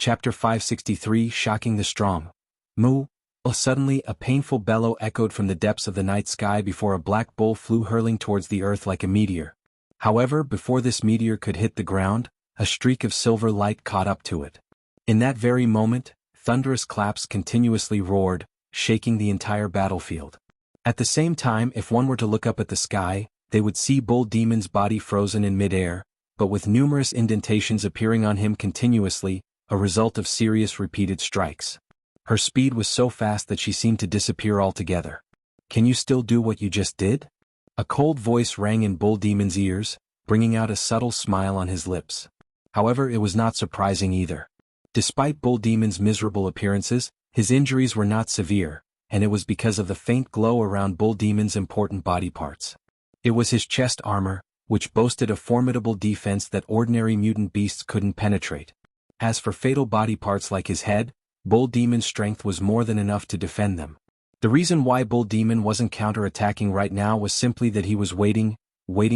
Chapter 563 Shocking the Strong. Moo! Suddenly a painful bellow echoed from the depths of the night sky before a black bull flew hurling towards the earth like a meteor. However, before this meteor could hit the ground, a streak of silver light caught up to it. In that very moment, thunderous claps continuously roared, shaking the entire battlefield. At the same time, if one were to look up at the sky, they would see Bull Demon's body frozen in midair, but with numerous indentations appearing on him continuously, a result of serious repeated strikes. Her speed was so fast that she seemed to disappear altogether. "Can you still do what you just did?" A cold voice rang in Bull Demon's ears, bringing out a subtle smile on his lips. However, it was not surprising either. Despite Bull Demon's miserable appearances, his injuries were not severe, and it was because of the faint glow around Bull Demon's important body parts. It was his chest armor, which boasted a formidable defense that ordinary mutant beasts couldn't penetrate. As for fatal body parts like his head, Bull Demon's strength was more than enough to defend them. The reason why Bull Demon wasn't counter-attacking right now was simply that he was waiting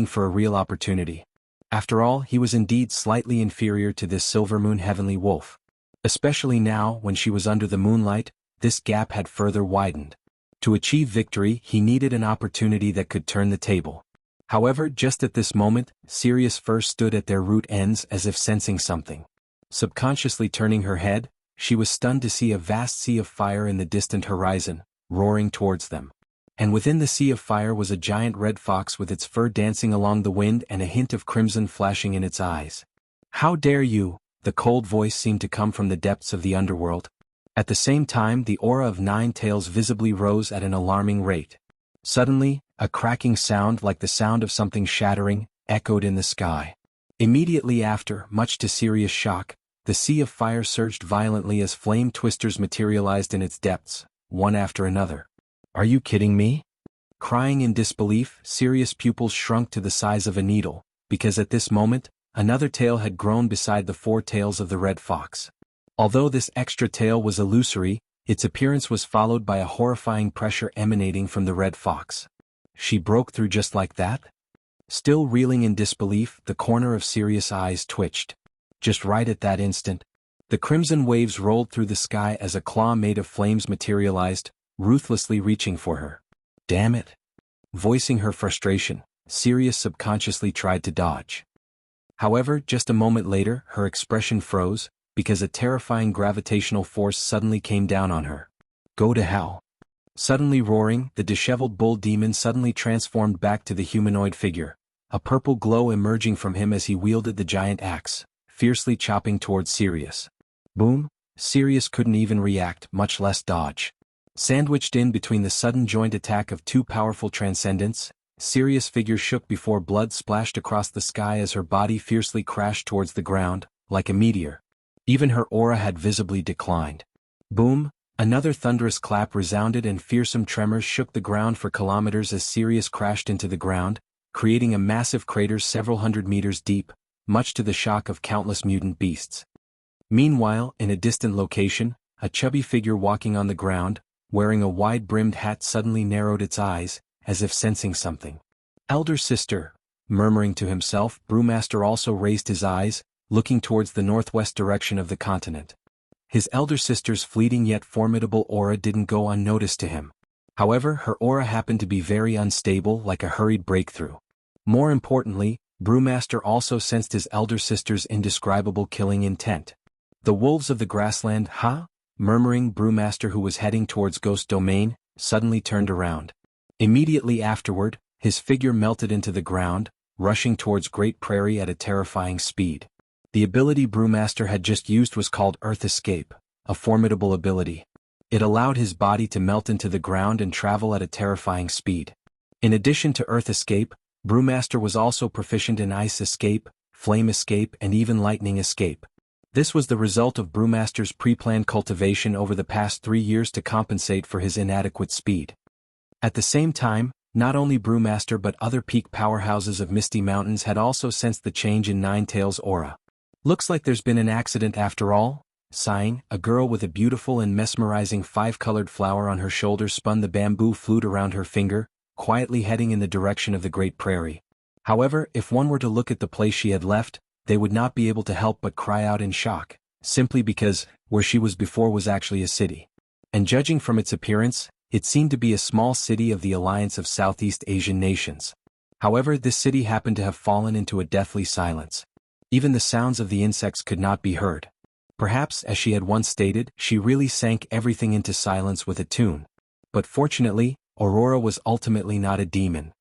for a real opportunity. After all, he was indeed slightly inferior to this Silver Moon Heavenly Wolf. Especially now, when she was under the moonlight, this gap had further widened. To achieve victory, he needed an opportunity that could turn the table. However, just at this moment, Sirius first stood at their root ends as if sensing something. Subconsciously turning her head, she was stunned to see a vast sea of fire in the distant horizon, roaring towards them. And within the sea of fire was a giant red fox with its fur dancing along the wind and a hint of crimson flashing in its eyes. "How dare you!" The cold voice seemed to come from the depths of the underworld. At the same time, the aura of Nine Tails visibly rose at an alarming rate. Suddenly, a cracking sound like the sound of something shattering, echoed in the sky. Immediately after, much to Sirius' shock, the sea of fire surged violently as flame twisters materialized in its depths, one after another. "Are you kidding me?" Crying in disbelief, Sirius' pupils shrunk to the size of a needle, because at this moment, another tail had grown beside the four tails of the red fox. Although this extra tail was illusory, its appearance was followed by a horrifying pressure emanating from the red fox. She broke through just like that? Still reeling in disbelief, the corner of Sirius' eyes twitched. Just right at that instant, the crimson waves rolled through the sky as a claw made of flames materialized, ruthlessly reaching for her. "Damn it!" Voicing her frustration, Sirius subconsciously tried to dodge. However, just a moment later, her expression froze, because a terrifying gravitational force suddenly came down on her. "Go to hell!" Suddenly roaring, the disheveled Bull Demon suddenly transformed back to the humanoid figure, a purple glow emerging from him as he wielded the giant axe, fiercely chopping towards Sirius. Boom! Sirius couldn't even react, much less dodge. Sandwiched in between the sudden joint attack of two powerful transcendents, Sirius' figure shook before blood splashed across the sky as her body fiercely crashed towards the ground, like a meteor. Even her aura had visibly declined. Boom! Another thunderous clap resounded and fearsome tremors shook the ground for kilometers as Sirius crashed into the ground, creating a massive crater several hundred meters deep, much to the shock of countless mutant beasts. Meanwhile, in a distant location, a chubby figure walking on the ground, wearing a wide-brimmed hat suddenly narrowed its eyes, as if sensing something. "Elder sister," murmuring to himself, Brewmaster also raised his eyes, looking towards the northwest direction of the continent. His elder sister's fleeting yet formidable aura didn't go unnoticed to him. However, her aura happened to be very unstable, like a hurried breakthrough. More importantly, Brewmaster also sensed his elder sister's indescribable killing intent. "The wolves of the grassland, huh?" Murmuring, Brewmaster, who was heading towards Ghost Domain, suddenly turned around. Immediately afterward, his figure melted into the ground, rushing towards Great Prairie at a terrifying speed. The ability Brewmaster had just used was called Earth Escape, a formidable ability. It allowed his body to melt into the ground and travel at a terrifying speed. In addition to Earth Escape, Brewmaster was also proficient in Ice Escape, Flame Escape, and even Lightning Escape. This was the result of Brewmaster's pre-planned cultivation over the past 3 years to compensate for his inadequate speed. At the same time, not only Brewmaster but other peak powerhouses of Misty Mountains had also sensed the change in Nine Tails' aura. "Looks like there's been an accident after all." Sighing, a girl with a beautiful and mesmerizing 5-colored flower on her shoulder spun the bamboo flute around her finger, quietly heading in the direction of the Great Prairie. However, if one were to look at the place she had left, they would not be able to help but cry out in shock, simply because, where she was before was actually a city. And judging from its appearance, it seemed to be a small city of the Alliance of Southeast Asian Nations. However, this city happened to have fallen into a deathly silence. Even the sounds of the insects could not be heard. Perhaps, as she had once stated, she really sank everything into silence with a tune. But fortunately, Aurora was ultimately not a demon.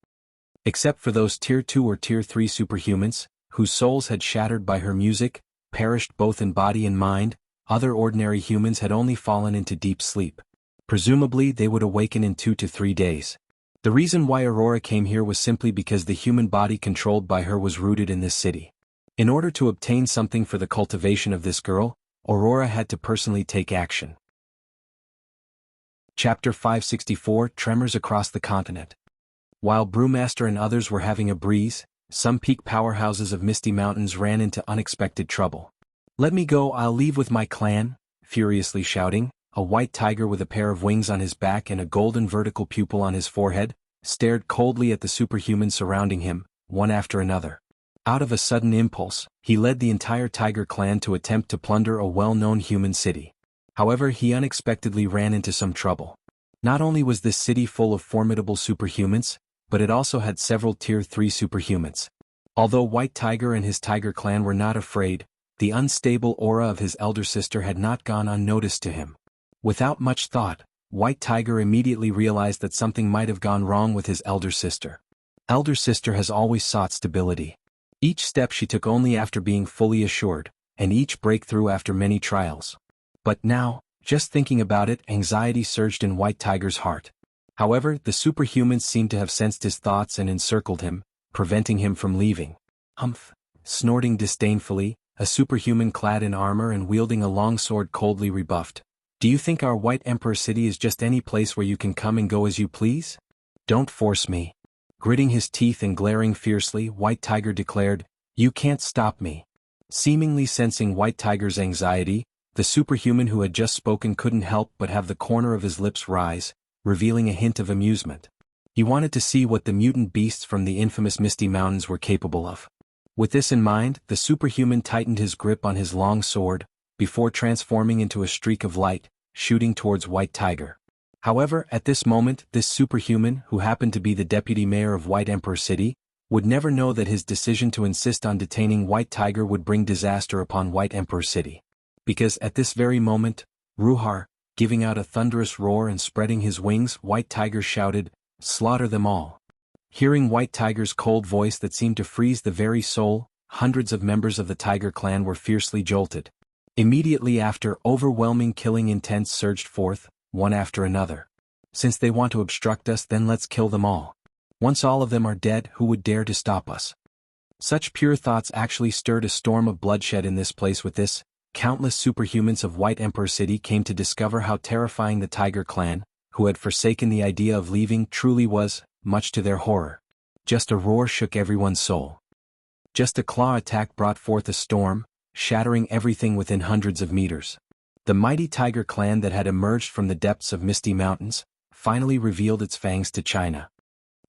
Except for those Tier 2 or Tier 3 superhumans, whose souls had shattered by her music, perished both in body and mind, other ordinary humans had only fallen into deep sleep. Presumably they would awaken in 2 to 3 days. The reason why Aurora came here was simply because the human body controlled by her was rooted in this city. In order to obtain something for the cultivation of this girl, Aurora had to personally take action. Chapter 564 Tremors Across the Continent. While Brewmaster and others were having a breeze, some peak powerhouses of Misty Mountains ran into unexpected trouble. "Let me go, I'll leave with my clan," furiously shouting, a white tiger with a pair of wings on his back and a golden vertical pupil on his forehead, stared coldly at the superhumans surrounding him, one after another. Out of a sudden impulse, he led the entire tiger clan to attempt to plunder a well-known human city. However, he unexpectedly ran into some trouble. Not only was this city full of formidable superhumans, but it also had several Tier 3 superhumans. Although White Tiger and his tiger clan were not afraid, the unstable aura of his elder sister had not gone unnoticed to him. Without much thought, White Tiger immediately realized that something might have gone wrong with his elder sister. Elder sister has always sought stability. Each step she took only after being fully assured, and each breakthrough after many trials. But now, just thinking about it, anxiety surged in White Tiger's heart. However, the superhumans seemed to have sensed his thoughts and encircled him, preventing him from leaving. "Humph!" Snorting disdainfully, a superhuman clad in armor and wielding a long sword coldly rebuffed. "Do you think our White Emperor City is just any place where you can come and go as you please? Don't force me." Gritting his teeth and glaring fiercely, White Tiger declared, "You can't stop me." Seemingly sensing White Tiger's anxiety, the superhuman who had just spoken couldn't help but have the corner of his lips rise, revealing a hint of amusement. He wanted to see what the mutant beasts from the infamous Misty Mountains were capable of. With this in mind, the superhuman tightened his grip on his long sword, before transforming into a streak of light, shooting towards White Tiger. However, at this moment, this superhuman, who happened to be the deputy mayor of White Emperor City, would never know that his decision to insist on detaining White Tiger would bring disaster upon White Emperor City. Because at this very moment, Ruhar, giving out a thunderous roar and spreading his wings, White Tiger shouted, "Slaughter them all." Hearing White Tiger's cold voice that seemed to freeze the very soul, hundreds of members of the Tiger clan were fiercely jolted. Immediately after, overwhelming killing intent surged forth, one after another. "Since they want to obstruct us, then let's kill them all. Once all of them are dead, who would dare to stop us?" Such pure thoughts actually stirred a storm of bloodshed in this place. With this, countless superhumans of White Emperor City came to discover how terrifying the Tiger clan, who had forsaken the idea of leaving, truly was, much to their horror. Just a roar shook everyone's soul. Just a claw attack brought forth a storm, shattering everything within hundreds of meters. The mighty Tiger clan that had emerged from the depths of Misty Mountains, finally revealed its fangs to China.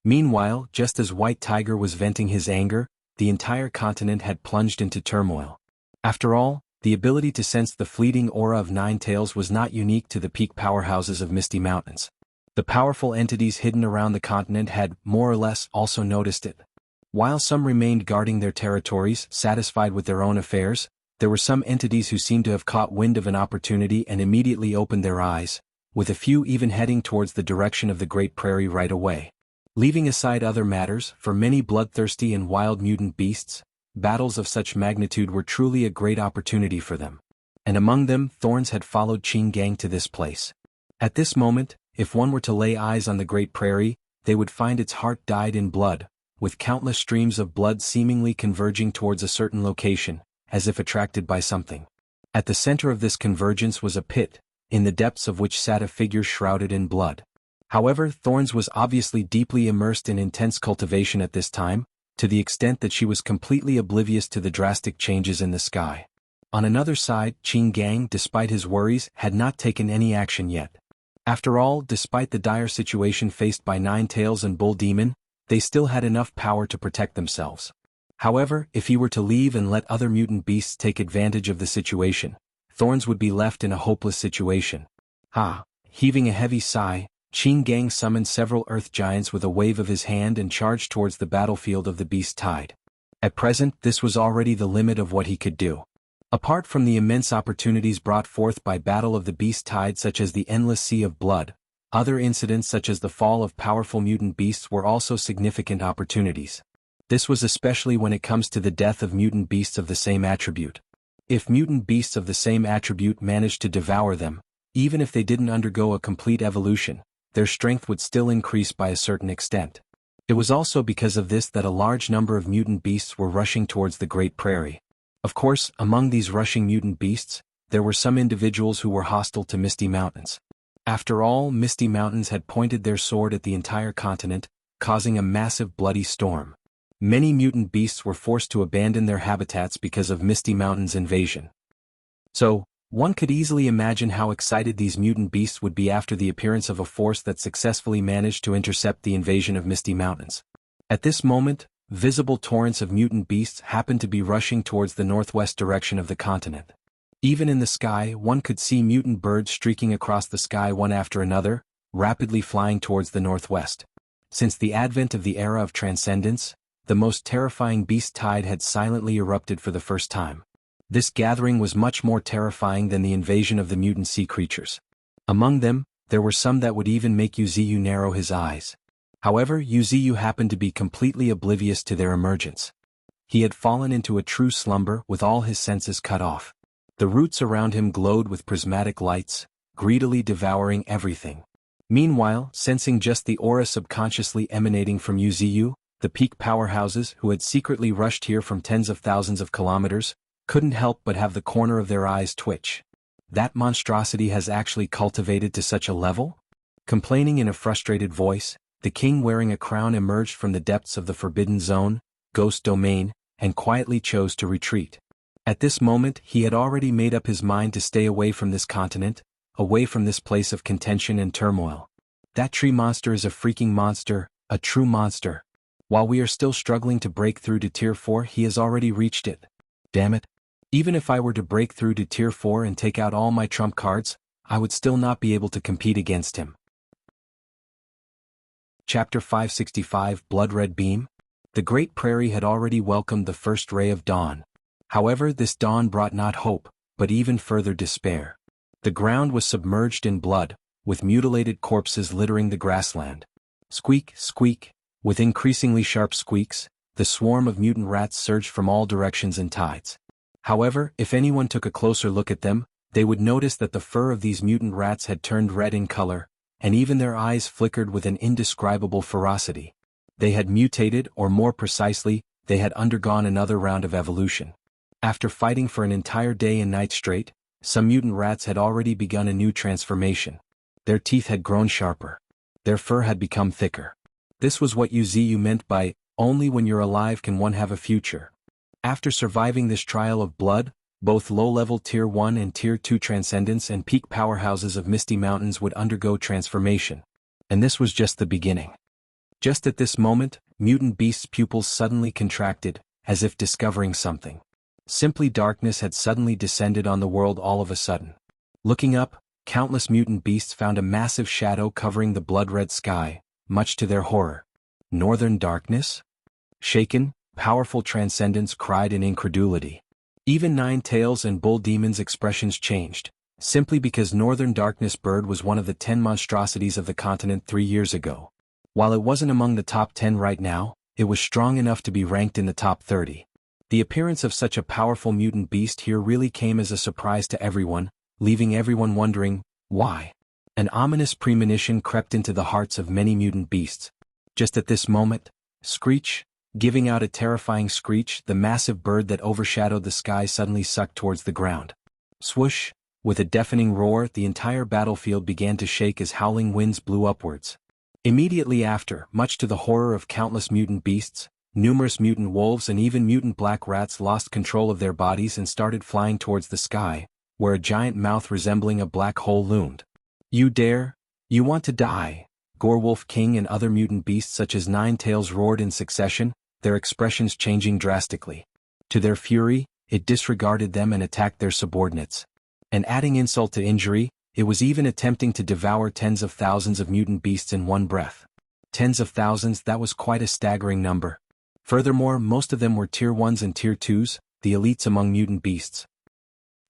Meanwhile, just as White Tiger was venting his anger, the entire continent had plunged into turmoil. After all, the ability to sense the fleeting aura of Nine Tails was not unique to the peak powerhouses of Misty Mountains. The powerful entities hidden around the continent had, more or less, also noticed it. While some remained guarding their territories, satisfied with their own affairs, there were some entities who seemed to have caught wind of an opportunity and immediately opened their eyes, with a few even heading towards the direction of the Great Prairie right away. Leaving aside other matters, for many bloodthirsty and wild mutant beasts, battles of such magnitude were truly a great opportunity for them. And among them, Thorns had followed Qing Gang to this place. At this moment, if one were to lay eyes on the Great Prairie, they would find its heart dyed in blood, with countless streams of blood seemingly converging towards a certain location, as if attracted by something. At the center of this convergence was a pit, in the depths of which sat a figure shrouded in blood. However, Thorns was obviously deeply immersed in intense cultivation at this time, to the extent that she was completely oblivious to the drastic changes in the sky. On another side, Qing Gang, despite his worries, had not taken any action yet. After all, despite the dire situation faced by Nine Tails and Bull Demon, they still had enough power to protect themselves. However, if he were to leave and let other mutant beasts take advantage of the situation, Thorns would be left in a hopeless situation. Heaving a heavy sigh, Qin Gang summoned several earth giants with a wave of his hand and charged towards the battlefield of the beast tide. At present, this was already the limit of what he could do. Apart from the immense opportunities brought forth by battle of the beast tide such as the endless sea of blood, other incidents such as the fall of powerful mutant beasts were also significant opportunities. This was especially when it comes to the death of mutant beasts of the same attribute. If mutant beasts of the same attribute managed to devour them, even if they didn't undergo a complete evolution, their strength would still increase by a certain extent. It was also because of this that a large number of mutant beasts were rushing towards the Great Prairie. Of course, among these rushing mutant beasts, there were some individuals who were hostile to Misty Mountains. After all, Misty Mountains had pointed their sword at the entire continent, causing a massive bloody storm. Many mutant beasts were forced to abandon their habitats because of Misty Mountains' invasion. So, one could easily imagine how excited these mutant beasts would be after the appearance of a force that successfully managed to intercept the invasion of Misty Mountains. At this moment, visible torrents of mutant beasts happened to be rushing towards the northwest direction of the continent. Even in the sky, one could see mutant birds streaking across the sky one after another, rapidly flying towards the northwest. Since the advent of the era of transcendence, the most terrifying beast tide had silently erupted for the first time. This gathering was much more terrifying than the invasion of the mutant sea creatures. Among them, there were some that would even make Wuxia narrow his eyes. However, Wuxia happened to be completely oblivious to their emergence. He had fallen into a true slumber with all his senses cut off. The roots around him glowed with prismatic lights, greedily devouring everything. Meanwhile, sensing just the aura subconsciously emanating from Wuxia, the peak powerhouses who had secretly rushed here from tens of thousands of kilometers, couldn't help but have the corner of their eyes twitch. That monstrosity has actually cultivated to such a level? Complaining in a frustrated voice, the king wearing a crown emerged from the depths of the forbidden zone, ghost domain, and quietly chose to retreat. At this moment he had already made up his mind to stay away from this continent, away from this place of contention and turmoil. That tree monster is a freaking monster, a true monster. While we are still struggling to break through to Tier 4, he has already reached it. Damn it. Even if I were to break through to Tier 4 and take out all my trump cards, I would still not be able to compete against him. Chapter 565 Blood Red Beam. The Great Prairie had already welcomed the first ray of dawn. However, this dawn brought not hope, but even further despair. The ground was submerged in blood, with mutilated corpses littering the grassland. Squeak, squeak. With increasingly sharp squeaks, the swarm of mutant rats surged from all directions in tides. However, if anyone took a closer look at them, they would notice that the fur of these mutant rats had turned red in color, and even their eyes flickered with an indescribable ferocity. They had mutated, or more precisely, they had undergone another round of evolution. After fighting for an entire day and night straight, some mutant rats had already begun a new transformation. Their teeth had grown sharper. Their fur had become thicker. This was what Wuxia meant by, only when you're alive can one have a future. After surviving this trial of blood, both low-level Tier 1 and Tier 2 Transcendence and peak powerhouses of Misty Mountains would undergo transformation. And this was just the beginning. Just at this moment, Mutant Beast's pupils suddenly contracted, as if discovering something. Simply darkness had suddenly descended on the world all of a sudden. Looking up, countless mutant beasts found a massive shadow covering the blood-red sky, much to their horror. Northern darkness? Shaken, powerful Transcendence cried in incredulity. Even Nine Tails and Bull Demon's expressions changed, simply because Northern Darkness Bird was one of the 10 monstrosities of the continent 3 years ago. While it wasn't among the top 10 right now, it was strong enough to be ranked in the top 30. The appearance of such a powerful mutant beast here really came as a surprise to everyone, leaving everyone wondering, why? An ominous premonition crept into the hearts of many mutant beasts. Just at this moment, Screech, giving out a terrifying screech, the massive bird that overshadowed the sky suddenly sucked towards the ground. Swoosh! With a deafening roar, the entire battlefield began to shake as howling winds blew upwards. Immediately after, much to the horror of countless mutant beasts, numerous mutant wolves and even mutant black rats lost control of their bodies and started flying towards the sky, where a giant mouth resembling a black hole loomed. You dare? You want to die? Gorewolf King and other mutant beasts such as Nine Tails roared in succession, their expressions changing drastically. To their fury, it disregarded them and attacked their subordinates. And adding insult to injury, it was even attempting to devour tens of thousands of mutant beasts in one breath. Tens of thousands, that was quite a staggering number. Furthermore, most of them were Tier 1s and Tier 2s, the elites among mutant beasts.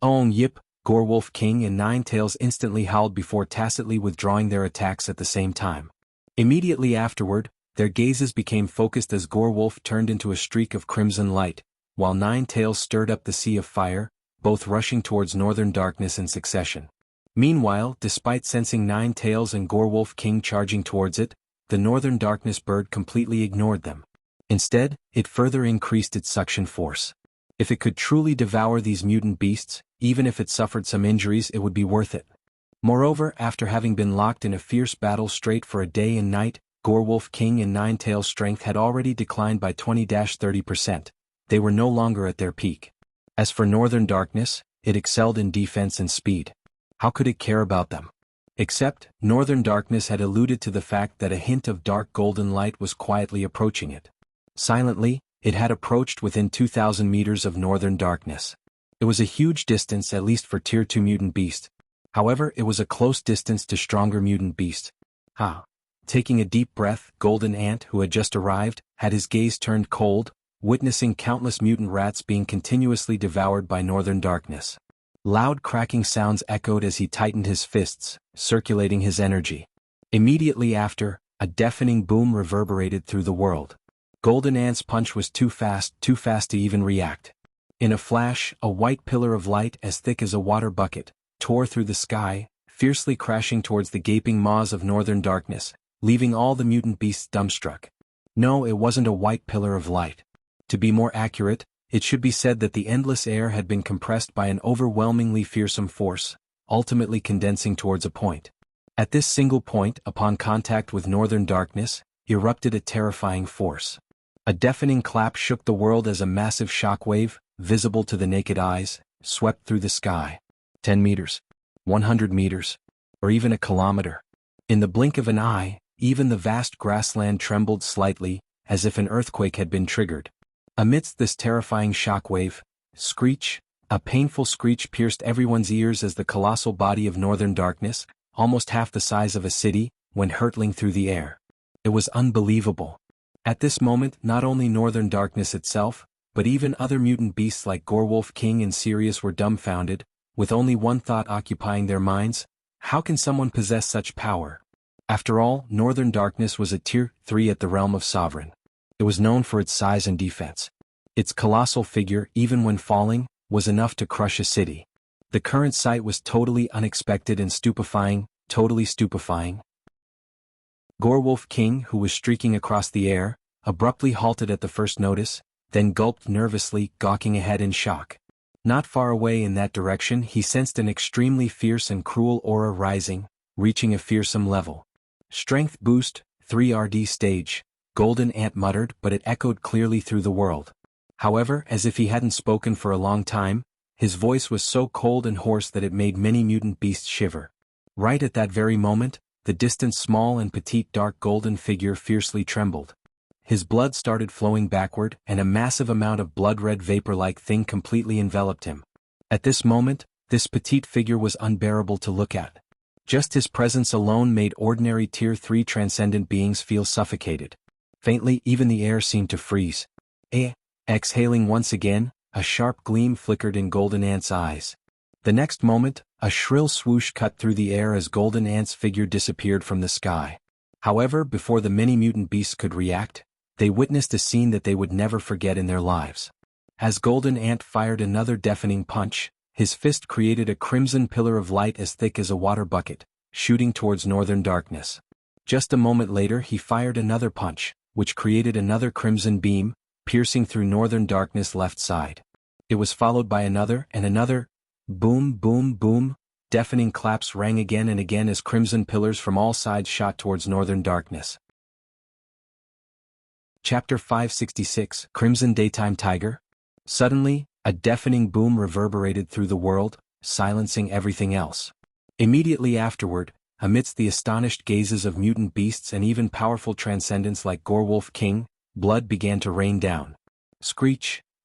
Yip, Gorewolf King and Ninetails instantly howled before tacitly withdrawing their attacks at the same time. Immediately afterward, their gazes became focused as Gorewolf turned into a streak of crimson light, while Ninetails stirred up the sea of fire, both rushing towards Northern Darkness in succession. Meanwhile, despite sensing Ninetails and Gorewolf King charging towards it, the Northern Darkness bird completely ignored them. Instead, it further increased its suction force. If it could truly devour these mutant beasts, even if it suffered some injuries, it would be worth it. Moreover, after having been locked in a fierce battle straight for a day and night, Gorewolf King and Ninetails' strength had already declined by 20-30%. They were no longer at their peak. As for Northern Darkness, it excelled in defense and speed. How could it care about them? Except, Northern Darkness had alluded to the fact that a hint of dark golden light was quietly approaching it. Silently, it had approached within 2,000 meters of Northern Darkness. It was a huge distance, at least for Tier 2 mutant beast. However, it was a close distance to stronger mutant beast. Taking a deep breath, Golden Ant, who had just arrived, had his gaze turned cold, witnessing countless mutant rats being continuously devoured by Northern Darkness. Loud cracking sounds echoed as he tightened his fists, circulating his energy. Immediately after, a deafening boom reverberated through the world. Golden Ant's punch was too fast to even react. In a flash, a white pillar of light as thick as a water bucket tore through the sky, fiercely crashing towards the gaping maws of Northern Darkness, leaving all the mutant beasts dumbstruck. No, it wasn't a white pillar of light. To be more accurate, it should be said that the endless air had been compressed by an overwhelmingly fearsome force, ultimately condensing towards a point. At this single point, upon contact with Northern Darkness, erupted a terrifying force. A deafening clap shook the world as a massive shockwave, visible to the naked eyes, swept through the sky. 10 meters, 100 meters, or even a kilometer. In the blink of an eye, even the vast grassland trembled slightly, as if an earthquake had been triggered. Amidst this terrifying shockwave, a painful screech pierced everyone's ears as the colossal body of Northern Darkness, almost half the size of a city, went hurtling through the air. It was unbelievable. At this moment, not only Northern Darkness itself, but even other mutant beasts like Gorewolf King and Sirius were dumbfounded, with only one thought occupying their minds: how can someone possess such power? After all, Northern Darkness was a Tier 3 at the realm of Sovereign. It was known for its size and defense. Its colossal figure, even when falling, was enough to crush a city. The current sight was totally unexpected and totally stupefying. Gorewolf King, who was streaking across the air, abruptly halted at the first notice, then gulped nervously, gawking ahead in shock. Not far away in that direction he sensed an extremely fierce and cruel aura rising, reaching a fearsome level. Strength boost, 3RD stage, Golden Ant muttered, but it echoed clearly through the world. However, as if he hadn't spoken for a long time, his voice was so cold and hoarse that it made many mutant beasts shiver. Right at that very moment, the distant small and petite dark golden figure fiercely trembled. His blood started flowing backward, and a massive amount of blood-red vapor-like thing completely enveloped him. At this moment, this petite figure was unbearable to look at. Just his presence alone made ordinary Tier 3 transcendent beings feel suffocated. Faintly, even the air seemed to freeze. Exhaling once again, a sharp gleam flickered in Golden Ant's eyes. The next moment, a shrill swoosh cut through the air as Golden Ant's figure disappeared from the sky. However, before the many mutant beasts could react, they witnessed a scene that they would never forget in their lives. As Golden Ant fired another deafening punch, his fist created a crimson pillar of light as thick as a water bucket, shooting towards Northern Darkness. Just a moment later he fired another punch, which created another crimson beam, piercing through Northern Darkness' left side. It was followed by another and another. Boom, boom, boom. Deafening claps rang again and again as crimson pillars from all sides shot towards Northern Darkness. Chapter 566, Crimson Daytime Tiger. Suddenly, a deafening boom reverberated through the world, silencing everything else. Immediately afterward, amidst the astonished gazes of mutant beasts and even powerful transcendents like Gorewolf King, blood began to rain down.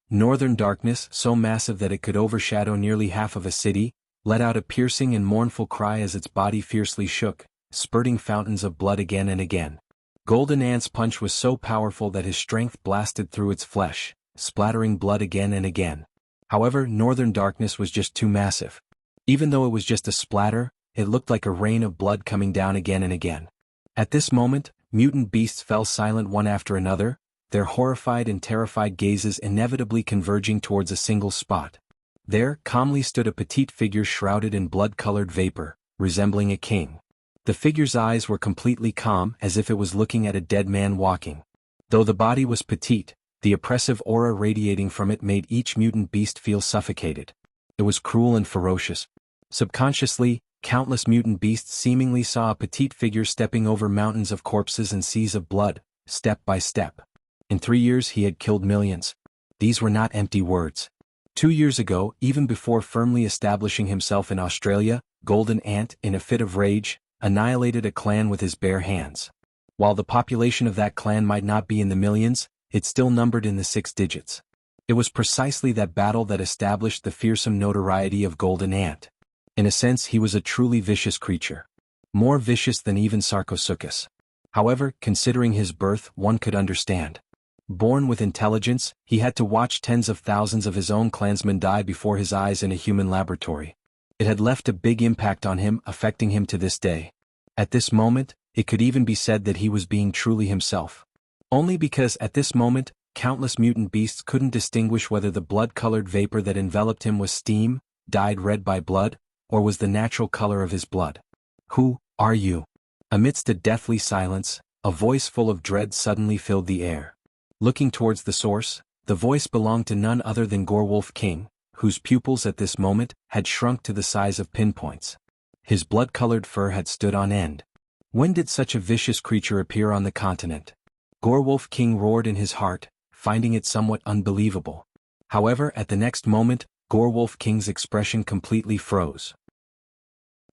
Northern Darkness, so massive that it could overshadow nearly half of a city, let out a piercing and mournful cry as its body fiercely shook, spurting fountains of blood again and again. Golden Ant's punch was so powerful that his strength blasted through its flesh, splattering blood again and again. However, Northern Darkness was just too massive. Even though it was just a splatter, it looked like a rain of blood coming down again and again. At this moment, mutant beasts fell silent one after another, their horrified and terrified gazes inevitably converging towards a single spot. There calmly stood a petite figure shrouded in blood-colored vapor, resembling a king. The figure's eyes were completely calm, as if it was looking at a dead man walking. Though the body was petite, the oppressive aura radiating from it made each mutant beast feel suffocated. It was cruel and ferocious. Subconsciously, countless mutant beasts seemingly saw a petite figure stepping over mountains of corpses and seas of blood, step by step. In 3 years he had killed millions. These were not empty words. 2 years ago, even before firmly establishing himself in Australia, Golden Ant, in a fit of rage, annihilated a clan with his bare hands. While the population of that clan might not be in the millions, it still numbered in the 6 digits. It was precisely that battle that established the fearsome notoriety of Golden Ant. In a sense, he was a truly vicious creature. More vicious than even Sarcosuchus. However, considering his birth, one could understand. Born with intelligence, he had to watch tens of thousands of his own clansmen die before his eyes in a human laboratory. It had left a big impact on him, affecting him to this day. At this moment, it could even be said that he was being truly himself. Only because at this moment, countless mutant beasts couldn't distinguish whether the blood-colored vapor that enveloped him was steam, dyed red by blood, or was the natural color of his blood. "Who are you?" Amidst a deathly silence, a voice full of dread suddenly filled the air. Looking towards the source, the voice belonged to none other than Gorewolf King, whose pupils at this moment had shrunk to the size of pinpoints. His blood-colored fur had stood on end. When did such a vicious creature appear on the continent? Gorewolf King roared in his heart, finding it somewhat unbelievable. However, at the next moment, Gorewolf King's expression completely froze.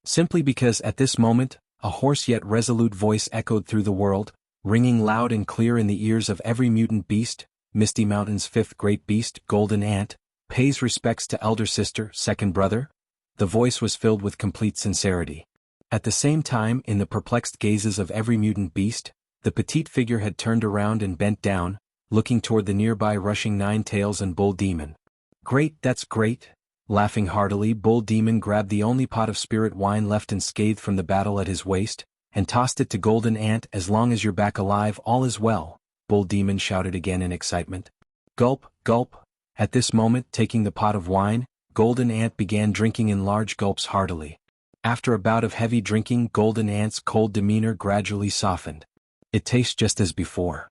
Simply because at this moment, a hoarse yet resolute voice echoed through the world, ringing loud and clear in the ears of every mutant beast. Misty Mountain's 5th great beast, Golden Ant, pays respects to elder sister, second brother. The voice was filled with complete sincerity. At the same time, in the perplexed gazes of every mutant beast, the petite figure had turned around and bent down, looking toward the nearby rushing Nine Tails and Bull Demon. "Great, that's great." Laughing heartily, Bull Demon grabbed the only pot of spirit wine left unscathed from the battle at his waist, and tossed it to Golden Ant. "As long as you're back alive, all is well," Bull Demon shouted again in excitement. Gulp, gulp. At this moment, taking the pot of wine, Golden Ant began drinking in large gulps heartily. After a bout of heavy drinking, Golden Ant's cold demeanor gradually softened. "It tastes just as before."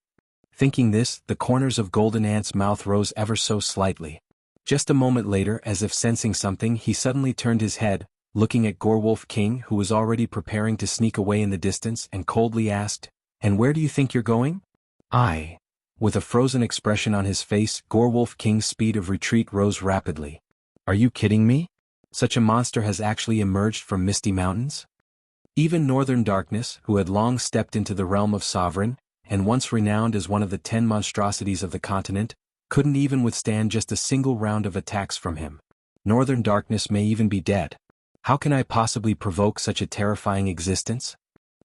Thinking this, the corners of Golden Ant's mouth rose ever so slightly. Just a moment later, as if sensing something, he suddenly turned his head, looking at Gorewolf King, who was already preparing to sneak away in the distance, and coldly asked, "And where do you think you're going?" With a frozen expression on his face, Gorewolf King's speed of retreat rose rapidly. "Are you kidding me? Such a monster has actually emerged from Misty Mountains?" Even Northern Darkness, who had long stepped into the realm of Sovereign, and once renowned as one of the 10 monstrosities of the continent, couldn't even withstand just a single round of attacks from him. Northern Darkness may even be dead. How can I possibly provoke such a terrifying existence?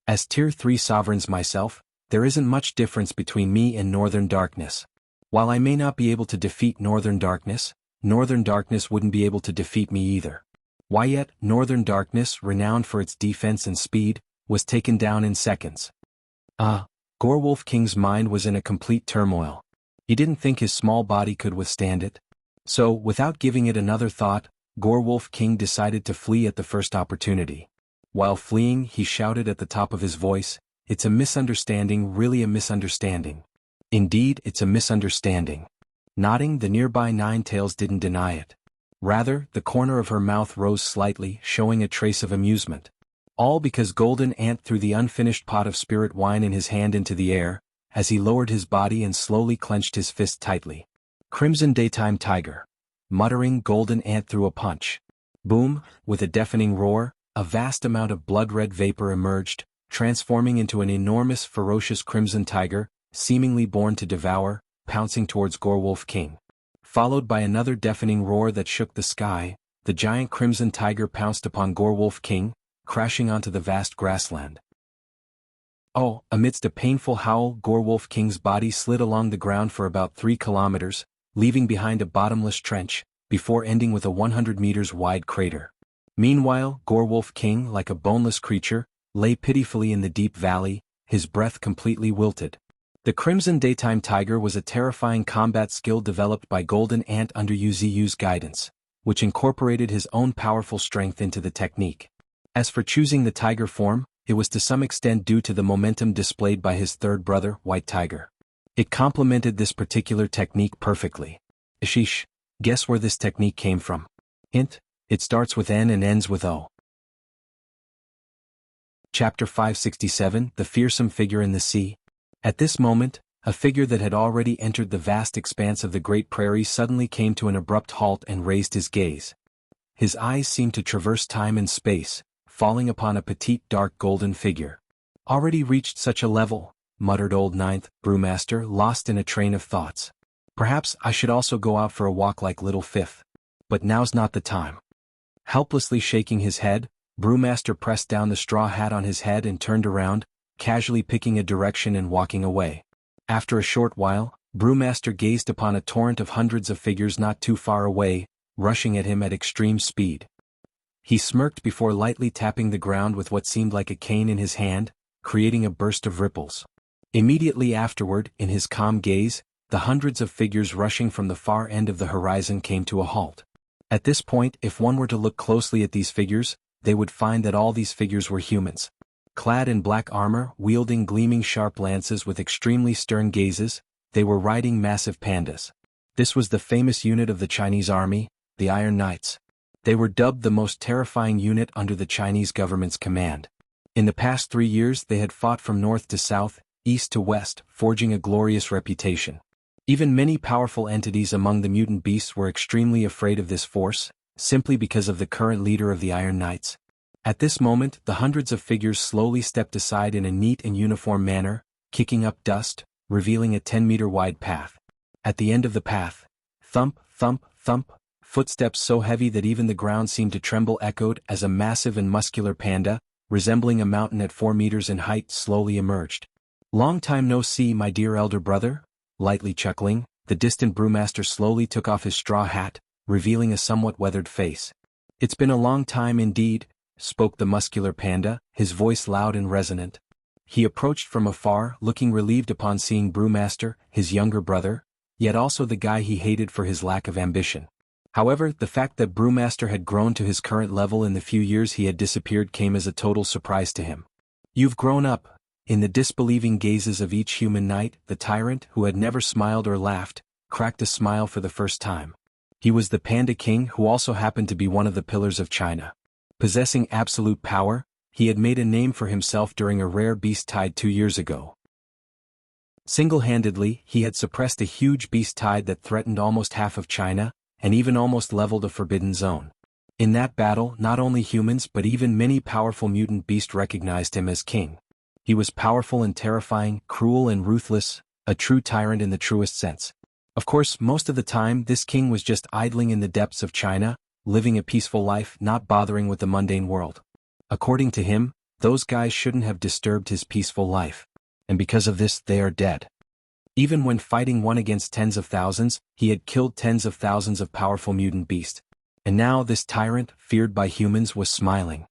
As Tier 3 Sovereigns myself, there isn't much difference between me and Northern Darkness. While I may not be able to defeat Northern Darkness wouldn't be able to defeat me either. Why yet, Northern Darkness, renowned for its defense and speed, was taken down in seconds. Gorewolf King's mind was in a complete turmoil. He didn't think his small body could withstand it. So, without giving it another thought, Gorewolf King decided to flee at the first opportunity. While fleeing, he shouted at the top of his voice, "It's a misunderstanding, really a misunderstanding. Indeed, it's a misunderstanding." Nodding, the nearby Nine Tails didn't deny it. Rather, the corner of her mouth rose slightly, showing a trace of amusement. All because Golden Ant threw the unfinished pot of spirit wine in his hand into the air, as he lowered his body and slowly clenched his fist tightly. "Crimson Daytime Tiger." Muttering, Golden Ant threw a punch. Boom! With a deafening roar, a vast amount of blood-red vapor emerged, transforming into an enormous, ferocious crimson tiger, seemingly born to devour, pouncing towards Gorewolf King. Followed by another deafening roar that shook the sky, the giant crimson tiger pounced upon Gorewolf King, crashing onto the vast grassland. Oh, amidst a painful howl, Gorewolf King's body slid along the ground for about 3 kilometers, leaving behind a bottomless trench, before ending with a 100 meters wide crater. Meanwhile, Gorewolf King, like a boneless creature, lay pitifully in the deep valley, his breath completely wilted. The Crimson Daytime Tiger was a terrifying combat skill developed by Golden Ant under Yu's guidance, which incorporated his own powerful strength into the technique. As for choosing the tiger form, it was to some extent due to the momentum displayed by his third brother, White Tiger. It complemented this particular technique perfectly. Sheesh, guess where this technique came from? Hint, it starts with N and ends with O. Chapter 567, The Fearsome Figure in the Sea. At this moment, a figure that had already entered the vast expanse of the Great Prairie suddenly came to an abrupt halt and raised his gaze. His eyes seemed to traverse time and space, falling upon a petite dark golden figure. Already reached such a level, muttered old Ninth Brewmaster, lost in a train of thoughts. Perhaps I should also go out for a walk like little Fifth. But now's not the time. Helplessly shaking his head, Brewmaster pressed down the straw hat on his head and turned around, casually picking a direction and walking away. After a short while, Brewmaster gazed upon a torrent of hundreds of figures not too far away, rushing at him at extreme speed. He smirked before lightly tapping the ground with what seemed like a cane in his hand, creating a burst of ripples. Immediately afterward, in his calm gaze, the hundreds of figures rushing from the far end of the horizon came to a halt. At this point, if one were to look closely at these figures, they would find that all these figures were humans. Clad in black armor, wielding gleaming sharp lances with extremely stern gazes, they were riding massive pandas. This was the famous unit of the Chinese army, the Iron Knights. They were dubbed the most terrifying unit under the Chinese government's command. In the past 3 years they had fought from north to south, east to west, forging a glorious reputation. Even many powerful entities among the mutant beasts were extremely afraid of this force, simply because of the current leader of the Iron Knights. At this moment, the hundreds of figures slowly stepped aside in a neat and uniform manner, kicking up dust, revealing a 10-meter wide path. At the end of the path, thump, thump, thump, footsteps so heavy that even the ground seemed to tremble echoed as a massive and muscular panda, resembling a mountain at 4 meters in height, slowly emerged. "Long time no see, my dear elder brother?" Lightly chuckling, the distant brewmaster slowly took off his straw hat, revealing a somewhat weathered face. "It's been a long time indeed," spoke the muscular panda, his voice loud and resonant. He approached from afar, looking relieved upon seeing Brewmaster, his younger brother, yet also the guy he hated for his lack of ambition. However, the fact that Brewmaster had grown to his current level in the few years he had disappeared came as a total surprise to him. "You've grown up." In the disbelieving gazes of each human knight, the tyrant, who had never smiled or laughed, cracked a smile for the first time. He was the Panda King, who also happened to be one of the pillars of China. Possessing absolute power, he had made a name for himself during a rare beast tide 2 years ago. Single-handedly, he had suppressed a huge beast tide that threatened almost half of China, and even almost leveled a forbidden zone. In that battle, not only humans but even many powerful mutant beasts recognized him as king. He was powerful and terrifying, cruel and ruthless, a true tyrant in the truest sense. Of course, most of the time this king was just idling in the depths of China, living a peaceful life, not bothering with the mundane world. According to him, those guys shouldn't have disturbed his peaceful life. And because of this, they are dead. Even when fighting one against tens of thousands, he had killed tens of thousands of powerful mutant beasts. And now this tyrant, feared by humans, was smiling.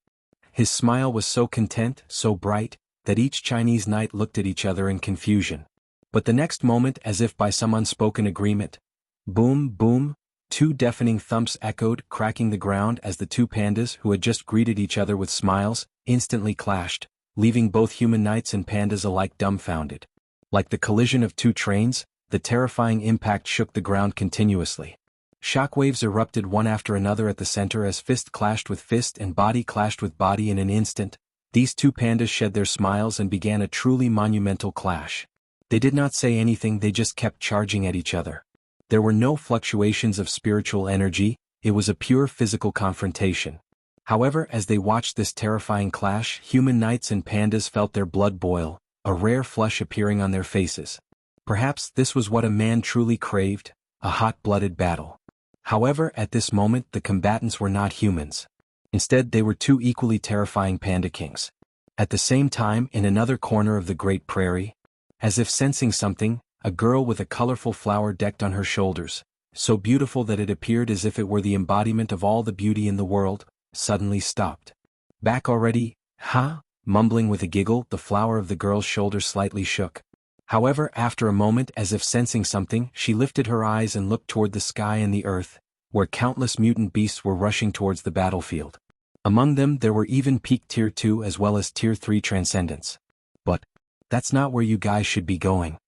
His smile was so content, so bright, that each Chinese knight looked at each other in confusion. But the next moment, as if by some unspoken agreement, boom, boom, 2 deafening thumps echoed, cracking the ground as the 2 pandas, who had just greeted each other with smiles, instantly clashed, leaving both human knights and pandas alike dumbfounded. Like the collision of 2 trains, the terrifying impact shook the ground continuously. Shockwaves erupted one after another at the center as fist clashed with fist and body clashed with body in an instant. These 2 pandas shed their smiles and began a truly monumental clash. They did not say anything, they just kept charging at each other. There were no fluctuations of spiritual energy, it was a pure physical confrontation. However, as they watched this terrifying clash, human knights and pandas felt their blood boil, a rare flush appearing on their faces. Perhaps this was what a man truly craved, a hot-blooded battle. However, at this moment the combatants were not humans. Instead, they were two equally terrifying panda kings. At the same time, in another corner of the Great Prairie, as if sensing something, a girl with a colorful flower decked on her shoulders, so beautiful that it appeared as if it were the embodiment of all the beauty in the world, suddenly stopped. Back already, huh? Mumbling with a giggle, the flower of the girl's shoulder slightly shook. However, after a moment, as if sensing something, she lifted her eyes and looked toward the sky and the earth, where countless mutant beasts were rushing towards the battlefield. Among them there were even peak Tier 2 as well as Tier 3 transcendents. But that's not where you guys should be going.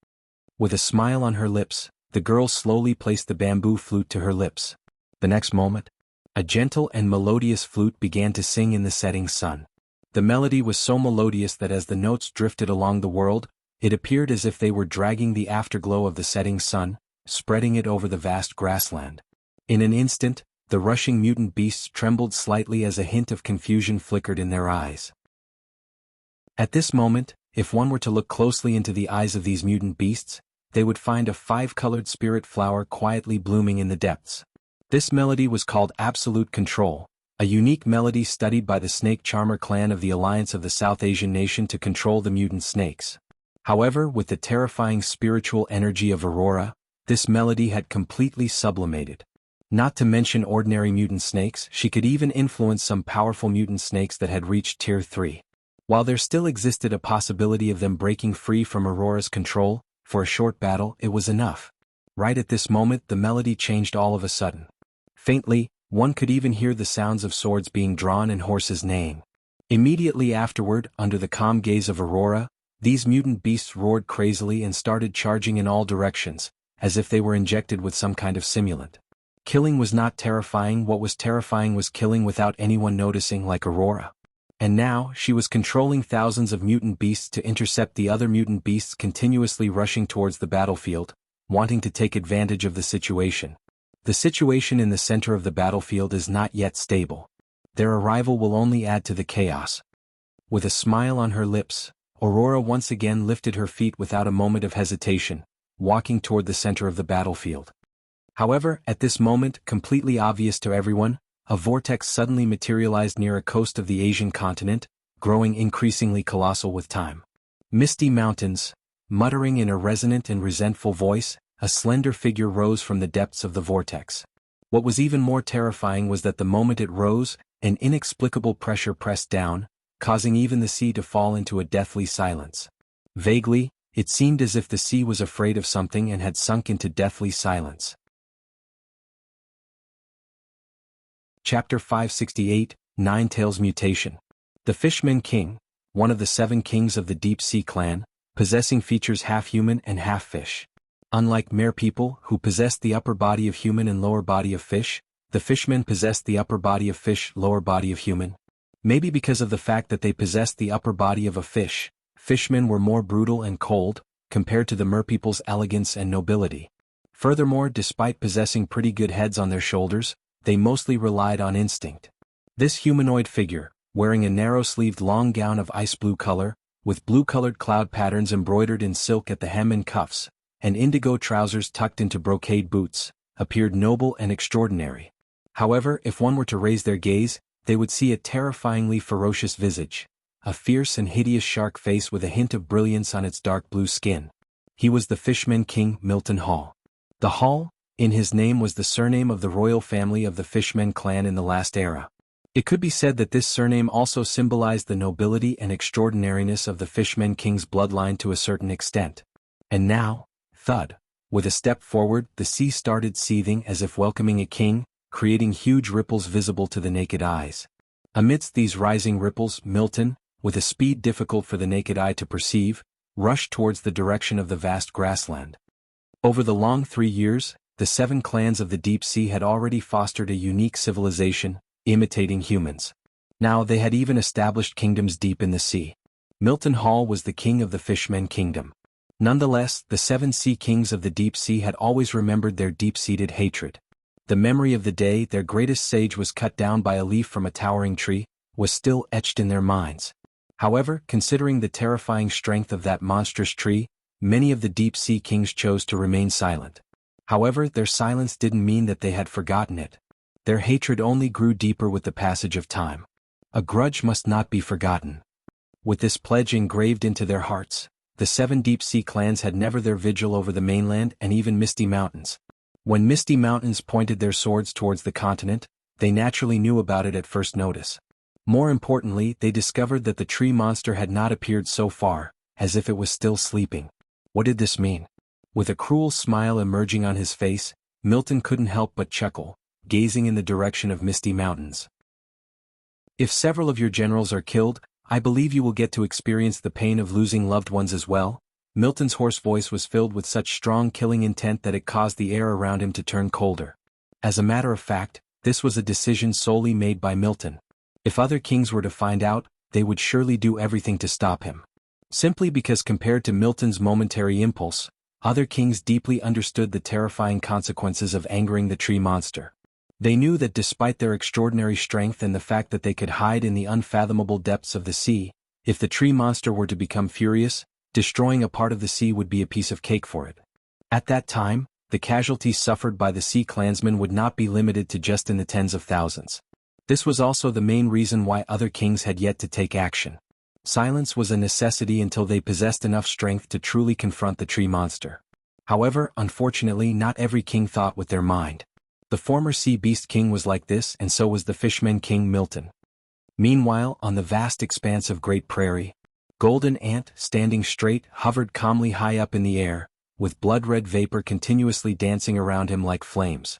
With a smile on her lips, the girl slowly placed the bamboo flute to her lips. The next moment, a gentle and melodious flute began to sing in the setting sun. The melody was so melodious that as the notes drifted along the world, it appeared as if they were dragging the afterglow of the setting sun, spreading it over the vast grassland. In an instant, the rushing mutant beasts trembled slightly as a hint of confusion flickered in their eyes. At this moment, if one were to look closely into the eyes of these mutant beasts, they would find a five-colored spirit flower quietly blooming in the depths. This melody was called Absolute Control, a unique melody studied by the Snake Charmer clan of the Alliance of the South Asian nation to control the mutant snakes. However, with the terrifying spiritual energy of Aurora, this melody had completely sublimated. Not to mention ordinary mutant snakes, she could even influence some powerful mutant snakes that had reached Tier 3. While there still existed a possibility of them breaking free from Aurora's control, for a short battle it was enough. Right at this moment the melody changed all of a sudden. Faintly, one could even hear the sounds of swords being drawn and horses neighing. Immediately afterward, under the calm gaze of Aurora, these mutant beasts roared crazily and started charging in all directions, as if they were injected with some kind of stimulant. Killing was not terrifying, what was terrifying was killing without anyone noticing, like Aurora. And now, she was controlling thousands of mutant beasts to intercept the other mutant beasts continuously rushing towards the battlefield, wanting to take advantage of the situation. The situation in the center of the battlefield is not yet stable. Their arrival will only add to the chaos. With a smile on her lips, Aurora once again lifted her feet without a moment of hesitation, walking toward the center of the battlefield. However, at this moment, completely obvious to everyone, a vortex suddenly materialized near a coast of the Asian continent, growing increasingly colossal with time. Misty mountains, muttering in a resonant and resentful voice, a slender figure rose from the depths of the vortex. What was even more terrifying was that the moment it rose, an inexplicable pressure pressed down, causing even the sea to fall into a deathly silence. Vaguely, it seemed as if the sea was afraid of something and had sunk into deathly silence. Chapter 568, Ninetails Mutation. The Fishman King, one of the 7 kings of the Deep Sea clan, possessing features half human and half fish. Unlike mere people, who possessed the upper body of human and lower body of fish, the fishmen possessed the upper body of fish, lower body of human. Maybe because of the fact that they possessed the upper body of a fish, fishmen were more brutal and cold, compared to the merpeople's elegance and nobility. Furthermore, despite possessing pretty good heads on their shoulders, they mostly relied on instinct. This humanoid figure, wearing a narrow-sleeved long gown of ice blue color, with blue-colored cloud patterns embroidered in silk at the hem and cuffs, and indigo trousers tucked into brocade boots, appeared noble and extraordinary. However, if one were to raise their gaze, they would see a terrifyingly ferocious visage, a fierce and hideous shark face with a hint of brilliance on its dark blue skin. He was the Fishman King, Milton Hall. The Hall, in his name, was the surname of the royal family of the Fishman clan in the last era. It could be said that this surname also symbolized the nobility and extraordinariness of the Fishman King's bloodline to a certain extent. And now, thud, with a step forward, the sea started seething as if welcoming a king, creating huge ripples visible to the naked eyes. Amidst these rising ripples, Milton, with a speed difficult for the naked eye to perceive, rushed towards the direction of the vast grassland. Over the long 3 years, the 7 clans of the deep sea had already fostered a unique civilization, imitating humans. Now they had even established kingdoms deep in the sea. Milton Hall was the king of the Fishman Kingdom. Nonetheless, the 7 sea kings of the deep sea had always remembered their deep-seated hatred. The memory of the day their greatest sage was cut down by a leaf from a towering tree was still etched in their minds. However, considering the terrifying strength of that monstrous tree, many of the deep sea kings chose to remain silent. However, their silence didn't mean that they had forgotten it. Their hatred only grew deeper with the passage of time. A grudge must not be forgotten. With this pledge engraved into their hearts, the 7 deep-sea clans had never their vigil over the mainland and even Misty Mountains. When Misty Mountains pointed their swords towards the continent, they naturally knew about it at first notice. More importantly, they discovered that the tree monster had not appeared so far, as if it was still sleeping. What did this mean? With a cruel smile emerging on his face, Milton couldn't help but chuckle, gazing in the direction of Misty Mountains. If several of your generals are killed, I believe you will get to experience the pain of losing loved ones as well. Milton's hoarse voice was filled with such strong killing intent that it caused the air around him to turn colder. As a matter of fact, this was a decision solely made by Milton. If other kings were to find out, they would surely do everything to stop him. Simply because compared to Milton's momentary impulse, other kings deeply understood the terrifying consequences of angering the tree monster. They knew that despite their extraordinary strength and the fact that they could hide in the unfathomable depths of the sea, if the tree monster were to become furious, destroying a part of the sea would be a piece of cake for it. At that time, the casualties suffered by the sea clansmen would not be limited to just in the tens of thousands. This was also the main reason why other kings had yet to take action. Silence was a necessity until they possessed enough strength to truly confront the tree monster. However, unfortunately, not every king thought with their mind. The former sea beast king was like this, and so was the fishmen king Milton. Meanwhile, on the vast expanse of Great Prairie, Golden Ant, standing straight, hovered calmly high up in the air, with blood-red vapor continuously dancing around him like flames.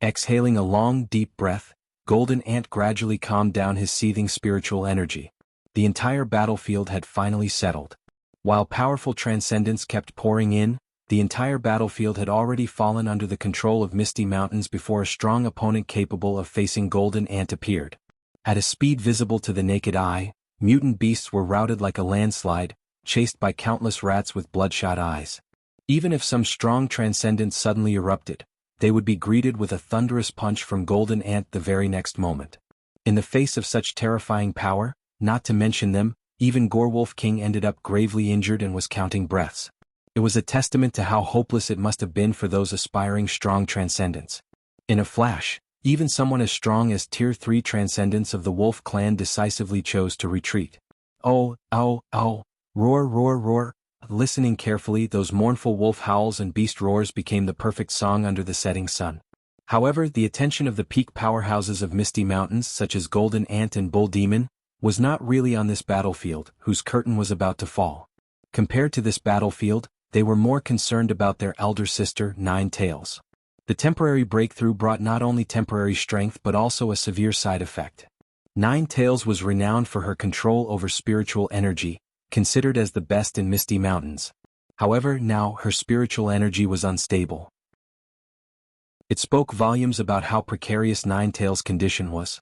Exhaling a long, deep breath, Golden Ant gradually calmed down his seething spiritual energy. The entire battlefield had finally settled. While powerful transcendence kept pouring in, the entire battlefield had already fallen under the control of Misty Mountains before a strong opponent capable of facing Golden Ant appeared. At a speed visible to the naked eye, mutant beasts were routed like a landslide, chased by countless rats with bloodshot eyes. Even if some strong transcendence suddenly erupted, they would be greeted with a thunderous punch from Golden Ant the very next moment. In the face of such terrifying power, not to mention them, even Gorewolf King ended up gravely injured and was counting breaths. It was a testament to how hopeless it must have been for those aspiring strong transcendents. In a flash, even someone as strong as Tier 3 transcendents of the Wolf clan decisively chose to retreat. Oh, ow, ow, roar, roar, roar. Listening carefully, those mournful wolf howls and beast roars became the perfect song under the setting sun. However, the attention of the peak powerhouses of Misty Mountains, such as Golden Ant and Bull Demon, was not really on this battlefield, whose curtain was about to fall. Compared to this battlefield, they were more concerned about their elder sister, Nine Tails. The temporary breakthrough brought not only temporary strength but also a severe side effect. Nine Tails was renowned for her control over spiritual energy, considered as the best in Misty Mountains. However, now her spiritual energy was unstable. It spoke volumes about how precarious Nine Tails' condition was.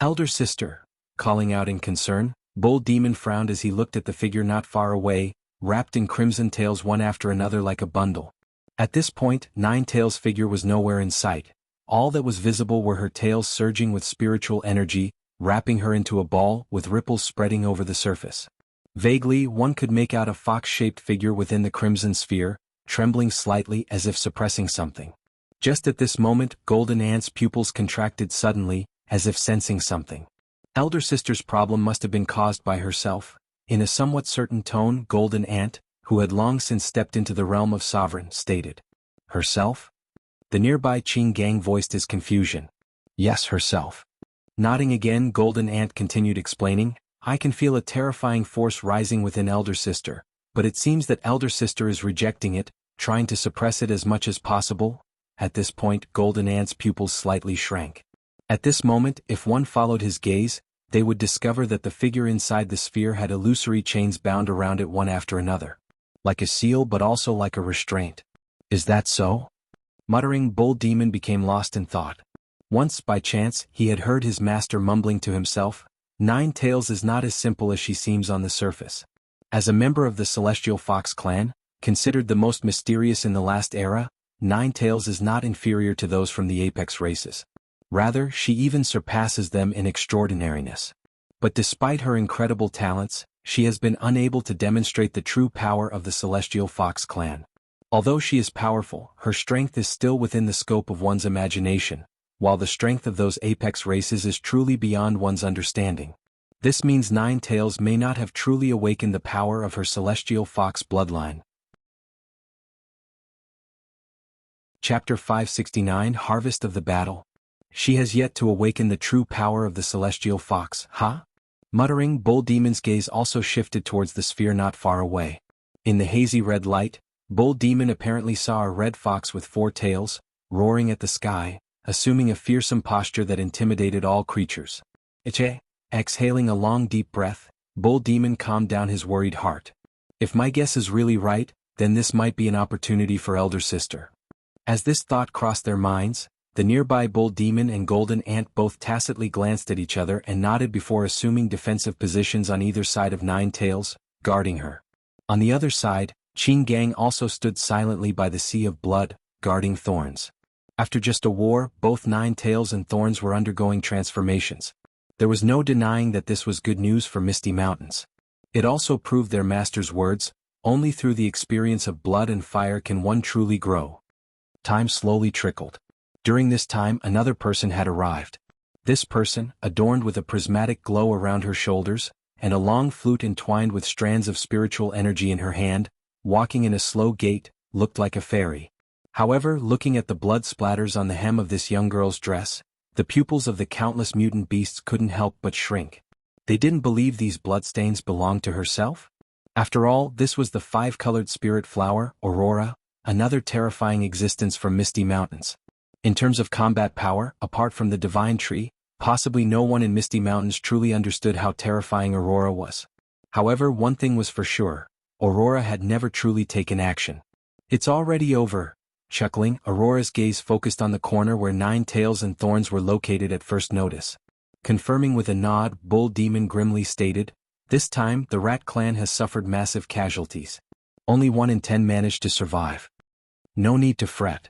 Elder sister, calling out in concern, Bull Demon frowned as he looked at the figure not far away, wrapped in crimson tails one after another like a bundle. At this point, Nine Tails' figure was nowhere in sight. All that was visible were her tails surging with spiritual energy, wrapping her into a ball, with ripples spreading over the surface. Vaguely, one could make out a fox-shaped figure within the crimson sphere, trembling slightly as if suppressing something. Just at this moment, Golden Ant's pupils contracted suddenly, as if sensing something. Elder sister's problem must have been caused by herself. In a somewhat certain tone, Golden Ant, who had long since stepped into the realm of Sovereign, stated. Herself? The nearby Qing gang voiced his confusion. Yes, herself. Nodding again, Golden Ant continued explaining, I can feel a terrifying force rising within Elder Sister, but it seems that Elder Sister is rejecting it, trying to suppress it as much as possible. At this point, Golden Ant's pupils slightly shrank. At this moment, if one followed his gaze, they would discover that the figure inside the sphere had illusory chains bound around it one after another. Like a seal but also like a restraint. Is that so? Muttering, Bull Demon became lost in thought. Once, by chance, he had heard his master mumbling to himself, Nine Tails is not as simple as she seems on the surface. As a member of the Celestial Fox clan, considered the most mysterious in the last era, Nine Tails is not inferior to those from the apex races. Rather, she even surpasses them in extraordinariness. But despite her incredible talents, she has been unable to demonstrate the true power of the Celestial Fox clan. Although she is powerful, her strength is still within the scope of one's imagination, while the strength of those apex races is truly beyond one's understanding. This means Nine Tails may not have truly awakened the power of her celestial fox bloodline. Chapter 569 Harvest of the Battle. She has yet to awaken the true power of the celestial fox, huh? Muttering, Bull Demon's gaze also shifted towards the sphere not far away. In the hazy red light, Bull Demon apparently saw a red fox with 4 tails, roaring at the sky, assuming a fearsome posture that intimidated all creatures. Exhaling a long deep breath, Bull Demon calmed down his worried heart. If my guess is really right, then this might be an opportunity for Elder Sister. As this thought crossed their minds, the nearby Bull Demon and Golden Ant both tacitly glanced at each other and nodded before assuming defensive positions on either side of Nine Tails, guarding her. On the other side, Qing Gang also stood silently by the sea of blood, guarding Thorns. After just a war, both Nine Tails and Thorns were undergoing transformations. There was no denying that this was good news for Misty Mountains. It also proved their master's words, only through the experience of blood and fire can one truly grow. Time slowly trickled. During this time another person had arrived. This person, adorned with a prismatic glow around her shoulders, and a long flute entwined with strands of spiritual energy in her hand, walking in a slow gait, looked like a fairy. However, looking at the blood splatters on the hem of this young girl's dress, the pupils of the countless mutant beasts couldn't help but shrink. They didn't believe these bloodstains belonged to herself? After all, this was the 5-colored spirit flower, Aurora, another terrifying existence from Misty Mountains. In terms of combat power, apart from the Divine Tree, possibly no one in Misty Mountains truly understood how terrifying Aurora was. However, one thing was for sure, Aurora had never truly taken action. It's already over. Chuckling, Aurora's gaze focused on the corner where Nine Tails and Thorns were located at first notice. Confirming with a nod, Bull Demon grimly stated, "This time, the Rat Clan has suffered massive casualties. Only 1 in 10 managed to survive. No need to fret."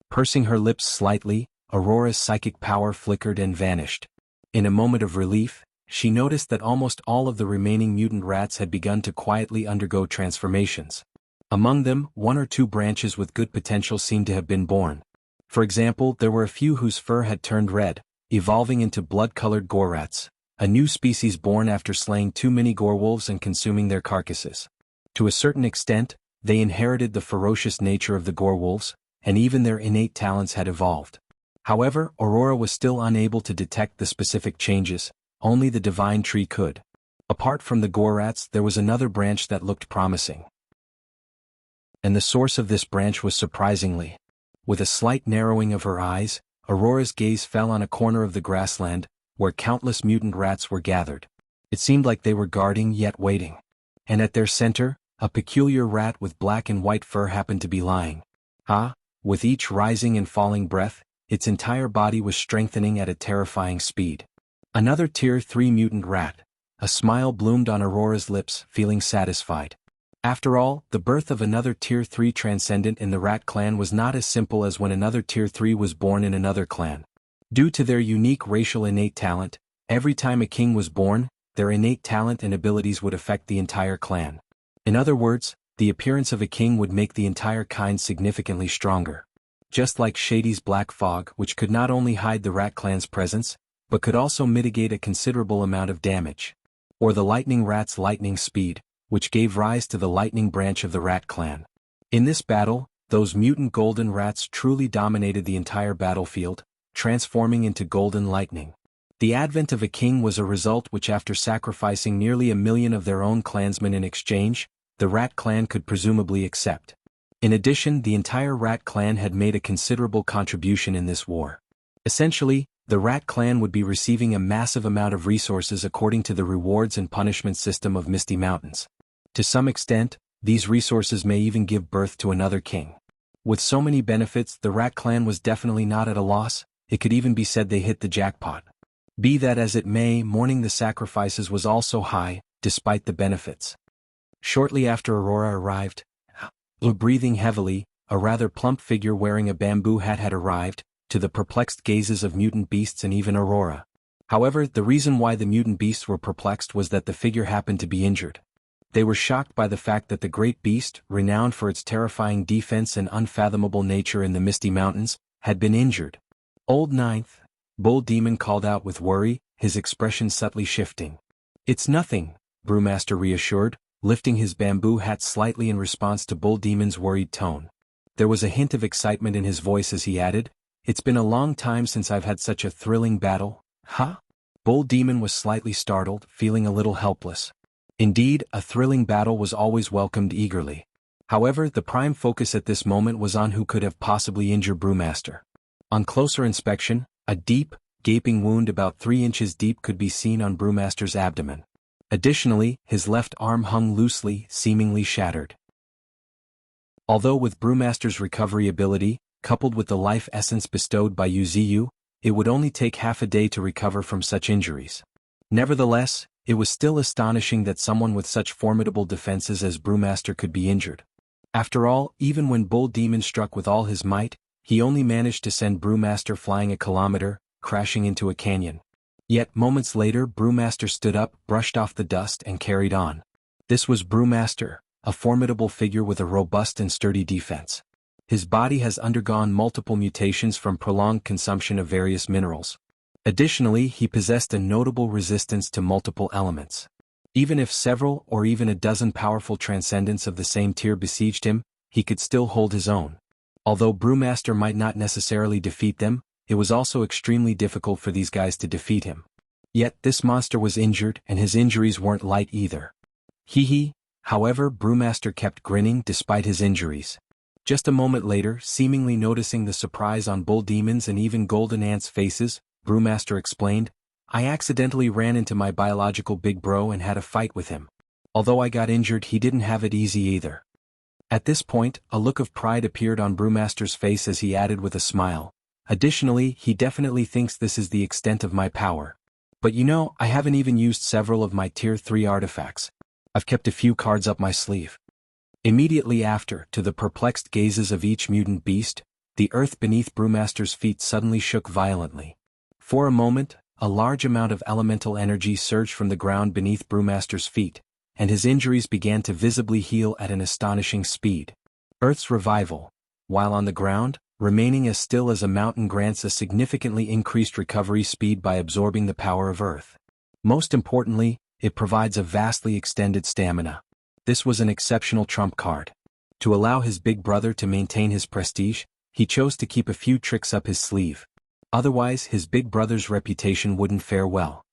Pursing her lips slightly, Aurora's psychic power flickered and vanished. In a moment of relief, she noticed that almost all of the remaining mutant rats had begun to quietly undergo transformations. Among them, 1 or 2 branches with good potential seemed to have been born. For example, there were a few whose fur had turned red, evolving into blood-colored gorrats, a new species born after slaying too many gorewolves and consuming their carcasses. To a certain extent, they inherited the ferocious nature of the gorewolves, and even their innate talents had evolved. However, Aurora was still unable to detect the specific changes, only the Divine Tree could. Apart from the gorrats, there was another branch that looked promising. And the source of this branch was surprisingly. With a slight narrowing of her eyes, Aurora's gaze fell on a corner of the grassland, where countless mutant rats were gathered. It seemed like they were guarding yet waiting. And at their center, a peculiar rat with black and white fur happened to be lying. With each rising and falling breath, its entire body was strengthening at a terrifying speed. Another Tier 3 mutant rat. A smile bloomed on Aurora's lips, feeling satisfied. After all, the birth of another Tier 3 transcendent in the Rat Clan was not as simple as when another Tier 3 was born in another clan. Due to their unique racial innate talent, every time a king was born, their innate talent and abilities would affect the entire clan. In other words, the appearance of a king would make the entire kind significantly stronger. Just like Shady's black fog, which could not only hide the Rat Clan's presence, but could also mitigate a considerable amount of damage. Or the Lightning Rat's lightning speed, which gave rise to the lightning branch of the Rat Clan. In this battle, those mutant golden rats truly dominated the entire battlefield, transforming into golden lightning. The advent of a king was a result which, after sacrificing nearly 1 million of their own clansmen in exchange, the Rat Clan could presumably accept. In addition, the entire Rat Clan had made a considerable contribution in this war. Essentially, the Rat Clan would be receiving a massive amount of resources according to the rewards and punishment system of Misty Mountains. To some extent, these resources may even give birth to another king. With so many benefits, the Rat Clan was definitely not at a loss. It could even be said they hit the jackpot. Be that as it may, mourning the sacrifices was also high, despite the benefits. Shortly after Aurora arrived, breathing heavily, a rather plump figure wearing a bamboo hat had arrived, to the perplexed gazes of mutant beasts and even Aurora. However, the reason why the mutant beasts were perplexed was that the figure happened to be injured. They were shocked by the fact that the great beast, renowned for its terrifying defense and unfathomable nature in the Misty Mountains, had been injured. Old Ninth, Bull Demon called out with worry, his expression subtly shifting. "It's nothing," Brewmaster reassured, lifting his bamboo hat slightly in response to Bull Demon's worried tone. There was a hint of excitement in his voice as he added, "It's been a long time since I've had such a thrilling battle." "Huh?" Bull Demon was slightly startled, feeling a little helpless. Indeed, a thrilling battle was always welcomed eagerly. However, the prime focus at this moment was on who could have possibly injured Brewmaster. On closer inspection, a deep, gaping wound about 3 inches deep could be seen on Brewmaster's abdomen. Additionally, his left arm hung loosely, seemingly shattered. Although with Brewmaster's recovery ability, coupled with the life essence bestowed by Yuziyu, it would only take half a day to recover from such injuries. Nevertheless, it was still astonishing that someone with such formidable defenses as Brewmaster could be injured. After all, even when Bull Demon struck with all his might, he only managed to send Brewmaster flying a kilometer, crashing into a canyon. Yet moments later Brewmaster stood up, brushed off the dust and carried on. This was Brewmaster, a formidable figure with a robust and sturdy defense. His body has undergone multiple mutations from prolonged consumption of various minerals. Additionally, he possessed a notable resistance to multiple elements. Even if several or even a dozen powerful transcendents of the same tier besieged him, he could still hold his own. Although Brewmaster might not necessarily defeat them, it was also extremely difficult for these guys to defeat him. Yet this monster was injured, and his injuries weren't light either. Hee. However, Brewmaster kept grinning despite his injuries. Just a moment later, seemingly noticing the surprise on Bull Demon's and even Golden Ant's faces, Brewmaster explained, "I accidentally ran into my biological big bro and had a fight with him. Although I got injured, he didn't have it easy either." At this point, a look of pride appeared on Brewmaster's face as he added with a smile, "Additionally, he definitely thinks this is the extent of my power. But you know, I haven't even used several of my Tier 3 artifacts. I've kept a few cards up my sleeve." Immediately after, to the perplexed gazes of each mutant beast, the earth beneath Brewmaster's feet suddenly shook violently. For a moment, a large amount of elemental energy surged from the ground beneath Brewmaster's feet, and his injuries began to visibly heal at an astonishing speed. Earth's revival, while on the ground, remaining as still as a mountain, grants a significantly increased recovery speed by absorbing the power of Earth. Most importantly, it provides a vastly extended stamina. This was an exceptional trump card. To allow his big brother to maintain his prestige, he chose to keep a few tricks up his sleeve. Otherwise, his big brother's reputation wouldn't fare well.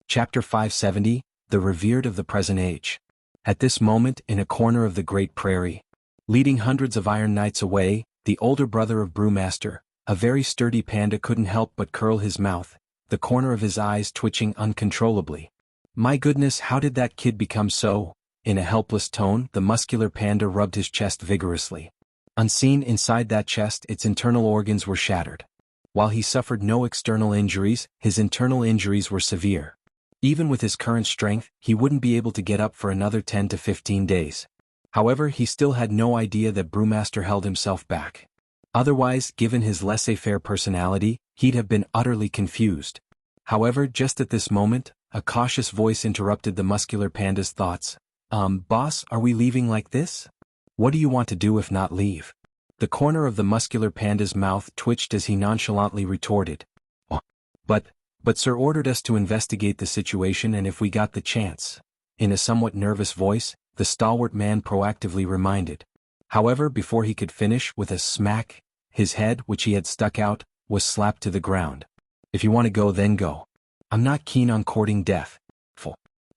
Chapter 570, The Revered of the Present Age. At this moment, in a corner of the Great Prairie, leading hundreds of Iron Knights away, the older brother of Brewmaster, a very sturdy panda, couldn't help but curl his mouth, the corner of his eyes twitching uncontrollably. "My goodness, how did that kid become so?" In a helpless tone, the muscular panda rubbed his chest vigorously. Unseen inside that chest, its internal organs were shattered. While he suffered no external injuries, his internal injuries were severe. Even with his current strength, he wouldn't be able to get up for another 10 to 15 days. However, he still had no idea that Brewmaster held himself back. Otherwise, given his laissez-faire personality, he'd have been utterly confused. However, just at this moment, a cautious voice interrupted the muscular panda's thoughts. Boss, are we leaving like this? What do you want to do if not leave?" The corner of the muscular panda's mouth twitched as he nonchalantly retorted. "Oh, but Sir ordered us to investigate the situation, and if we got the chance." In a somewhat nervous voice, the stalwart man proactively reminded. However, before he could finish, with a smack, his head, which he had stuck out, was slapped to the ground. "If you want to go, then go. I'm not keen on courting death.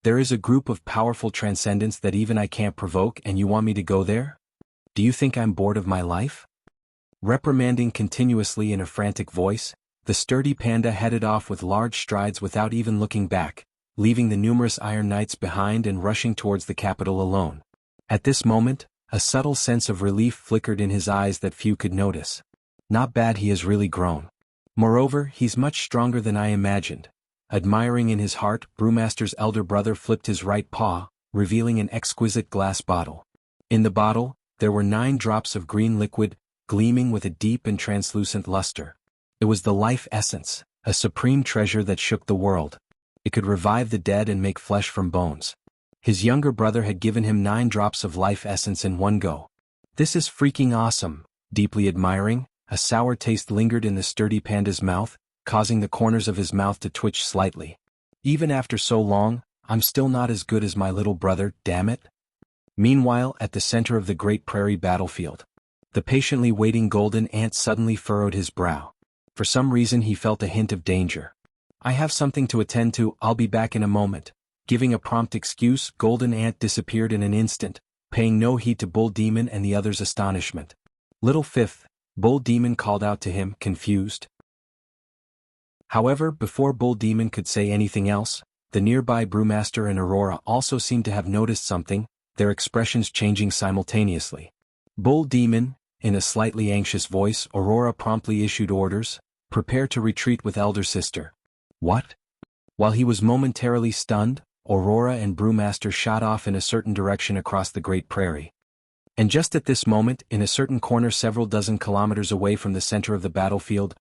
There is a group of powerful transcendents that even I can't provoke, and you want me to go there? Do you think I'm bored of my life?" Reprimanding continuously in a frantic voice, the sturdy panda headed off with large strides without even looking back, leaving the numerous Iron Knights behind and rushing towards the capital alone. At this moment, a subtle sense of relief flickered in his eyes that few could notice. Not bad, he has really grown. Moreover, he's much stronger than I imagined. Admiring in his heart, Brewmaster's elder brother flipped his right paw, revealing an exquisite glass bottle. In the bottle, there were 9 drops of green liquid, gleaming with a deep and translucent luster. It was the life essence, a supreme treasure that shook the world. It could revive the dead and make flesh from bones. His younger brother had given him 9 drops of life essence in one go. This is freaking awesome. Deeply admiring, a sour taste lingered in the sturdy panda's mouth, causing the corners of his mouth to twitch slightly. Even after so long, I'm still not as good as my little brother, damn it. Meanwhile, at the center of the Great Prairie battlefield, the patiently waiting golden ant suddenly furrowed his brow. For some reason he felt a hint of danger. I have something to attend to, I'll be back in a moment. Giving a prompt excuse, golden ant disappeared in an instant, paying no heed to Bull Demon and the others' astonishment. Little Fifth, Bull Demon called out to him, confused. However, before Bull Demon could say anything else, the nearby Brewmaster and Aurora also seemed to have noticed something, their expressions changing simultaneously. Bull Demon, in a slightly anxious voice, Aurora promptly issued orders, prepare to retreat with Elder Sister. What? While he was momentarily stunned, Aurora and Brewmaster shot off in a certain direction across the Great Prairie. And just at this moment, in a certain corner several dozen kilometers away from the center of the battlefield,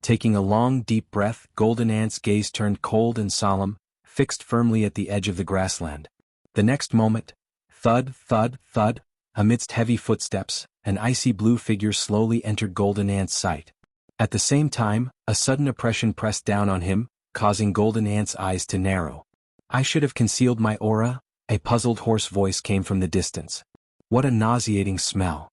taking a long deep breath, Golden Ant's gaze turned cold and solemn, fixed firmly at the edge of the grassland. The next moment, thud, thud, thud, amidst heavy footsteps, an icy blue figure slowly entered Golden Ant's sight. At the same time, a sudden oppression pressed down on him, causing Golden Ant's eyes to narrow. I should have concealed my aura, a puzzled hoarse voice came from the distance. What a nauseating smell.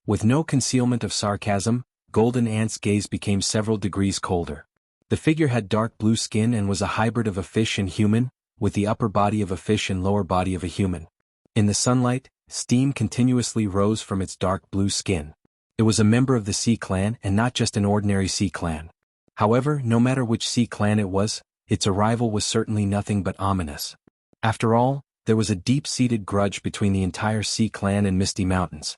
With no concealment of sarcasm, Golden Ant's gaze became several degrees colder. The figure had dark blue skin and was a hybrid of a fish and human, with the upper body of a fish and lower body of a human. In the sunlight, steam continuously rose from its dark blue skin. It was a member of the Sea Clan and not just an ordinary Sea Clan. However, no matter which Sea Clan it was, its arrival was certainly nothing but ominous. After all, there was a deep-seated grudge between the entire Sea Clan and Misty Mountains.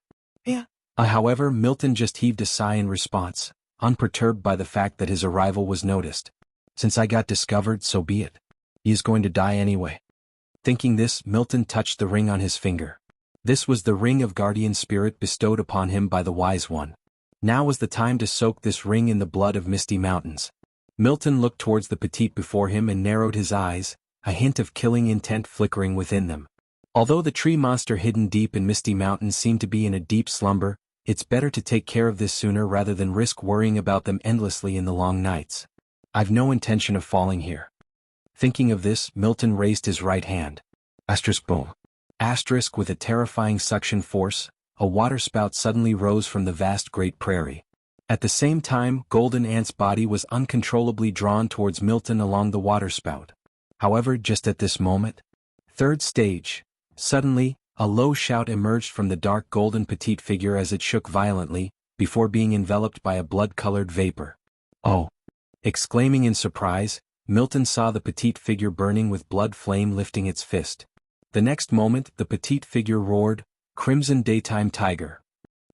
However, Milton just heaved a sigh in response, unperturbed by the fact that his arrival was noticed. Since I got discovered, so be it. He is going to die anyway. Thinking this, Milton touched the ring on his finger. This was the ring of guardian spirit bestowed upon him by the Wise One. Now was the time to soak this ring in the blood of Misty Mountains. Milton looked towards the petite before him and narrowed his eyes, a hint of killing intent flickering within them. Although the tree monster hidden deep in Misty Mountains seemed to be in a deep slumber, it's better to take care of this sooner rather than risk worrying about them endlessly in the long nights. I've no intention of falling here. Thinking of this, Milton raised his right hand. Boom. With a terrifying suction force, a waterspout suddenly rose from the vast Great Prairie. At the same time, Golden Ant's body was uncontrollably drawn towards Milton along the waterspout. However, just at this moment, third stage, suddenly, a low shout emerged from the dark golden petite figure as it shook violently, before being enveloped by a blood-colored vapor. Oh! Exclaiming in surprise, Milton saw the petite figure burning with blood flame lifting its fist. The next moment, the petite figure roared, "Crimson Daytime Tiger."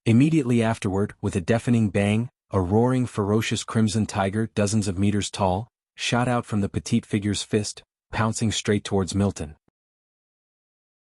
Immediately afterward, with a deafening bang, a roaring ferocious crimson tiger dozens of meters tall, shot out from the petite figure's fist, pouncing straight towards Milton.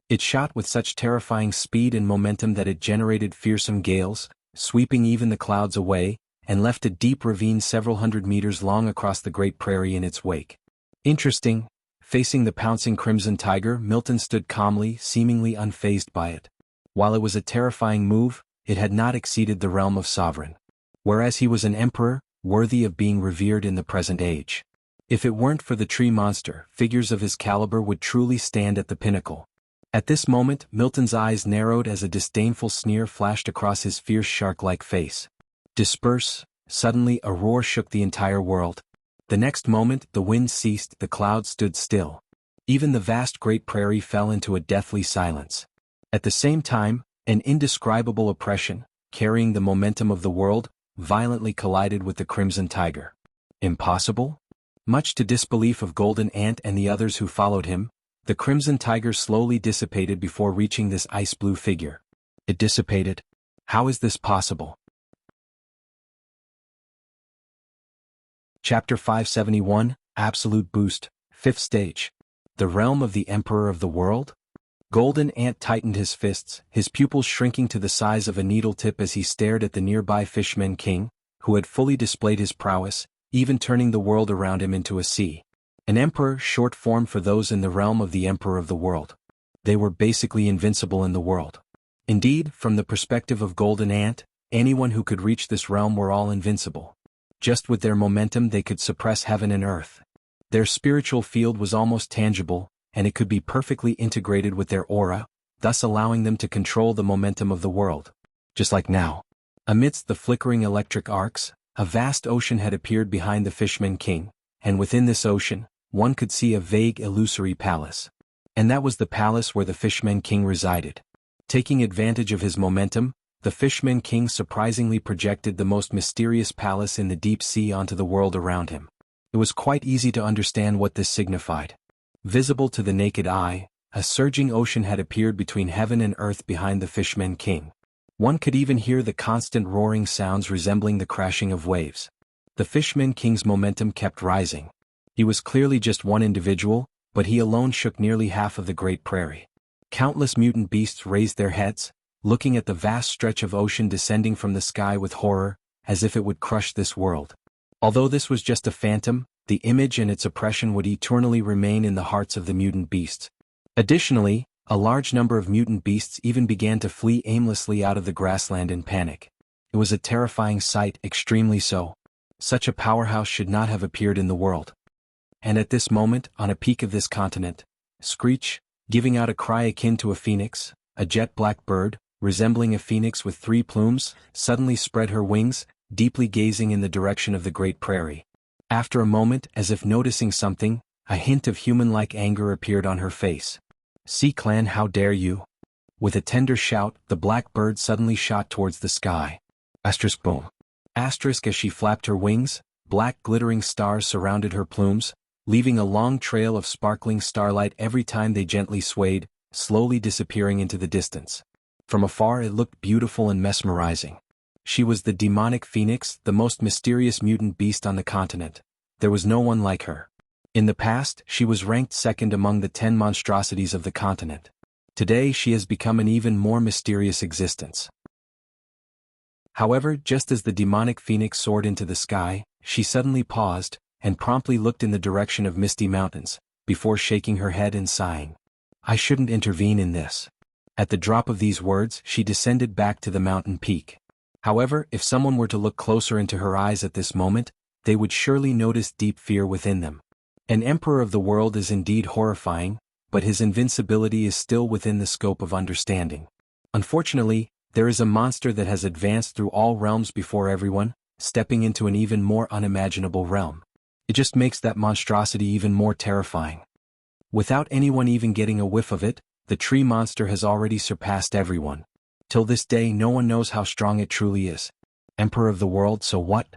It shot with such terrifying speed and momentum that it generated fearsome gales, sweeping even the clouds away, and left a deep ravine several hundred meters long across the Great Prairie in its wake. Interesting. Facing the pouncing crimson tiger, Milton stood calmly, seemingly unfazed by it. While it was a terrifying move, it had not exceeded the realm of sovereign. Whereas he was an emperor, worthy of being revered in the present age. If it weren't for the tree monster, figures of his caliber would truly stand at the pinnacle. At this moment, Milton's eyes narrowed as a disdainful sneer flashed across his fierce shark-like face. Disperse! Suddenly a roar shook the entire world. The next moment, the wind ceased, the clouds stood still. Even the vast Great Prairie fell into a deathly silence. At the same time, an indescribable oppression, carrying the momentum of the world, violently collided with the crimson tiger. Impossible? Much to disbelief of Golden Ant and the others who followed him, the crimson tiger slowly dissipated before reaching this ice-blue figure. It dissipated? How is this possible? Chapter 571, Absolute Boost, 5th Stage. The Realm of the Emperor of the World? Golden Ant tightened his fists, his pupils shrinking to the size of a needle tip as he stared at the nearby Fishman King, who had fully displayed his prowess, even turning the world around him into a sea. An emperor, short form for those in the realm of the emperor of the world. They were basically invincible in the world. Indeed, from the perspective of Golden Ant, anyone who could reach this realm were all invincible. Just with their momentum they could suppress heaven and earth. Their spiritual field was almost tangible, and it could be perfectly integrated with their aura, thus allowing them to control the momentum of the world. Just like now. Amidst the flickering electric arcs, a vast ocean had appeared behind the Fishman King, and within this ocean, one could see a vague illusory palace. And that was the palace where the Fishman King resided. Taking advantage of his momentum, the Fishman King surprisingly projected the most mysterious palace in the deep sea onto the world around him. It was quite easy to understand what this signified. Visible to the naked eye, a surging ocean had appeared between heaven and earth behind the Fishman King. One could even hear the constant roaring sounds resembling the crashing of waves. The Fishman King's momentum kept rising. He was clearly just one individual, but he alone shook nearly half of the Great Prairie. Countless mutant beasts raised their heads, looking at the vast stretch of ocean descending from the sky with horror, as if it would crush this world. Although this was just a phantom, the image and its oppression would eternally remain in the hearts of the mutant beasts. Additionally, a large number of mutant beasts even began to flee aimlessly out of the grassland in panic. It was a terrifying sight, extremely so. Such a powerhouse should not have appeared in the world. And at this moment, on a peak of this continent, Screech, giving out a cry akin to a phoenix, a jet-black bird, resembling a phoenix with 3 plumes, suddenly spread her wings, deeply gazing in the direction of the Great Prairie. After a moment, as if noticing something, a hint of human-like anger appeared on her face. "Sea Clan, how dare you?" With a tender shout, the black bird suddenly shot towards the sky. Asterisk boom. Asterisk as she flapped her wings, black glittering stars surrounded her plumes, leaving a long trail of sparkling starlight every time they gently swayed, slowly disappearing into the distance. From afar it looked beautiful and mesmerizing. She was the demonic phoenix, the most mysterious mutant beast on the continent. There was no one like her. In the past, she was ranked second among the 10 monstrosities of the continent. Today she has become an even more mysterious existence. However, just as the demonic phoenix soared into the sky, she suddenly paused, and promptly looked in the direction of Misty Mountains, before shaking her head and sighing. "I shouldn't intervene in this." At the drop of these words, she descended back to the mountain peak. However, if someone were to look closer into her eyes at this moment, they would surely notice deep fear within them. An emperor of the world is indeed horrifying, but his invincibility is still within the scope of understanding. Unfortunately, there is a monster that has advanced through all realms before everyone, stepping into an even more unimaginable realm. It just makes that monstrosity even more terrifying. Without anyone even getting a whiff of it, the tree monster has already surpassed everyone. Till this day no one knows how strong it truly is. Emperor of the world, so what?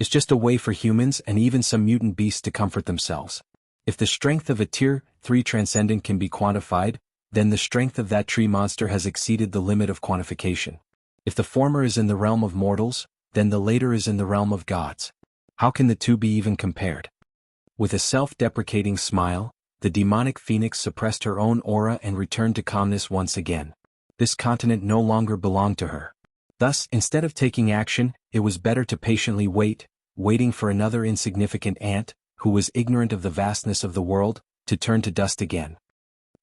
It's just a way for humans and even some mutant beasts to comfort themselves. If the strength of a Tier 3 Transcendent can be quantified, then the strength of that tree monster has exceeded the limit of quantification. If the former is in the realm of mortals, then the later is in the realm of gods. How can the two be even compared? With a self-deprecating smile, the demonic phoenix suppressed her own aura and returned to calmness once again. This continent no longer belonged to her. Thus, instead of taking action, it was better to patiently wait, waiting for another insignificant ant, who was ignorant of the vastness of the world, to turn to dust again.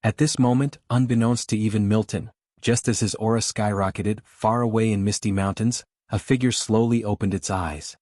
At this moment, unbeknownst to even Milton, just as his aura skyrocketed, far away in Misty Mountains, a figure slowly opened its eyes.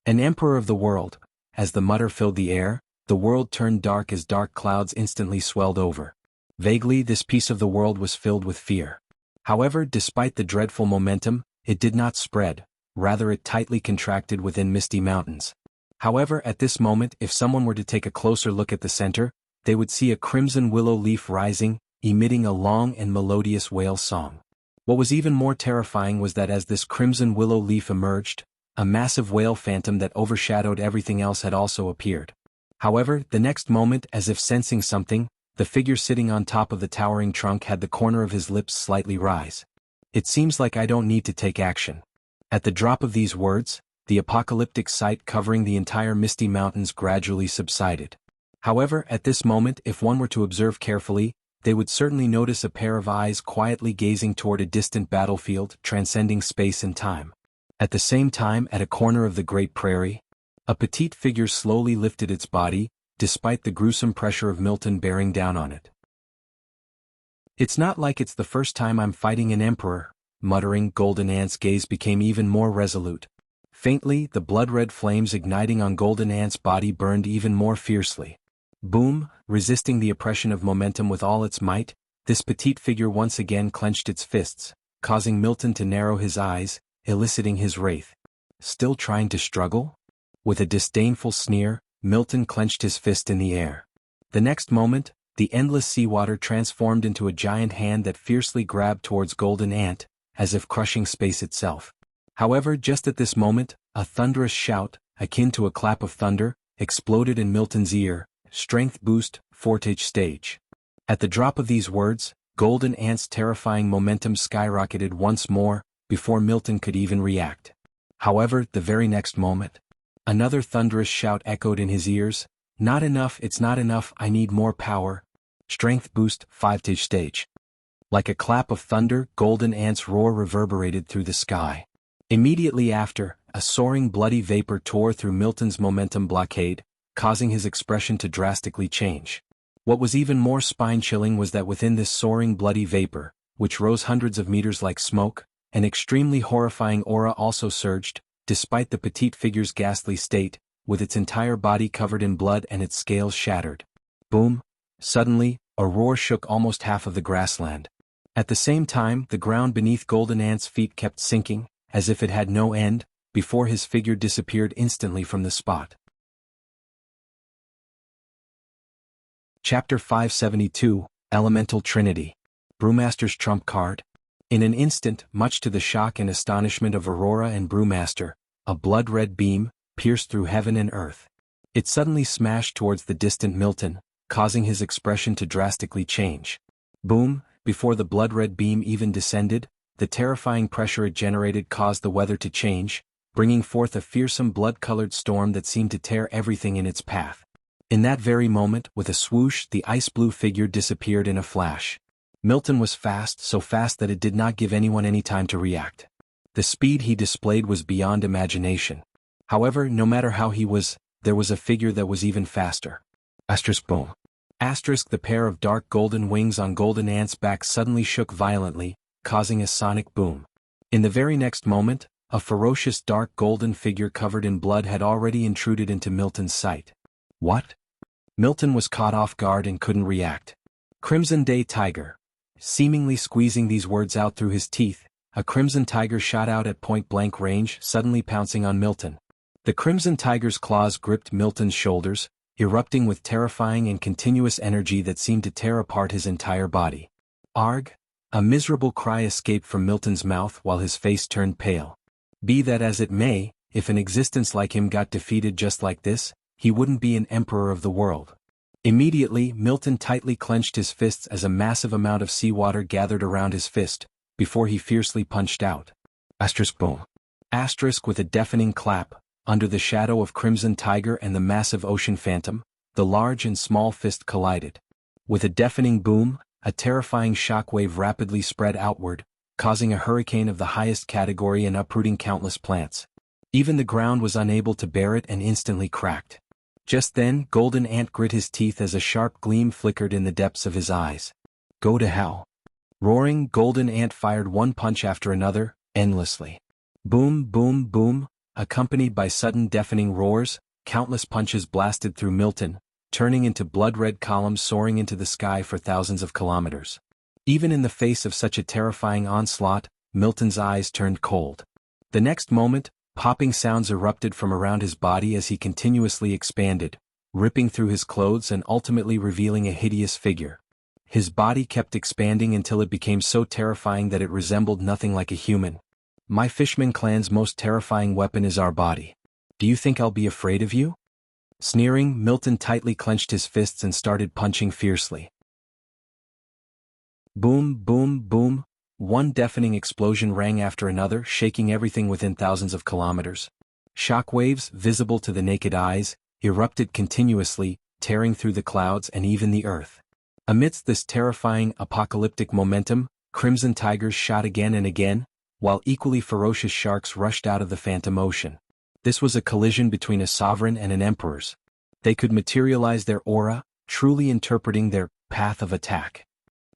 An emperor of the world. As the mutter filled the air, the world turned dark as dark clouds instantly swelled over. Vaguely, this piece of the world was filled with fear. However, despite the dreadful momentum, it did not spread, rather it tightly contracted within Misty Mountains. However, at this moment, if someone were to take a closer look at the center, they would see a crimson willow leaf rising, emitting a long and melodious wail song. What was even more terrifying was that as this crimson willow leaf emerged, a massive whale phantom that overshadowed everything else had also appeared. However, the next moment, as if sensing something, the figure sitting on top of the towering trunk had the corner of his lips slightly rise. "It seems like I don't need to take action." At the drop of these words, the apocalyptic sight covering the entire Misty Mountains gradually subsided. However, at this moment, if one were to observe carefully, they would certainly notice a pair of eyes quietly gazing toward a distant battlefield, transcending space and time. At the same time, at a corner of the Great Prairie, a petite figure slowly lifted its body, despite the gruesome pressure of Milton bearing down on it. "It's not like it's the first time I'm fighting an emperor," muttering. Golden Ant's gaze became even more resolute. Faintly, the blood-red flames igniting on Golden Ant's body burned even more fiercely. Boom, resisting the oppression of momentum with all its might, this petite figure once again clenched its fists, causing Milton to narrow his eyes, eliciting his wraith. "Still trying to struggle?" With a disdainful sneer, Milton clenched his fist in the air. The next moment, the endless seawater transformed into a giant hand that fiercely grabbed towards Golden Ant, as if crushing space itself. However, just at this moment, a thunderous shout, akin to a clap of thunder, exploded in Milton's ear. "Strength boost, Fortage stage." At the drop of these words, Golden Ant's terrifying momentum skyrocketed once more, before Milton could even react. However, the very next moment, another thunderous shout echoed in his ears. "Not enough, it's not enough, I need more power. Strength boost, Fortage stage." Like a clap of thunder, Golden Ant's roar reverberated through the sky. Immediately after, a soaring bloody vapor tore through Milton's momentum blockade, causing his expression to drastically change. What was even more spine-chilling was that within this soaring bloody vapor, which rose hundreds of meters like smoke, an extremely horrifying aura also surged, despite the petite figure's ghastly state, with its entire body covered in blood and its scales shattered. Boom! Suddenly, a roar shook almost half of the grassland. At the same time, the ground beneath Golden Ant's feet kept sinking, as if it had no end, before his figure disappeared instantly from the spot. Chapter 572, Elemental Trinity. Brewmaster's Trump Card. In an instant, much to the shock and astonishment of Aurora and Brewmaster, a blood-red beam pierced through heaven and earth. It suddenly smashed towards the distant Milton, causing his expression to drastically change. Boom, before the blood-red beam even descended, the terrifying pressure it generated caused the weather to change, bringing forth a fearsome blood-colored storm that seemed to tear everything in its path. In that very moment, with a swoosh, the ice-blue figure disappeared in a flash. Milton was fast, so fast that it did not give anyone any time to react. The speed he displayed was beyond imagination. However, no matter how he was, there was a figure that was even faster. Boom. The pair of dark golden wings on Golden Ant's back suddenly shook violently, causing a sonic boom. In the very next moment, a ferocious dark golden figure covered in blood had already intruded into Milton's sight. What? Milton was caught off guard and couldn't react. Crimson Day Tiger. Seemingly squeezing these words out through his teeth, a crimson tiger shot out at point-blank range, suddenly pouncing on Milton. The crimson tiger's claws gripped Milton's shoulders, erupting with terrifying and continuous energy that seemed to tear apart his entire body. Arg! A miserable cry escaped from Milton's mouth while his face turned pale. Be that as it may, if an existence like him got defeated just like this, he wouldn't be an emperor of the world. Immediately, Milton tightly clenched his fists as a massive amount of seawater gathered around his fist, before he fiercely punched out. Boom. With a deafening clap, under the shadow of Crimson Tiger and the massive ocean phantom, the large and small fist collided. With a deafening boom, a terrifying shockwave rapidly spread outward, causing a hurricane of the highest category and uprooting countless plants. Even the ground was unable to bear it and instantly cracked. Just then, Golden Ant grit his teeth as a sharp gleam flickered in the depths of his eyes. Go to hell. Roaring, Golden Ant fired one punch after another, endlessly. Boom, boom, boom, accompanied by sudden deafening roars, countless punches blasted through Milton, turning into blood-red columns soaring into the sky for thousands of kilometers. Even in the face of such a terrifying onslaught, Milton's eyes turned cold. The next moment, popping sounds erupted from around his body as he continuously expanded, ripping through his clothes and ultimately revealing a hideous figure. His body kept expanding until it became so terrifying that it resembled nothing like a human. My Fishman clan's most terrifying weapon is our body. Do you think I'll be afraid of you? Sneering, Milton tightly clenched his fists and started punching fiercely. Boom, boom, boom. One deafening explosion rang after another, shaking everything within thousands of kilometers. Shockwaves, visible to the naked eyes, erupted continuously, tearing through the clouds and even the earth. Amidst this terrifying, apocalyptic momentum, crimson tigers shot again and again, while equally ferocious sharks rushed out of the phantom ocean. This was a collision between a sovereign and an emperor's. They could materialize their aura, truly interpreting their path of attack.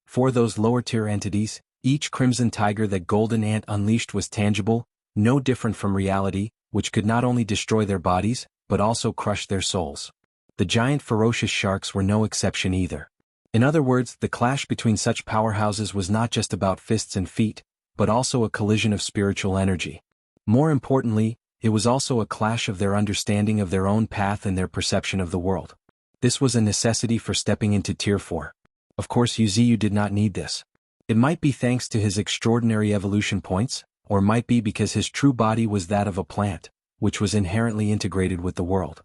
For those lower-tier entities, each crimson tiger that Golden Ant unleashed was tangible, no different from reality, which could not only destroy their bodies, but also crush their souls. The giant ferocious sharks were no exception either. In other words, the clash between such powerhouses was not just about fists and feet, but also a collision of spiritual energy. More importantly, it was also a clash of their understanding of their own path and their perception of the world. This was a necessity for stepping into Tier 4. Of course, Wuxia did not need this. It might be thanks to his extraordinary evolution points, or might be because his true body was that of a plant, which was inherently integrated with the world.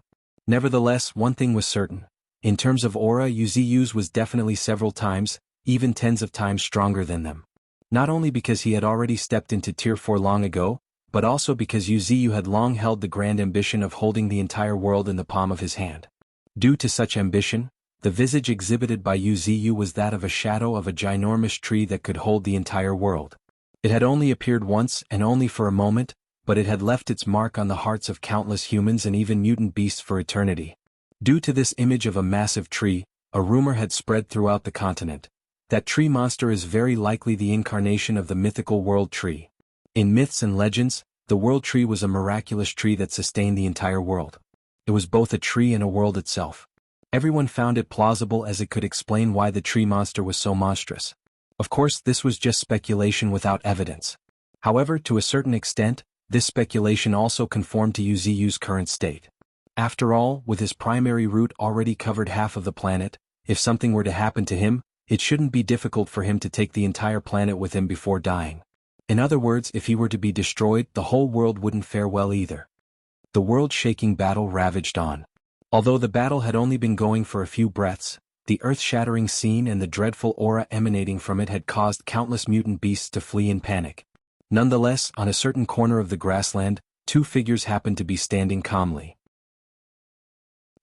Nevertheless, one thing was certain. In terms of aura, Wuxia's was definitely several times, even tens of times stronger than them. Not only because he had already stepped into Tier 4 long ago, but also because Wuxia had long held the grand ambition of holding the entire world in the palm of his hand. Due to such ambition, the visage exhibited by Wuxia was that of a shadow of a ginormous tree that could hold the entire world. It had only appeared once and only for a moment, but it had left its mark on the hearts of countless humans and even mutant beasts for eternity. Due to this image of a massive tree, a rumor had spread throughout the continent. That tree monster is very likely the incarnation of the mythical world tree. In myths and legends, the world tree was a miraculous tree that sustained the entire world. It was both a tree and a world itself. Everyone found it plausible as it could explain why the tree monster was so monstrous. Of course, this was just speculation without evidence. However, to a certain extent, this speculation also conformed to Wuxia's current state. After all, with his primary root already covered half of the planet, if something were to happen to him, it shouldn't be difficult for him to take the entire planet with him before dying. In other words, if he were to be destroyed, the whole world wouldn't fare well either. The world-shaking battle ravaged on. Although the battle had only been going for a few breaths, the earth-shattering scene and the dreadful aura emanating from it had caused countless mutant beasts to flee in panic. Nonetheless, on a certain corner of the grassland, two figures happened to be standing calmly.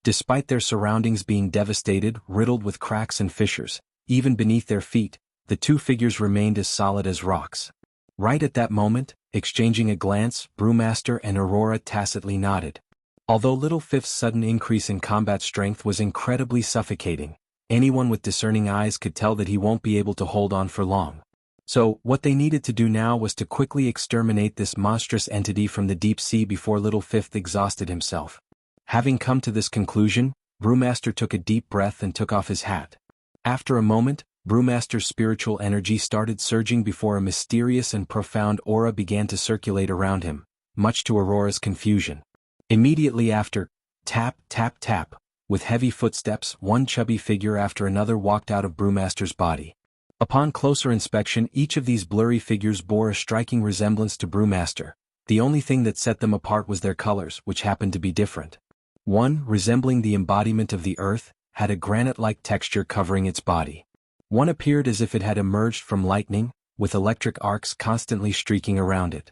Despite their surroundings being devastated, riddled with cracks and fissures, even beneath their feet, the two figures remained as solid as rocks. Right at that moment, exchanging a glance, Brewmaster and Aurora tacitly nodded. Although Little Fifth's sudden increase in combat strength was incredibly suffocating, anyone with discerning eyes could tell that he won't be able to hold on for long. So, what they needed to do now was to quickly exterminate this monstrous entity from the deep sea before Little Fifth exhausted himself. Having come to this conclusion, Brewmaster took a deep breath and took off his hat. After a moment, Brewmaster's spiritual energy started surging before a mysterious and profound aura began to circulate around him, much to Aurora's confusion. Immediately after, tap, tap, tap, with heavy footsteps, one chubby figure after another walked out of Brewmaster's body. Upon closer inspection, each of these blurry figures bore a striking resemblance to Brewmaster. The only thing that set them apart was their colors, which happened to be different. One, resembling the embodiment of the earth, had a granite-like texture covering its body. One appeared as if it had emerged from lightning, with electric arcs constantly streaking around it.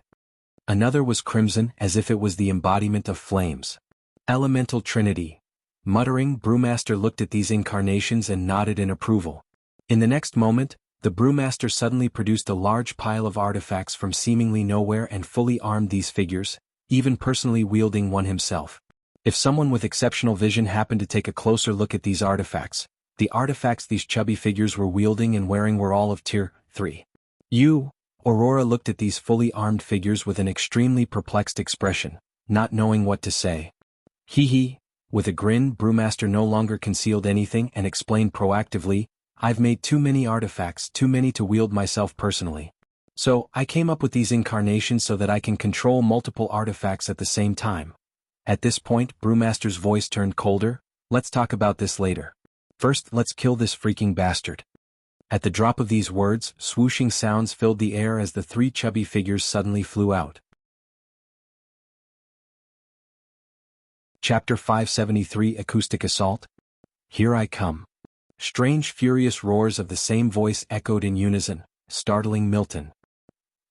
Another was crimson, as if it was the embodiment of flames. Elemental Trinity. Muttering, Brewmaster looked at these incarnations and nodded in approval. In the next moment, the Brewmaster suddenly produced a large pile of artifacts from seemingly nowhere and fully armed these figures, even personally wielding one himself. If someone with exceptional vision happened to take a closer look at these artifacts, the artifacts these chubby figures were wielding and wearing were all of Tier 3. Aurora looked at these fully armed figures with an extremely perplexed expression, not knowing what to say. Hee. With a grin, Brewmaster no longer concealed anything and explained proactively, "I've made too many artifacts, too many to wield myself personally. So, I came up with these incarnations so that I can control multiple artifacts at the same time." At this point, Brewmaster's voice turned colder. "Let's talk about this later. First, let's kill this freaking bastard." At the drop of these words, swooshing sounds filled the air as the three chubby figures suddenly flew out. Chapter 573 Acoustic Assault. Here I come. Strange furious roars of the same voice echoed in unison, startling Milton.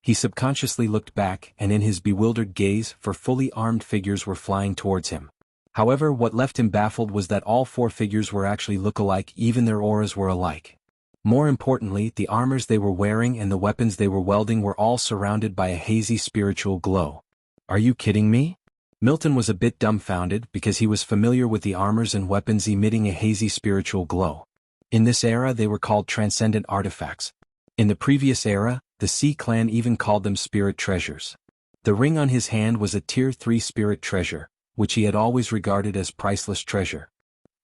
He subconsciously looked back and in his bewildered gaze, four fully armed figures were flying towards him. However, what left him baffled was that all four figures were actually look-alike, even their auras were alike. More importantly, the armors they were wearing and the weapons they were wielding were all surrounded by a hazy spiritual glow. "Are you kidding me?" Milton was a bit dumbfounded because he was familiar with the armors and weapons emitting a hazy spiritual glow. In this era they were called transcendent artifacts. In the previous era, the Sea clan even called them spirit treasures. The ring on his hand was a Tier 3 spirit treasure, which he had always regarded as priceless treasure.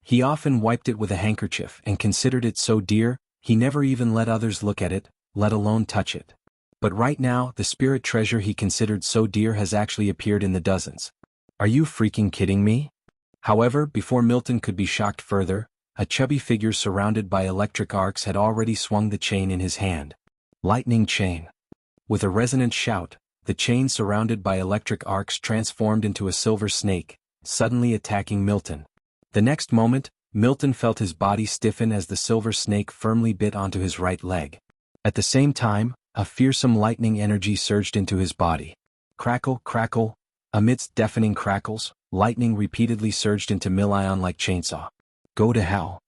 He often wiped it with a handkerchief and considered it so dear, he never even let others look at it, let alone touch it. But right now, the spirit treasure he considered so dear has actually appeared in the dozens. Are you freaking kidding me? However, before Milton could be shocked further, a chubby figure surrounded by electric arcs had already swung the chain in his hand. Lightning chain. With a resonant shout, the chain surrounded by electric arcs transformed into a silver snake, suddenly attacking Milton. The next moment, Milton felt his body stiffen as the silver snake firmly bit onto his right leg. At the same time, a fearsome lightning energy surged into his body. Crackle, crackle. Amidst deafening crackles, lightning repeatedly surged into Milion like chainsaw. Go to hell.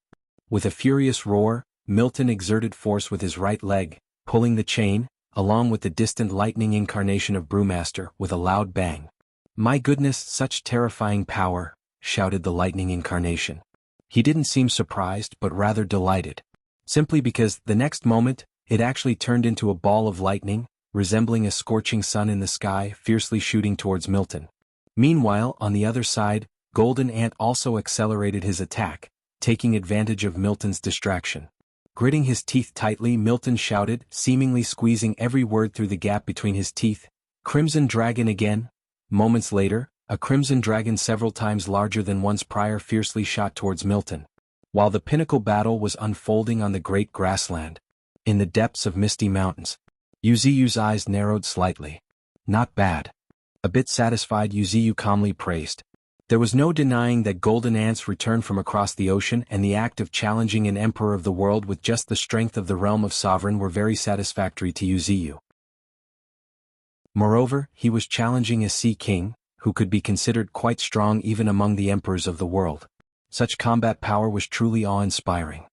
With a furious roar, Milton exerted force with his right leg, pulling the chain, along with the distant lightning incarnation of Brewmaster, with a loud bang. My goodness, such terrifying power, shouted the lightning incarnation. He didn't seem surprised but rather delighted. Simply because, the next moment, it actually turned into a ball of lightning, resembling a scorching sun in the sky, fiercely shooting towards Milton. Meanwhile, on the other side, Golden Ant also accelerated his attack, taking advantage of Milton's distraction. Gritting his teeth tightly, Milton shouted, seemingly squeezing every word through the gap between his teeth, "Crimson Dragon again!" Moments later, a crimson dragon several times larger than once prior fiercely shot towards Milton. While the pinnacle battle was unfolding on the great grassland, in the depths of misty mountains, Uziyu's eyes narrowed slightly. Not bad. A bit satisfied, Uziyu calmly praised. There was no denying that Golden Ant's return from across the ocean and the act of challenging an emperor of the world with just the strength of the realm of sovereign were very satisfactory to Uziyu. Moreover, he was challenging a sea king, who could be considered quite strong even among the emperors of the world. Such combat power was truly awe-inspiring.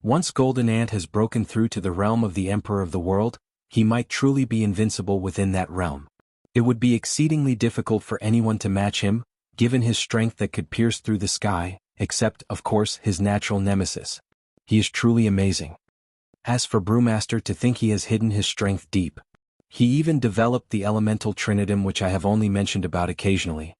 Once Golden Ant has broken through to the realm of the emperor of the world, he might truly be invincible within that realm. It would be exceedingly difficult for anyone to match him, given his strength that could pierce through the sky, except, of course, his natural nemesis. He is truly amazing. As for Brewmaster, to think he has hidden his strength deep. He even developed the elemental trinitum which I have only mentioned about occasionally.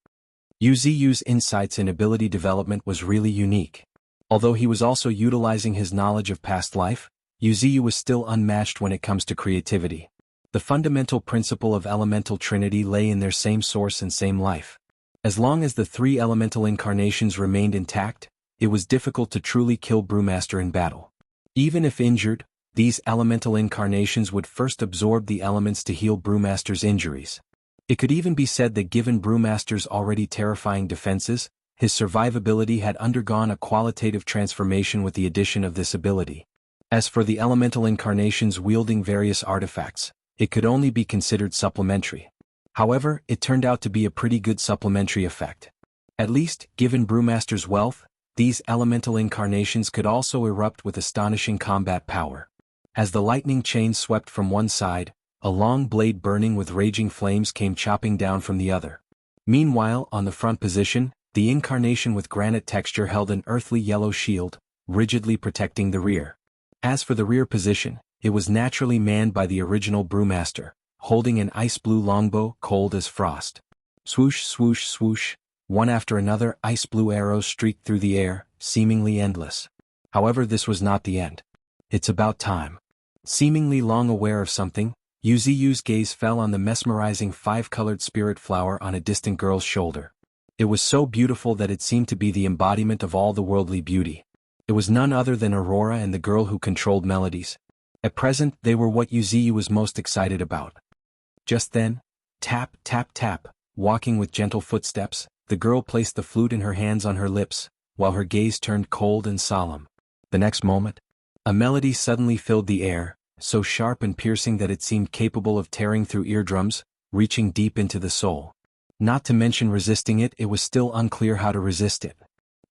Uziyu's insights in ability development was really unique. Although he was also utilizing his knowledge of past life, Uziyu was still unmatched when it comes to creativity. The fundamental principle of elemental trinity lay in their same source and same life. As long as the three elemental incarnations remained intact, it was difficult to truly kill Brewmaster in battle. Even if injured, these elemental incarnations would first absorb the elements to heal Brewmaster's injuries. It could even be said that given Brewmaster's already terrifying defenses, his survivability had undergone a qualitative transformation with the addition of this ability. As for the elemental incarnations wielding various artifacts, it could only be considered supplementary. However, it turned out to be a pretty good supplementary effect. At least, given Brewmaster's wealth, these elemental incarnations could also erupt with astonishing combat power. As the lightning chain swept from one side, a long blade burning with raging flames came chopping down from the other. Meanwhile, on the front position, the incarnation with granite texture held an earthly yellow shield, rigidly protecting the rear. As for the rear position, it was naturally manned by the original Brewmaster, holding an ice-blue longbow cold as frost. Swoosh, swoosh, swoosh, one after another ice-blue arrows streaked through the air, seemingly endless. However, this was not the end. It's about time. Seemingly long aware of something, Uziyu's gaze fell on the mesmerizing five-colored spirit flower on a distant girl's shoulder. It was so beautiful that it seemed to be the embodiment of all the worldly beauty. It was none other than Aurora and the girl who controlled melodies. At present, they were what Uziyu was most excited about. Just then, tap, tap, tap, walking with gentle footsteps, the girl placed the flute in her hands on her lips, while her gaze turned cold and solemn. The next moment, a melody suddenly filled the air, so sharp and piercing that it seemed capable of tearing through eardrums, reaching deep into the soul. Not to mention resisting it, it was still unclear how to resist it.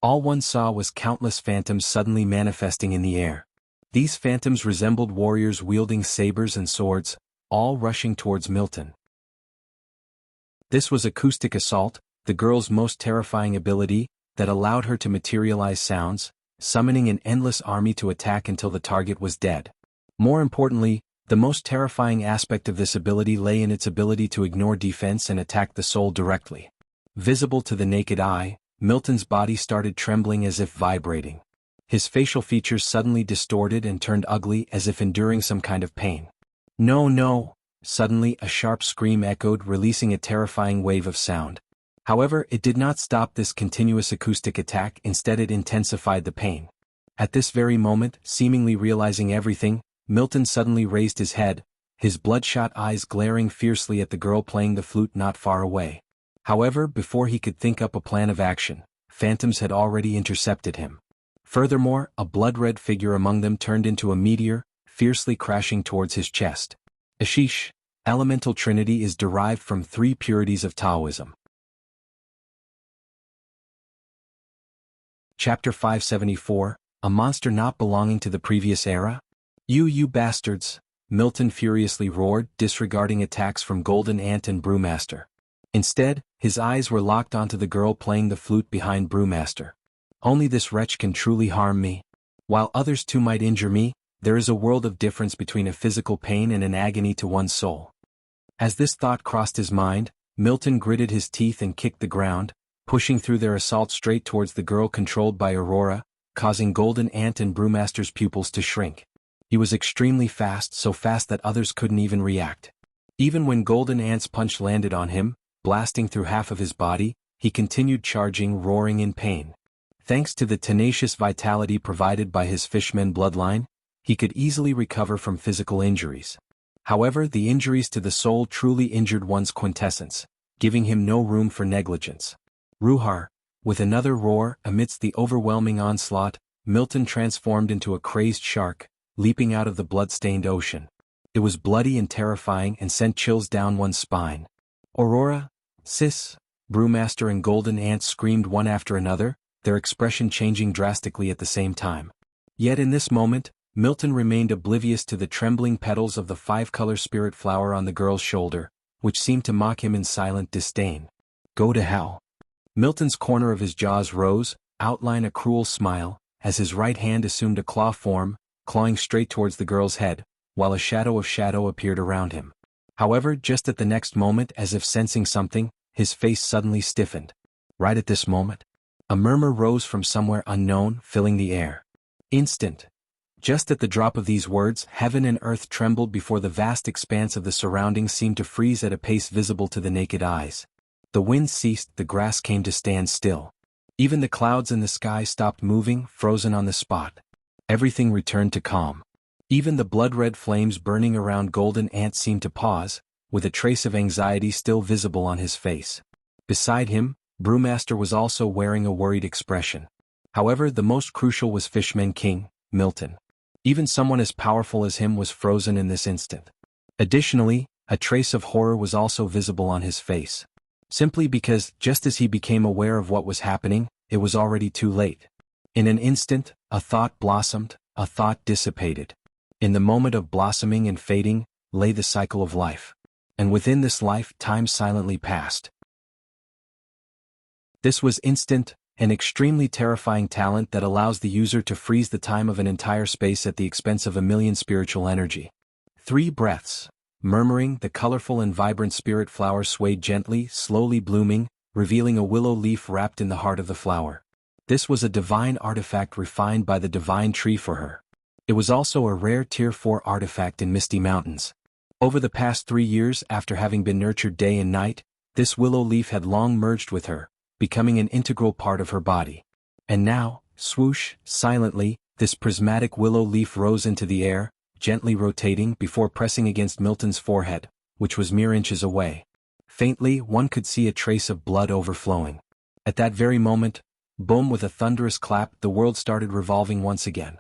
All one saw was countless phantoms suddenly manifesting in the air. These phantoms resembled warriors wielding sabers and swords, all rushing towards Milton. This was acoustic assault, the girl's most terrifying ability, that allowed her to materialize sounds, summoning an endless army to attack until the target was dead. More importantly, the most terrifying aspect of this ability lay in its ability to ignore defense and attack the soul directly. Visible to the naked eye, Milton's body started trembling as if vibrating. His facial features suddenly distorted and turned ugly as if enduring some kind of pain. "No, no!" Suddenly a sharp scream echoed, releasing a terrifying wave of sound. However, it did not stop this continuous acoustic attack, instead it intensified the pain. At this very moment, seemingly realizing everything, Milton suddenly raised his head, his bloodshot eyes glaring fiercely at the girl playing the flute not far away. However, before he could think up a plan of action, phantoms had already intercepted him. Furthermore, a blood-red figure among them turned into a meteor, fiercely crashing towards his chest. Ashish, elemental trinity is derived from three purities of Taoism. Chapter 574, A Monster Not Belonging to the Previous Era? You bastards! Milton furiously roared, disregarding attacks from Golden Ant and Brewmaster. Instead, his eyes were locked onto the girl playing the flute behind Brewmaster. Only this wretch can truly harm me. While others too might injure me, there is a world of difference between a physical pain and an agony to one's soul. As this thought crossed his mind, Milton gritted his teeth and kicked the ground, pushing through their assault straight towards the girl controlled by Aurora, causing Golden Ant and Brewmaster's pupils to shrink. He was extremely fast, so fast that others couldn't even react. Even when Golden Ant's punch landed on him, blasting through half of his body, he continued charging, roaring in pain. Thanks to the tenacious vitality provided by his fishman bloodline, he could easily recover from physical injuries. However, the injuries to the soul truly injured one's quintessence, giving him no room for negligence. Ruhar, with another roar, amidst the overwhelming onslaught, Milton transformed into a crazed shark, leaping out of the blood-stained ocean. It was bloody and terrifying and sent chills down one's spine. Aurora, Sis, Brewmaster and Golden Ant screamed one after another, their expression changing drastically at the same time. Yet in this moment, Milton remained oblivious to the trembling petals of the five-color spirit flower on the girl's shoulder, which seemed to mock him in silent disdain. "Go to hell." Milton's corner of his jaws rose, outline a cruel smile, as his right hand assumed a claw form, clawing straight towards the girl's head, while a shadow of shadow appeared around him. However, just at the next moment, as if sensing something, his face suddenly stiffened. Right at this moment, a murmur rose from somewhere unknown, filling the air. Instant. Just at the drop of these words, heaven and earth trembled before the vast expanse of the surroundings seemed to freeze at a pace visible to the naked eyes. The wind ceased, the grass came to stand still. Even the clouds in the sky stopped moving, frozen on the spot. Everything returned to calm. Even the blood-red flames burning around Golden Ant seemed to pause, with a trace of anxiety still visible on his face. Beside him, Brewmaster was also wearing a worried expression. However, the most crucial was Fishman King, Milton. Even someone as powerful as him was frozen in this instant. Additionally, a trace of horror was also visible on his face. Simply because, just as he became aware of what was happening, it was already too late. In an instant, a thought blossomed, a thought dissipated. In the moment of blossoming and fading, lay the cycle of life. And within this life, time silently passed. This was instant, an extremely terrifying talent that allows the user to freeze the time of an entire space at the expense of 1,000,000 spiritual energy. 3 breaths. Murmuring, the colorful and vibrant spirit flower swayed gently, slowly blooming, revealing a willow leaf wrapped in the heart of the flower. This was a divine artifact refined by the divine tree for her. It was also a rare Tier 4 artifact in Misty Mountains. Over the past 3 years, after having been nurtured day and night, this willow leaf had long merged with her, becoming an integral part of her body. And now, swoosh, silently, this prismatic willow leaf rose into the air, gently rotating before pressing against Milton's forehead, which was mere inches away. Faintly, one could see a trace of blood overflowing. At that very moment, boom, with a thunderous clap, the world started revolving once again.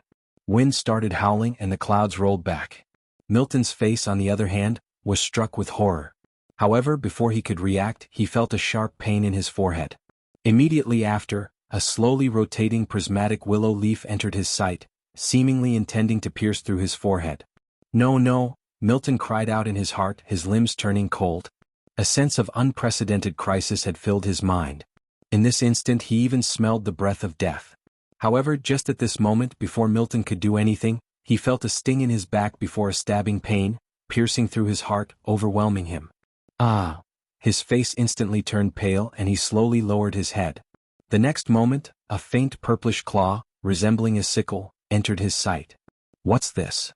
Wind started howling and the clouds rolled back. Milton's face, on the other hand, was struck with horror. However, before he could react, he felt a sharp pain in his forehead. Immediately after, a slowly rotating prismatic willow leaf entered his sight, seemingly intending to pierce through his forehead. "No, no," Milton cried out in his heart, his limbs turning cold. A sense of unprecedented crisis had filled his mind. In this instant he even smelled the breath of death. However, just at this moment, before Milton could do anything, he felt a sting in his back before a stabbing pain, piercing through his heart, overwhelming him. Ah! His face instantly turned pale and he slowly lowered his head. The next moment, a faint purplish claw, resembling a sickle, entered his sight. What's this?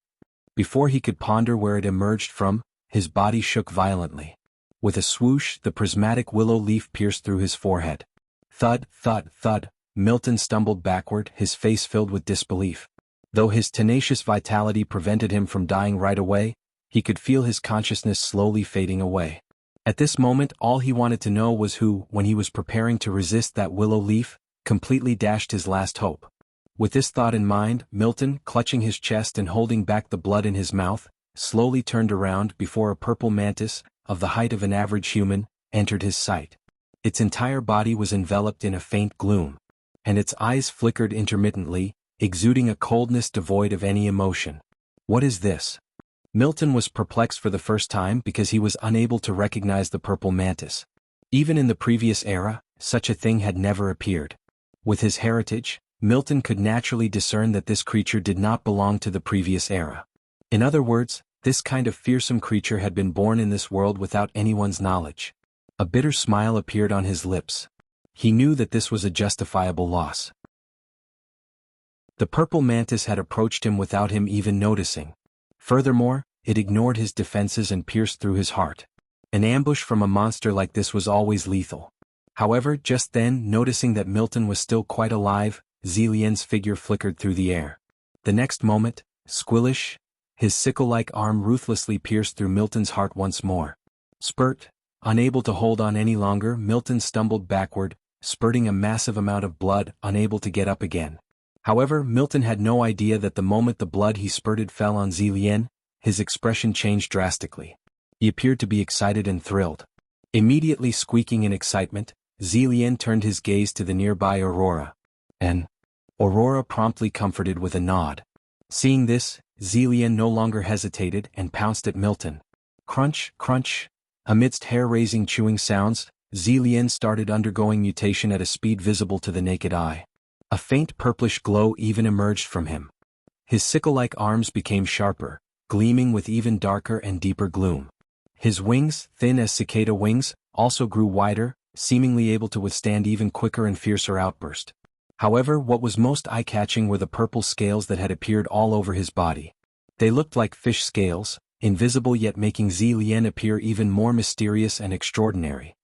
Before he could ponder where it emerged from, his body shook violently. With a swoosh, the prismatic willow leaf pierced through his forehead. Thud, thud, thud, Milton stumbled backward, his face filled with disbelief. Though his tenacious vitality prevented him from dying right away, he could feel his consciousness slowly fading away. At this moment, all he wanted to know was who, when he was preparing to resist that willow leaf, completely dashed his last hope. With this thought in mind, Milton, clutching his chest and holding back the blood in his mouth, slowly turned around before a purple mantis, of the height of an average human, entered his sight. Its entire body was enveloped in a faint gloom, and its eyes flickered intermittently, exuding a coldness devoid of any emotion. What is this? Milton was perplexed for the first time because he was unable to recognize the purple mantis. Even in the previous era, such a thing had never appeared. With his heritage, Milton could naturally discern that this creature did not belong to the previous era. In other words, this kind of fearsome creature had been born in this world without anyone's knowledge. A bitter smile appeared on his lips. He knew that this was a justifiable loss. The purple mantis had approached him without him even noticing. Furthermore, it ignored his defenses and pierced through his heart. An ambush from a monster like this was always lethal. However, just then, noticing that Milton was still quite alive, Zilien's figure flickered through the air. The next moment, squillish, his sickle-like arm ruthlessly pierced through Milton's heart once more. Spurt! Unable to hold on any longer, Milton stumbled backward, spurting a massive amount of blood, unable to get up again. However, Milton had no idea that the moment the blood he spurted fell on Zilien, his expression changed drastically. He appeared to be excited and thrilled. Immediately squeaking in excitement, Zilien turned his gaze to the nearby Aurora. And Aurora promptly comforted with a nod. Seeing this, Zilien no longer hesitated and pounced at Milton. Crunch, crunch. Amidst hair-raising chewing sounds, Zilien started undergoing mutation at a speed visible to the naked eye. A faint purplish glow even emerged from him. His sickle-like arms became sharper, gleaming with even darker and deeper gloom. His wings, thin as cicada wings, also grew wider, seemingly able to withstand even quicker and fiercer outbursts. However, what was most eye-catching were the purple scales that had appeared all over his body. They looked like fish scales, invisible yet making Zilien appear even more mysterious and extraordinary.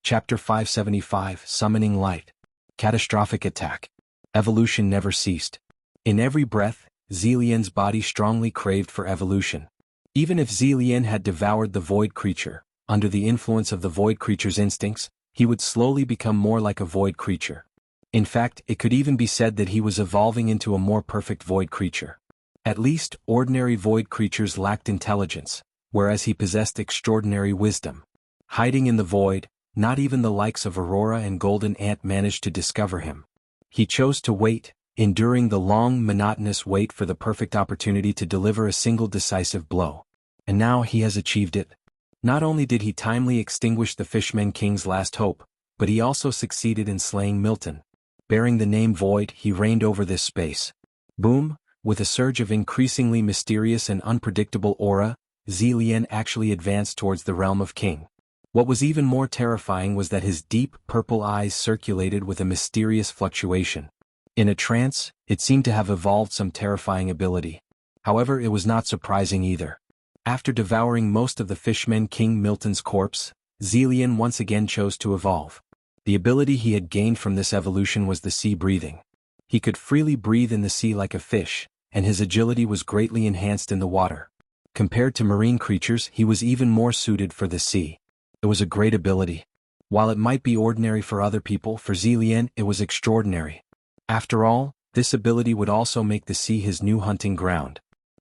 Chapter 575, Summoning Light. Catastrophic Attack. Evolution never ceased. In every breath, Zilien's body strongly craved for evolution. Even if Zilien had devoured the void creature, under the influence of the void creature's instincts, he would slowly become more like a void creature. In fact, it could even be said that he was evolving into a more perfect void creature. At least, ordinary void creatures lacked intelligence, whereas he possessed extraordinary wisdom. Hiding in the void, not even the likes of Aurora and Golden Ant managed to discover him. He chose to wait, enduring the long, monotonous wait for the perfect opportunity to deliver a single decisive blow. And now he has achieved it. Not only did he timely extinguish the Fishman King's last hope, but he also succeeded in slaying Milton. Bearing the name Void, he reigned over this space. Boom! With a surge of increasingly mysterious and unpredictable aura, Zilien actually advanced towards the realm of King. What was even more terrifying was that his deep, purple eyes circulated with a mysterious fluctuation. In a trance, it seemed to have evolved some terrifying ability. However, it was not surprising either. After devouring most of the Fishman King Milton's corpse, Zilien once again chose to evolve. The ability he had gained from this evolution was the sea breathing. He could freely breathe in the sea like a fish, and his agility was greatly enhanced in the water. Compared to marine creatures, he was even more suited for the sea. It was a great ability. While it might be ordinary for other people, for Zilien it was extraordinary. After all, this ability would also make the sea his new hunting ground.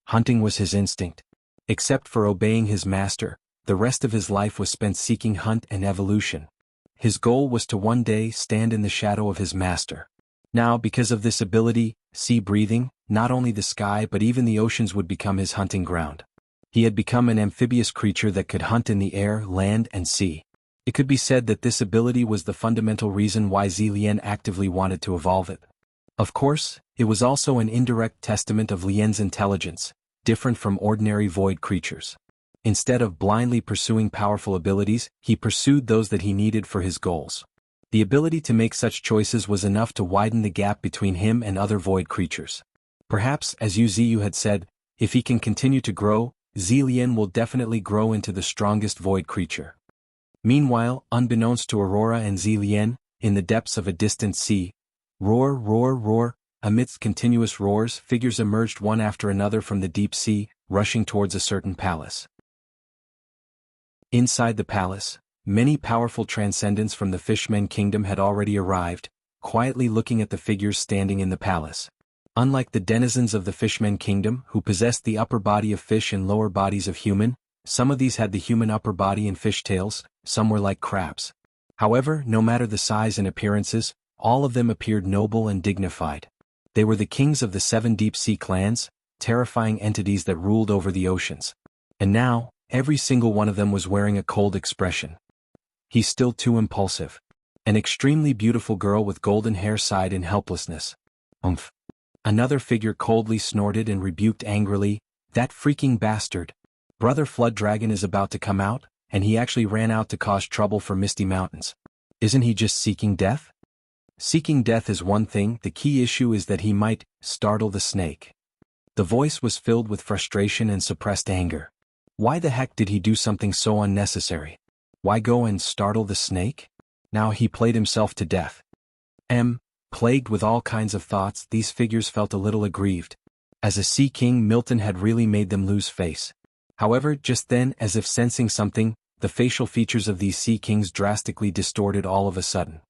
Hunting was his instinct. Except for obeying his master, the rest of his life was spent seeking hunt and evolution. His goal was to one day stand in the shadow of his master. Now, because of this ability, sea breathing, not only the sky but even the oceans would become his hunting ground. He had become an amphibious creature that could hunt in the air, land, and sea. It could be said that this ability was the fundamental reason why Zilien actively wanted to evolve it. Of course, it was also an indirect testament of Lien's intelligence, different from ordinary void creatures. Instead of blindly pursuing powerful abilities, he pursued those that he needed for his goals. The ability to make such choices was enough to widen the gap between him and other void creatures. Perhaps, as Yu Ziyu had said, if he can continue to grow, Zilien will definitely grow into the strongest void creature. Meanwhile, unbeknownst to Aurora and Zilien, in the depths of a distant sea, roar, roar, roar, amidst continuous roars, figures emerged one after another from the deep sea, rushing towards a certain palace. Inside the palace, many powerful transcendents from the Fishmen Kingdom had already arrived, quietly looking at the figures standing in the palace. Unlike the denizens of the Fishmen Kingdom, who possessed the upper body of fish and lower bodies of human, some of these had the human upper body and fishtails, some were like crabs. However, no matter the size and appearances, all of them appeared noble and dignified. They were the kings of the 7 deep-sea clans, terrifying entities that ruled over the oceans. And now, every single one of them was wearing a cold expression. He's still too impulsive. An extremely beautiful girl with golden hair sighed in helplessness. Umph. Another figure coldly snorted and rebuked angrily, "That freaking bastard. Brother Flood Dragon is about to come out, and he actually ran out to cause trouble for Misty Mountains. Isn't he just seeking death?" Seeking death is one thing, the key issue is that he might startle the snake. The voice was filled with frustration and suppressed anger. Why the heck did he do something so unnecessary? Why go and startle the snake? Now he played himself to death. Plagued with all kinds of thoughts, these figures felt a little aggrieved. As a sea king, Milton had really made them lose face. However, just then, as if sensing something, the facial features of these sea kings drastically distorted all of a sudden.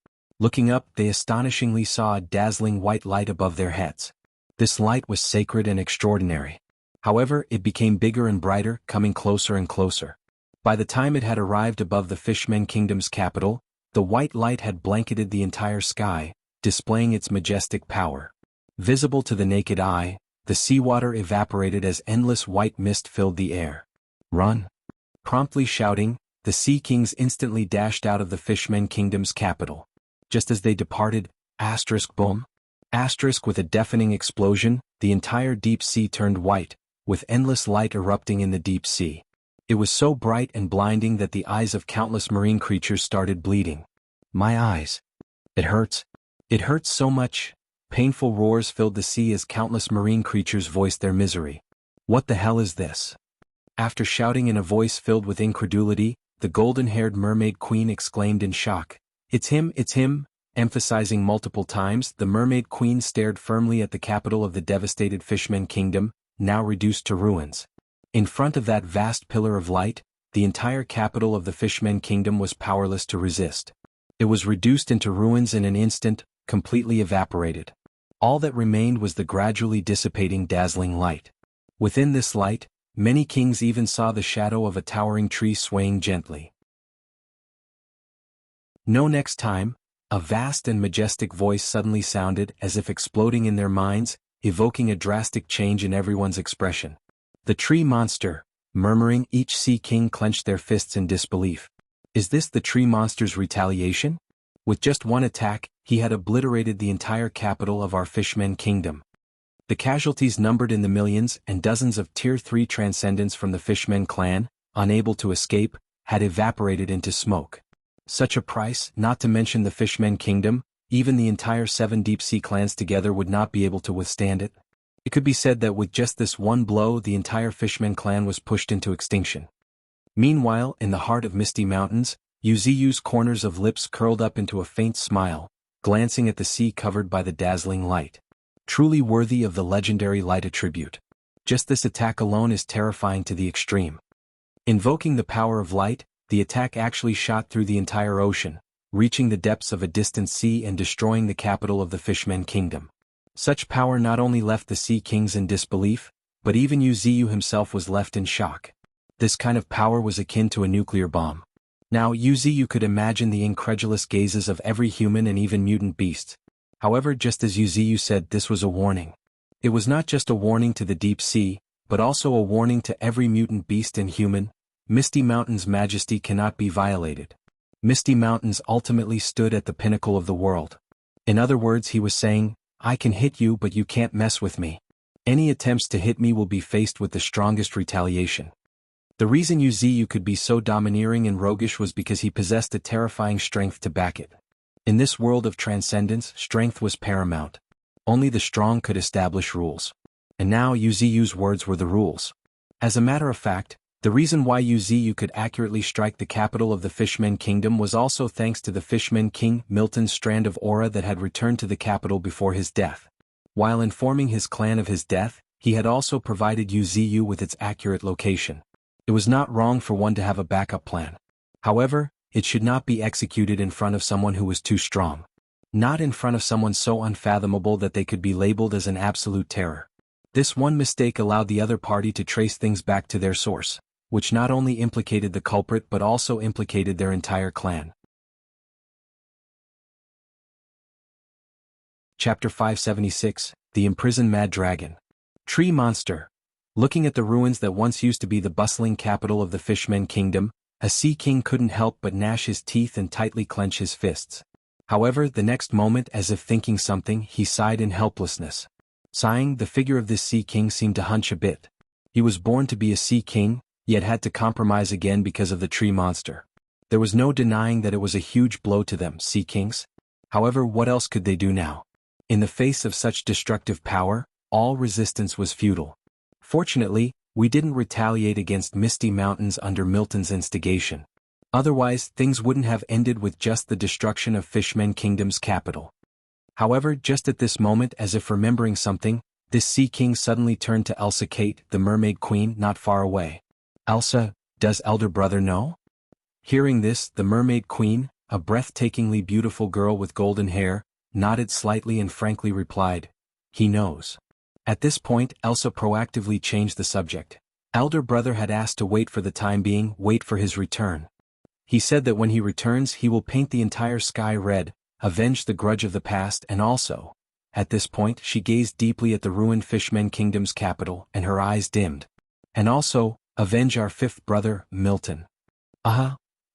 Looking up, they astonishingly saw a dazzling white light above their heads. This light was sacred and extraordinary. However, it became bigger and brighter, coming closer and closer. By the time it had arrived above the Fishmen Kingdom's capital, the white light had blanketed the entire sky, displaying its majestic power. Visible to the naked eye, the seawater evaporated as endless white mist filled the air. "Run!" Promptly shouting, the Sea Kings instantly dashed out of the Fishmen Kingdom's capital. Just as they departed, boom! With a deafening explosion, the entire deep sea turned white, with endless light erupting in the deep sea. It was so bright and blinding that the eyes of countless marine creatures started bleeding. "My eyes. It hurts. It hurts so much." Painful roars filled the sea as countless marine creatures voiced their misery. "What the hell is this?" After shouting in a voice filled with incredulity, the golden-haired mermaid queen exclaimed in shock, it's him." Emphasizing multiple times, the mermaid queen stared firmly at the capital of the devastated Fishmen Kingdom, now reduced to ruins. In front of that vast pillar of light, the entire capital of the Fishmen Kingdom was powerless to resist. It was reduced into ruins in an instant, completely evaporated. All that remained was the gradually dissipating dazzling light. Within this light, many kings even saw the shadow of a towering tree swaying gently. "No, next time," a vast and majestic voice suddenly sounded as if exploding in their minds, evoking a drastic change in everyone's expression. "The tree monster," murmuring, each sea king clenched their fists in disbelief. Is this the tree monster's retaliation? With just one attack, he had obliterated the entire capital of our Fishmen Kingdom. The casualties numbered in the millions, and dozens of Tier 3 transcendents from the Fishmen clan, unable to escape, had evaporated into smoke. Such a price, not to mention the Fishmen Kingdom, even the entire 7 deep-sea clans together would not be able to withstand it. It could be said that with just this one blow the entire Fishmen clan was pushed into extinction. Meanwhile, in the heart of Misty Mountains, Yuziyu's corners of lips curled up into a faint smile, glancing at the sea covered by the dazzling light. Truly worthy of the legendary light attribute. Just this attack alone is terrifying to the extreme. Invoking the power of light, the attack actually shot through the entire ocean, reaching the depths of a distant sea and destroying the capital of the Fishmen Kingdom. Such power not only left the Sea Kings in disbelief, but even Yuziyu himself was left in shock. This kind of power was akin to a nuclear bomb. Now Yuziyu could imagine the incredulous gazes of every human and even mutant beast. However, just as Yuziyu said, this was a warning. It was not just a warning to the deep sea, but also a warning to every mutant beast and human: Misty Mountain's majesty cannot be violated. Misty Mountains ultimately stood at the pinnacle of the world. In other words, he was saying, I can hit you but you can't mess with me. Any attempts to hit me will be faced with the strongest retaliation. The reason Wuxia could be so domineering and roguish was because he possessed a terrifying strength to back it. In this world of transcendence, strength was paramount. Only the strong could establish rules. And now Wuxia's words were the rules. As a matter of fact, the reason why Wuxia could accurately strike the capital of the Fishmen Kingdom was also thanks to the Fishmen King Milton's strand of aura that had returned to the capital before his death. While informing his clan of his death, he had also provided Wuxia with its accurate location. It was not wrong for one to have a backup plan. However, it should not be executed in front of someone who was too strong. Not in front of someone so unfathomable that they could be labeled as an absolute terror. This one mistake allowed the other party to trace things back to their source, which not only implicated the culprit but also implicated their entire clan. Chapter 576, The Imprisoned Mad Dragon. Tree Monster. Looking at the ruins that once used to be the bustling capital of the Fishmen Kingdom, a Sea King couldn't help but gnash his teeth and tightly clench his fists. However, the next moment, as if thinking something, he sighed in helplessness. Sighing, the figure of this Sea King seemed to hunch a bit. He was born to be a Sea King, yet had to compromise again because of the tree monster. There was no denying that it was a huge blow to them, Sea Kings. However, what else could they do now? In the face of such destructive power, all resistance was futile. Fortunately, we didn't retaliate against Misty Mountains under Milton's instigation. Otherwise, things wouldn't have ended with just the destruction of Fishmen Kingdom's capital. However, just at this moment, as if remembering something, this Sea King suddenly turned to Elsa Kate, the Mermaid Queen, not far away. Elsa, does elder brother know? Hearing this, the Mermaid Queen, a breathtakingly beautiful girl with golden hair, nodded slightly and frankly replied, he knows. At this point, Elsa proactively changed the subject. Elder brother had asked to wait for the time being, wait for his return. He said that when he returns he will paint the entire sky red, avenge the grudge of the past, and also, at this point she gazed deeply at the ruined Fishmen Kingdom's capital and her eyes dimmed. And also, avenge our fifth brother, Milton.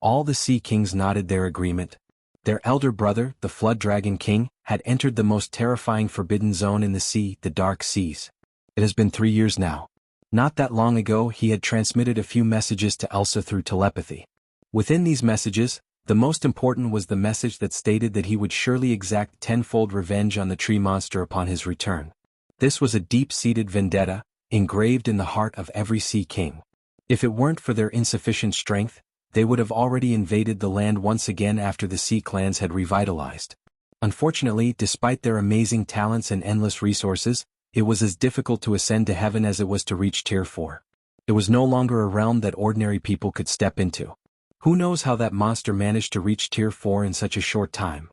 All the Sea Kings nodded their agreement. Their elder brother, the Flood Dragon King, had entered the most terrifying forbidden zone in the sea, the Dark Seas. It has been 3 years now. Not that long ago he had transmitted a few messages to Elsa through telepathy. Within these messages, the most important was the message that stated that he would surely exact tenfold revenge on the tree monster upon his return. This was a deep-seated vendetta, engraved in the heart of every Sea King. If it weren't for their insufficient strength, they would have already invaded the land once again after the Sea Clans had revitalized. Unfortunately, despite their amazing talents and endless resources, it was as difficult to ascend to heaven as it was to reach Tier 4. It was no longer a realm that ordinary people could step into. Who knows how that monster managed to reach Tier 4 in such a short time?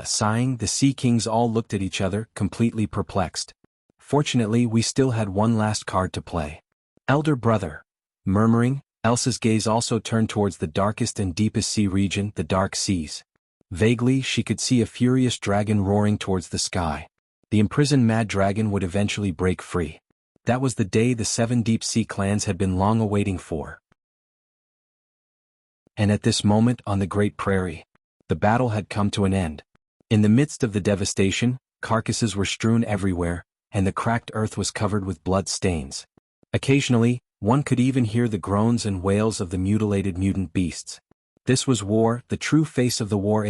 Sighing, the Sea Kings all looked at each other, completely perplexed. Fortunately, we still had one last card to play. Elder brother. Murmuring, Elsa's gaze also turned towards the darkest and deepest sea region, the Dark Seas. Vaguely, she could see a furious dragon roaring towards the sky. The imprisoned mad dragon would eventually break free. That was the day the 7 deep sea clans had been long awaiting for. And at this moment on the Great Prairie, the battle had come to an end. In the midst of the devastation, carcasses were strewn everywhere, and the cracked earth was covered with blood stains. Occasionally, one could even hear the groans and wails of the mutilated mutant beasts. This was war, the true face of the war.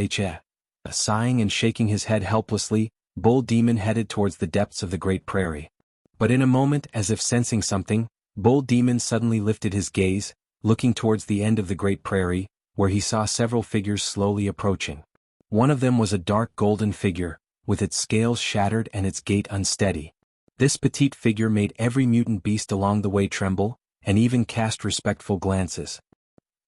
Sighing and shaking his head helplessly, Bull Demon headed towards the depths of the Great Prairie. But in a moment, as if sensing something, Bull Demon suddenly lifted his gaze, looking towards the end of the Great Prairie, where he saw several figures slowly approaching. One of them was a dark golden figure, with its scales shattered and its gait unsteady. This petite figure made every mutant beast along the way tremble, and even cast respectful glances.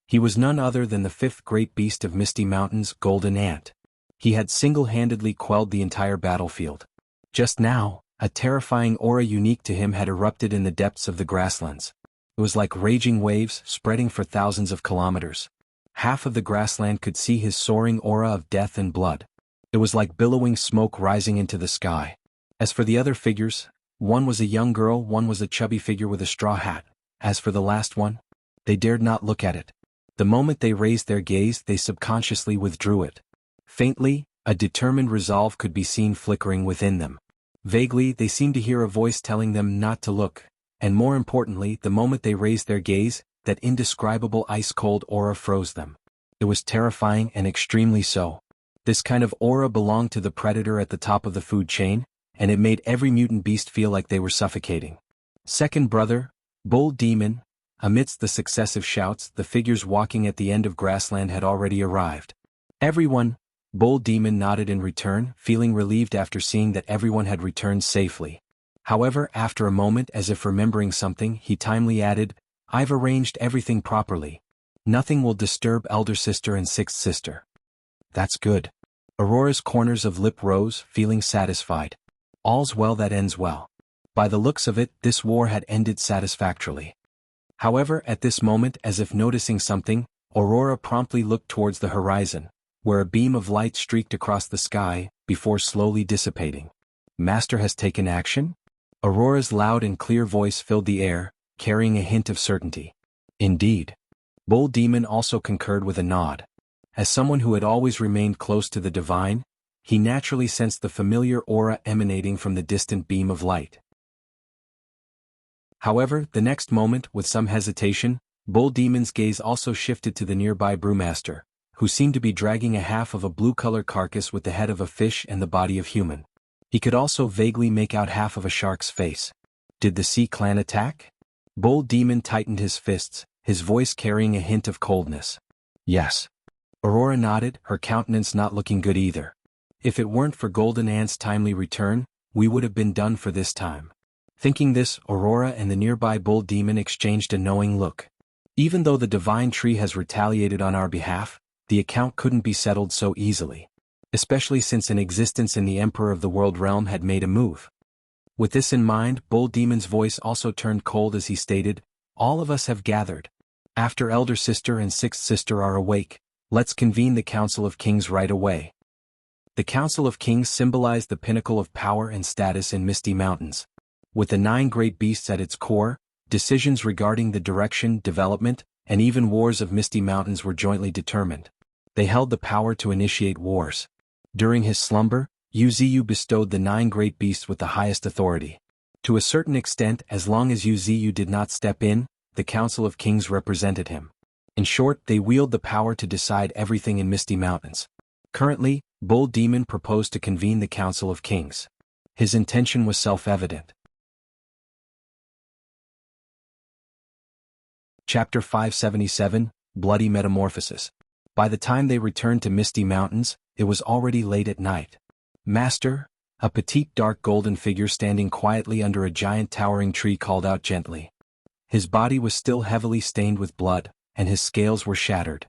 He was none other than the 5th great beast of Misty Mountains, Golden Ant. He had single-handedly quelled the entire battlefield. Just now, a terrifying aura unique to him had erupted in the depths of the grasslands. It was like raging waves, spreading for thousands of kilometers. Half of the grassland could see his soaring aura of death and blood. It was like billowing smoke rising into the sky. As for the other figures, One was a young girl, one was a chubby figure with a straw hat. As for the last one, they dared not look at it. The moment they raised their gaze, they subconsciously withdrew it. Faintly, a determined resolve could be seen flickering within them. Vaguely, they seemed to hear a voice telling them not to look, and more importantly, the moment they raised their gaze, that indescribable ice-cold aura froze them. It was terrifying and extremely so. This kind of aura belonged to the predator at the top of the food chain, and it made every mutant beast feel like they were suffocating. Second brother, Bull Demon. Amidst the successive shouts, the figures walking at the end of grassland had already arrived. Everyone, Bull Demon nodded in return, feeling relieved after seeing that everyone had returned safely. However, after a moment, as if remembering something, he timely added, "I've arranged everything properly. Nothing will disturb elder sister and sixth sister." "That's good." Aurora's corners of lip rose, feeling satisfied. All's well that ends well. By the looks of it, this war had ended satisfactorily. However, at this moment, as if noticing something, Aurora promptly looked towards the horizon, where a beam of light streaked across the sky, before slowly dissipating. "Master has taken action?" Aurora's loud and clear voice filled the air, carrying a hint of certainty. "Indeed." Bull Demon also concurred with a nod. As someone who had always remained close to the divine, he naturally sensed the familiar aura emanating from the distant beam of light. However, the next moment, with some hesitation, Bull Demon's gaze also shifted to the nearby brewmaster, who seemed to be dragging a half of a blue-color carcass with the head of a fish and the body of human. He could also vaguely make out half of a shark's face. Did the Sea Clan attack? Bull Demon tightened his fists, his voice carrying a hint of coldness. "Yes." Aurora nodded, her countenance not looking good either. "If it weren't for Golden Ant's timely return, we would have been done for this time." Thinking this, Aurora and the nearby Bull Demon exchanged a knowing look. Even though the divine tree has retaliated on our behalf, the account couldn't be settled so easily. Especially since an existence in the Emperor of the World realm had made a move. With this in mind, Bull Demon's voice also turned cold as he stated, "All of us have gathered. After elder sister and sixth sister are awake, let's convene the Council of Kings right away." The Council of Kings symbolized the pinnacle of power and status in Misty Mountains. With the 9 great beasts at its core, decisions regarding the direction, development, and even wars of Misty Mountains were jointly determined. They held the power to initiate wars. During his slumber, Uziyu bestowed the 9 great beasts with the highest authority. To a certain extent, as long as Uziyu did not step in, the Council of Kings represented him. In short, they wield the power to decide everything in Misty Mountains. Currently, Bull Demon proposed to convene the Council of Kings. His intention was self-evident. Chapter 577, Bloody Metamorphosis. By the time they returned to Misty Mountains, it was already late at night. "Master," a petite dark golden figure standing quietly under a giant towering tree called out gently. His body was still heavily stained with blood, and his scales were shattered.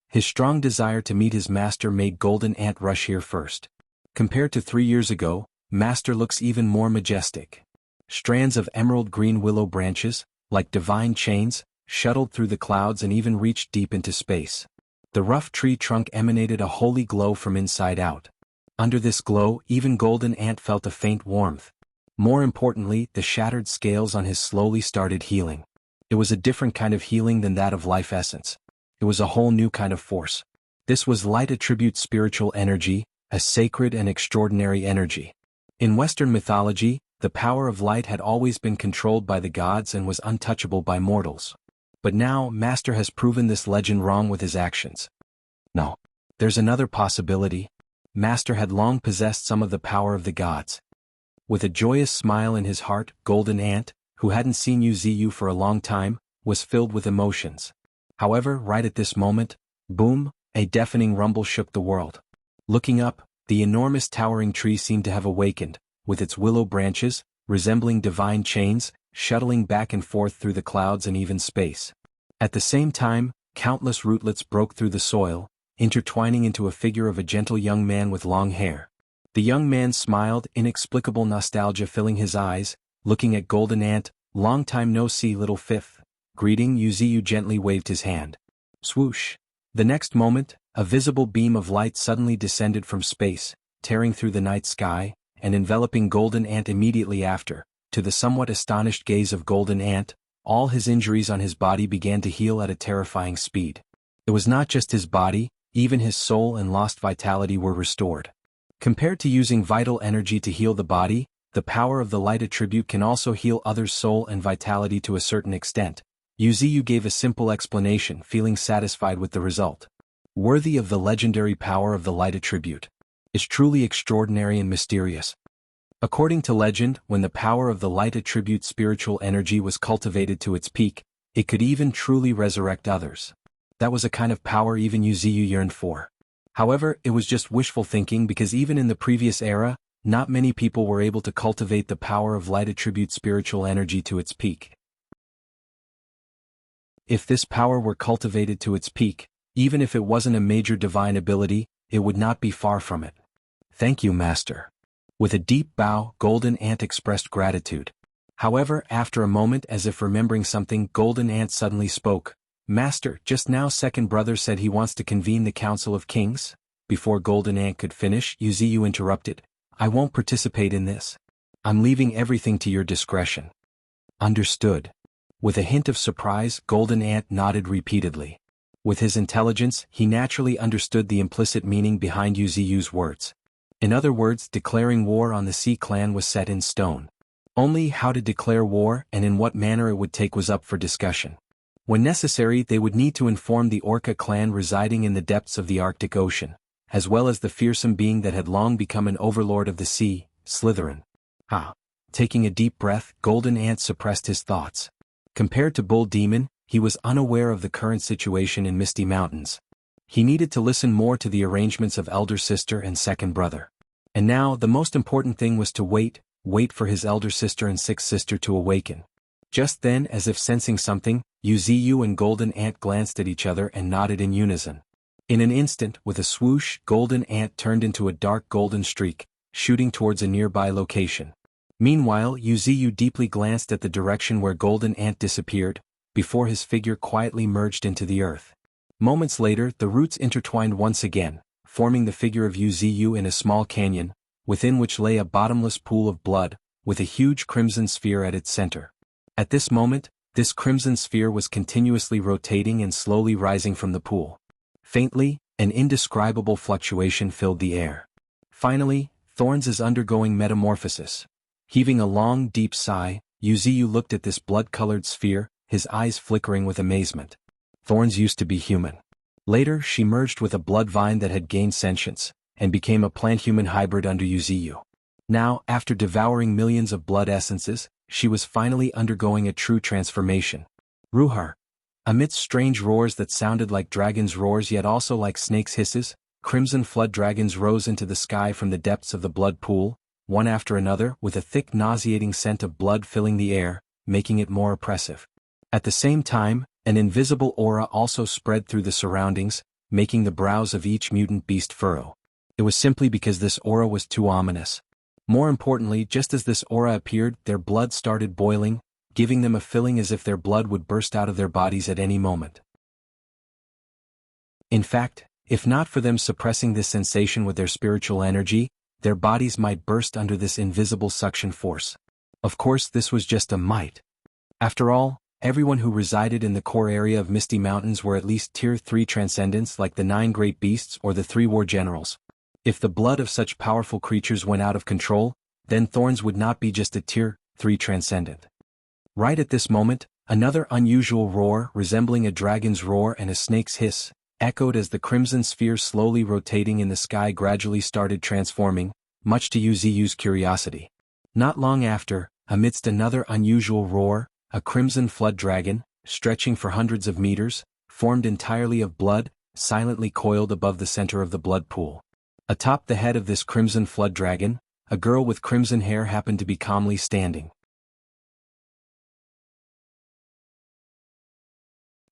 His strong desire to meet his master made Golden Ant rush here first. Compared to 3 years ago, Master looks even more majestic. Strands of emerald green willow branches, like divine chains, shuttled through the clouds and even reached deep into space. The rough tree trunk emanated a holy glow from inside out. Under this glow, even Golden Ant felt a faint warmth. More importantly, the shattered scales on his slowly started healing. It was a different kind of healing than that of life essence. It was a whole new kind of force. This was light attribute spiritual energy, a sacred and extraordinary energy. In Western mythology, the power of light had always been controlled by the gods and was untouchable by mortals. But now, Master has proven this legend wrong with his actions. No. There's another possibility. Master had long possessed some of the power of the gods. With a joyous smile in his heart, Golden Ant, who hadn't seen Uziyu for a long time, was filled with emotions. However, right at this moment, boom, a deafening rumble shook the world. Looking up, the enormous towering tree seemed to have awakened, with its willow branches, resembling divine chains, shuttling back and forth through the clouds and even space. At the same time, countless rootlets broke through the soil, intertwining into a figure of a gentle young man with long hair. The young man smiled, inexplicable nostalgia filling his eyes, looking at Golden Ant. "Long time no see, little fifth." Greeting. Uziyu gently waved his hand. Swoosh. The next moment, a visible beam of light suddenly descended from space, tearing through the night sky, and enveloping Golden Ant immediately after, to the somewhat astonished gaze of Golden Ant, all his injuries on his body began to heal at a terrifying speed. It was not just his body, even his soul and lost vitality were restored. Compared to using vital energy to heal the body, the power of the light attribute can also heal others' soul and vitality to a certain extent. Yuziyu gave a simple explanation, feeling satisfied with the result. Worthy of the legendary power of the light attribute. Is truly extraordinary and mysterious. According to legend, when the power of the light attribute spiritual energy was cultivated to its peak, it could even truly resurrect others. That was a kind of power even Yuziyu yearned for. However, it was just wishful thinking because even in the previous era, not many people were able to cultivate the power of light attribute spiritual energy to its peak. If this power were cultivated to its peak, even if it wasn't a major divine ability, it would not be far from it. Thank you, Master. With a deep bow, Golden Ant expressed gratitude. However, after a moment as if remembering something, Golden Ant suddenly spoke. Master, just now second brother said he wants to convene the Council of Kings. Before Golden Ant could finish, Yuziyu interrupted. I won't participate in this. I'm leaving everything to your discretion. Understood. With a hint of surprise, Golden Ant nodded repeatedly. With his intelligence, he naturally understood the implicit meaning behind Yuziyu's words. In other words, declaring war on the Sea Clan was set in stone. Only how to declare war and in what manner it would take was up for discussion. When necessary, they would need to inform the Orca clan residing in the depths of the Arctic Ocean, as well as the fearsome being that had long become an overlord of the sea, Slytherin. Taking a deep breath, Golden Ant suppressed his thoughts. Compared to Bull Demon, he was unaware of the current situation in Misty Mountains. He needed to listen more to the arrangements of elder sister and second brother. And now, the most important thing was to wait for his elder sister and sixth sister to awaken. Just then, as if sensing something, Yuziyu and Golden Ant glanced at each other and nodded in unison. In an instant, with a swoosh, Golden Ant turned into a dark golden streak, shooting towards a nearby location. Meanwhile, Yuziyu deeply glanced at the direction where Golden Ant disappeared, before his figure quietly merged into the earth. Moments later, the roots intertwined once again, forming the figure of Yuziyu in a small canyon, within which lay a bottomless pool of blood, with a huge crimson sphere at its center. At this moment, this crimson sphere was continuously rotating and slowly rising from the pool. Faintly, an indescribable fluctuation filled the air. Finally, Thorns is undergoing metamorphosis. Heaving a long, deep sigh, Yuziyu looked at this blood-colored sphere, his eyes flickering with amazement. Thorns used to be human. Later, she merged with a blood vine that had gained sentience, and became a plant-human hybrid under Yuziyu. Now, after devouring millions of blood essences, she was finally undergoing a true transformation. Ruhar. Amidst strange roars that sounded like dragons' roars yet also like snakes' hisses, crimson flood dragons rose into the sky from the depths of the blood pool, one after another, with a thick nauseating scent of blood filling the air, making it more oppressive. At the same time, an invisible aura also spread through the surroundings, making the brows of each mutant beast furrow. It was simply because this aura was too ominous. More importantly, just as this aura appeared, their blood started boiling, giving them a feeling as if their blood would burst out of their bodies at any moment. In fact, if not for them suppressing this sensation with their spiritual energy, their bodies might burst under this invisible suction force. Of course, this was just a might. After all, everyone who resided in the core area of Misty Mountains were at least Tier 3 transcendents like the 9 great beasts or the 3 war generals. If the blood of such powerful creatures went out of control, then Thorns would not be just a Tier 3 transcendent. Right at this moment, another unusual roar resembling a dragon's roar and a snake's hiss, echoed as the crimson sphere slowly rotating in the sky gradually started transforming, much to Yuziyu's curiosity. Not long after, amidst another unusual roar, a crimson flood dragon, stretching for hundreds of meters, formed entirely of blood, silently coiled above the center of the blood pool. Atop the head of this crimson flood dragon, a girl with crimson hair happened to be calmly standing.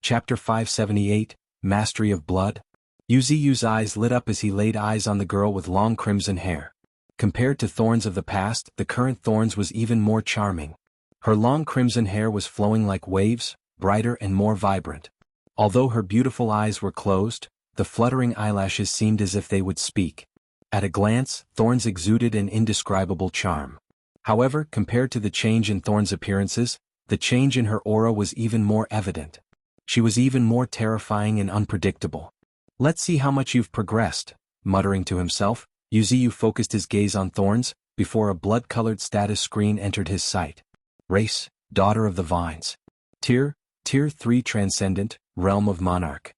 Chapter 578, Mastery of Blood. Yuziyu's eyes lit up as he laid eyes on the girl with long crimson hair. Compared to Thorns of the past, the current Thorns was even more charming. Her long crimson hair was flowing like waves, brighter and more vibrant. Although her beautiful eyes were closed, the fluttering eyelashes seemed as if they would speak. At a glance, Thorns exuded an indescribable charm. However, compared to the change in Thorn's appearances, the change in her aura was even more evident. She was even more terrifying and unpredictable. "Let's see how much you've progressed," muttering to himself, Wuxia focused his gaze on Thorns, before a blood-colored status screen entered his sight. Race, Daughter of the Vines. Tier 3 Transcendent, Realm of Monarch.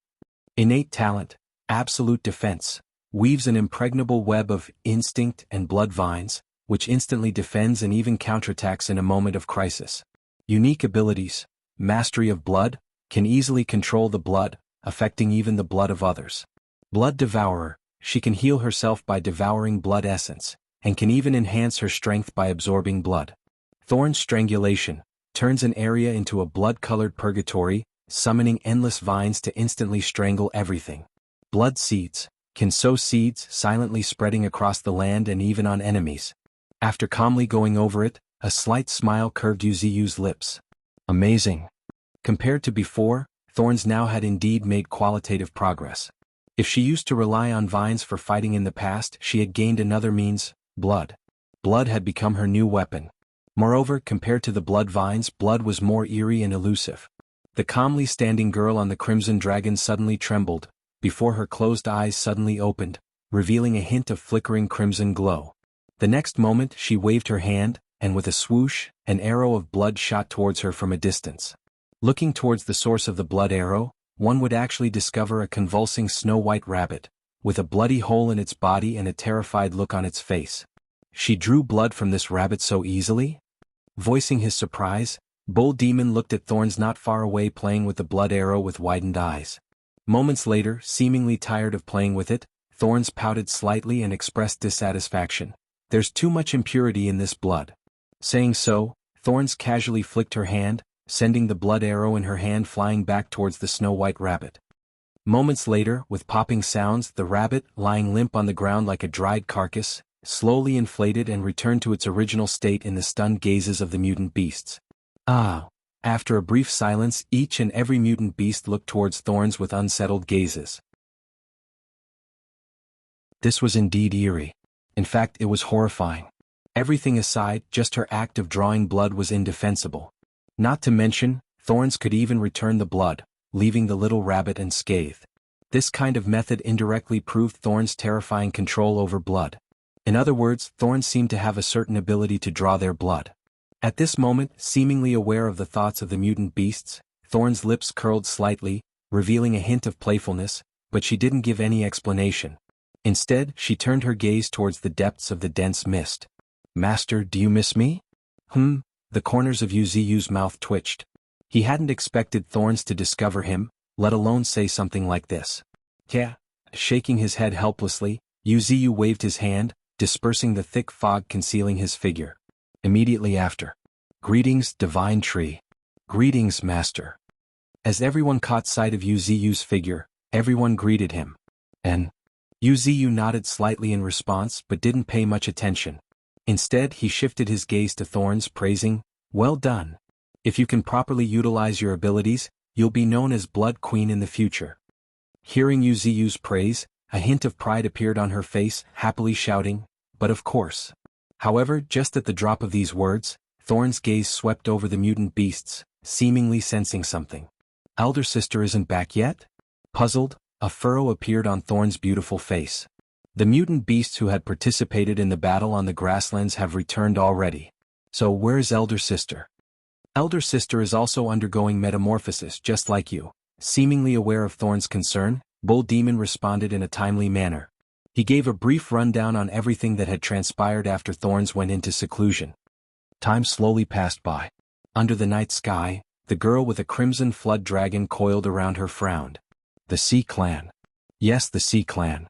Innate talent, Absolute Defense. Weaves an impregnable web of instinct and blood vines, which instantly defends and even counterattacks in a moment of crisis. Unique abilities, Mastery of Blood, can easily control the blood, affecting even the blood of others. Blood Devourer, she can heal herself by devouring blood essence, and can even enhance her strength by absorbing blood. Thorn's Strangulation, turns an area into a blood-colored purgatory, summoning endless vines to instantly strangle everything. Blood Seeds, can sow seeds silently spreading across the land and even on enemies. After calmly going over it, a slight smile curved Wuxia's lips. Amazing. Compared to before, Thorns now had indeed made qualitative progress. If she used to rely on vines for fighting in the past, she had gained another means, blood. Blood had become her new weapon. Moreover, compared to the blood vines, blood was more eerie and elusive. The calmly standing girl on the crimson dragon suddenly trembled, before her closed eyes suddenly opened, revealing a hint of flickering crimson glow. The next moment she waved her hand, and with a swoosh, an arrow of blood shot towards her from a distance. Looking towards the source of the blood arrow, one would actually discover a convulsing snow-white rabbit, with a bloody hole in its body and a terrified look on its face. She drew blood from this rabbit so easily? Voicing his surprise, Bull Demon looked at Thorns not far away playing with the blood arrow with widened eyes. Moments later, seemingly tired of playing with it, Thorns pouted slightly and expressed dissatisfaction. "There's too much impurity in this blood." Saying so, Thorns casually flicked her hand, sending the blood arrow in her hand flying back towards the snow-white rabbit. Moments later, with popping sounds, the rabbit, lying limp on the ground like a dried carcass, slowly inflated and returned to its original state in the stunned gazes of the mutant beasts. Ah! After a brief silence, each and every mutant beast looked towards Thorns with unsettled gazes. This was indeed eerie. In fact, it was horrifying. Everything aside, just her act of drawing blood was indefensible. Not to mention, Thorns could even return the blood, leaving the little rabbit unscathed. This kind of method indirectly proved Thorns' terrifying control over blood. In other words, Thorns seemed to have a certain ability to draw their blood. At this moment, seemingly aware of the thoughts of the mutant beasts, Thorns' lips curled slightly, revealing a hint of playfulness, but she didn't give any explanation. Instead, she turned her gaze towards the depths of the dense mist. "Master, do you miss me?" The corners of Wuxia's mouth twitched. He hadn't expected Thorns to discover him, let alone say something like this. "Yeah." Shaking his head helplessly, Wuxia waved his hand, dispersing the thick fog concealing his figure. Immediately after. "Greetings, Divine Tree." "Greetings, Master." As everyone caught sight of Wuxia's figure, everyone greeted him. And Wuxia nodded slightly in response but didn't pay much attention. Instead, he shifted his gaze to Thorns, praising, "Well done. If you can properly utilize your abilities, you'll be known as Blood Queen in the future." Hearing Wuxia's praise, a hint of pride appeared on her face, happily shouting, "But of course." However, just at the drop of these words, Thorns' gaze swept over the mutant beasts, seemingly sensing something. "Elder sister isn't back yet?" Puzzled, a furrow appeared on Thorns' beautiful face. The mutant beasts who had participated in the battle on the grasslands have returned already. "So where's Elder Sister?" "Elder Sister is also undergoing metamorphosis just like you." Seemingly aware of Thorns' concern, Bull Demon responded in a timely manner. He gave a brief rundown on everything that had transpired after Thorns went into seclusion. Time slowly passed by. Under the night sky, the girl with a crimson flood dragon coiled around her frowned. "The Sea Clan." "Yes, the Sea Clan."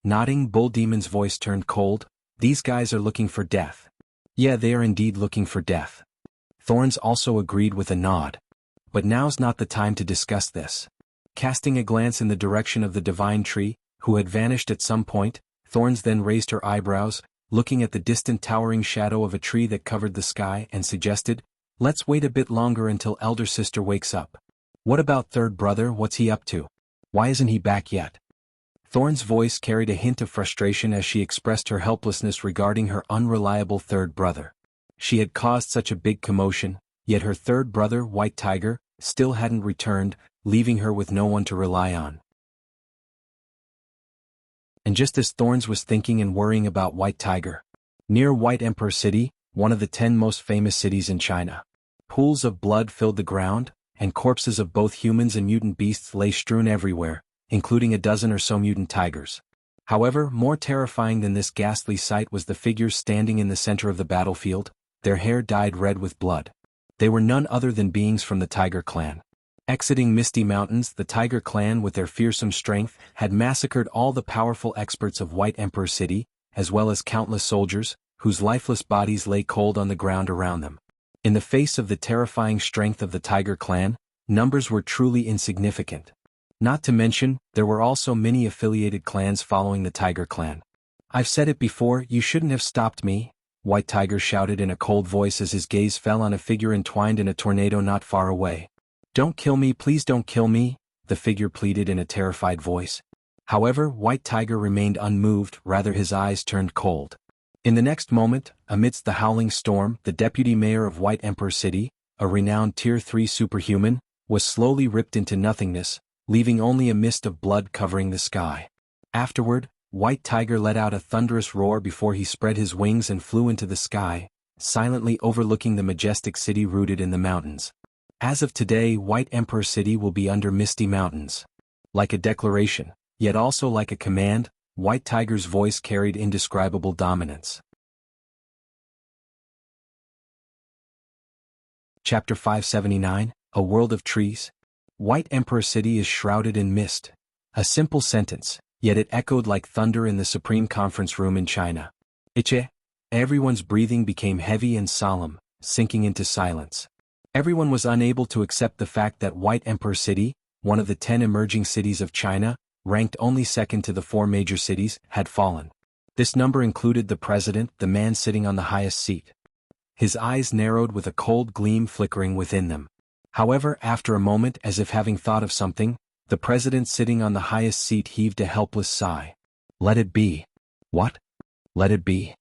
Nodding, Bull Demon's voice turned cold. "These guys are looking for death." "Yeah, they are indeed looking for death." Thorns also agreed with a nod. "But now's not the time to discuss this." Casting a glance in the direction of the Divine Tree, who had vanished at some point, Thorns then raised her eyebrows, looking at the distant towering shadow of a tree that covered the sky, and suggested, "Let's wait a bit longer until Elder Sister wakes up." "What about third brother, what's he up to? Why isn't he back yet?" Thorns' voice carried a hint of frustration as she expressed her helplessness regarding her unreliable third brother. She had caused such a big commotion, yet her third brother, White Tiger, still hadn't returned, leaving her with no one to rely on. And just as Thorns was thinking and worrying about White Tiger, near White Emperor City, one of the 10 most famous cities in China, pools of blood filled the ground, and corpses of both humans and mutant beasts lay strewn everywhere, including a dozen or so mutant tigers. However, more terrifying than this ghastly sight was the figures standing in the center of the battlefield, their hair dyed red with blood. They were none other than beings from the Tiger Clan. Exiting Misty Mountains, the Tiger Clan with their fearsome strength had massacred all the powerful experts of White Emperor City, as well as countless soldiers, whose lifeless bodies lay cold on the ground around them. In the face of the terrifying strength of the Tiger Clan, numbers were truly insignificant. Not to mention, there were also many affiliated clans following the Tiger Clan. "I've said it before, you shouldn't have stopped me," White Tiger shouted in a cold voice as his gaze fell on a figure entwined in a tornado not far away. "Don't kill me, please don't kill me," the figure pleaded in a terrified voice. However, White Tiger remained unmoved, rather his eyes turned cold. In the next moment, amidst the howling storm, the deputy mayor of White Emperor City, a renowned Tier 3 superhuman, was slowly ripped into nothingness, leaving only a mist of blood covering the sky. Afterward, White Tiger let out a thunderous roar before he spread his wings and flew into the sky, silently overlooking the majestic city rooted in the mountains. As of today, White Emperor City will be under Misty Mountains. Like a declaration, yet also like a command, White Tiger's voice carried indescribable dominance. Chapter 579, A World of Trees. White Emperor City is shrouded in mist. A simple sentence, yet it echoed like thunder in the Supreme Conference Room in China. Iche. Everyone's breathing became heavy and solemn, sinking into silence. Everyone was unable to accept the fact that White Emperor City, one of the 10 emerging cities of China, ranked only second to the 4 major cities, had fallen. This number included the president, the man sitting on the highest seat. His eyes narrowed with a cold gleam flickering within them. However, after a moment, as if having thought of something, the president sitting on the highest seat heaved a helpless sigh. "Let it be." "What?" "Let it be."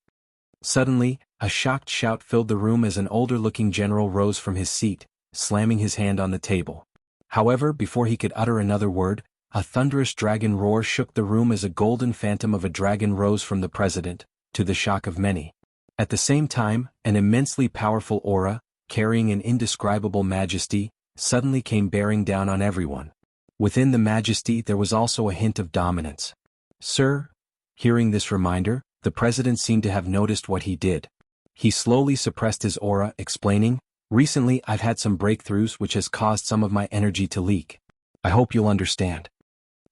Suddenly, a shocked shout filled the room as an older-looking general rose from his seat, slamming his hand on the table. However, before he could utter another word, a thunderous dragon roar shook the room as a golden phantom of a dragon rose from the president, to the shock of many. At the same time, an immensely powerful aura, carrying an indescribable majesty, suddenly came bearing down on everyone. Within the majesty there was also a hint of dominance. "Sir?" Hearing this reminder, the president seemed to have noticed what he did. He slowly suppressed his aura, explaining, "Recently I've had some breakthroughs which has caused some of my energy to leak. I hope you'll understand."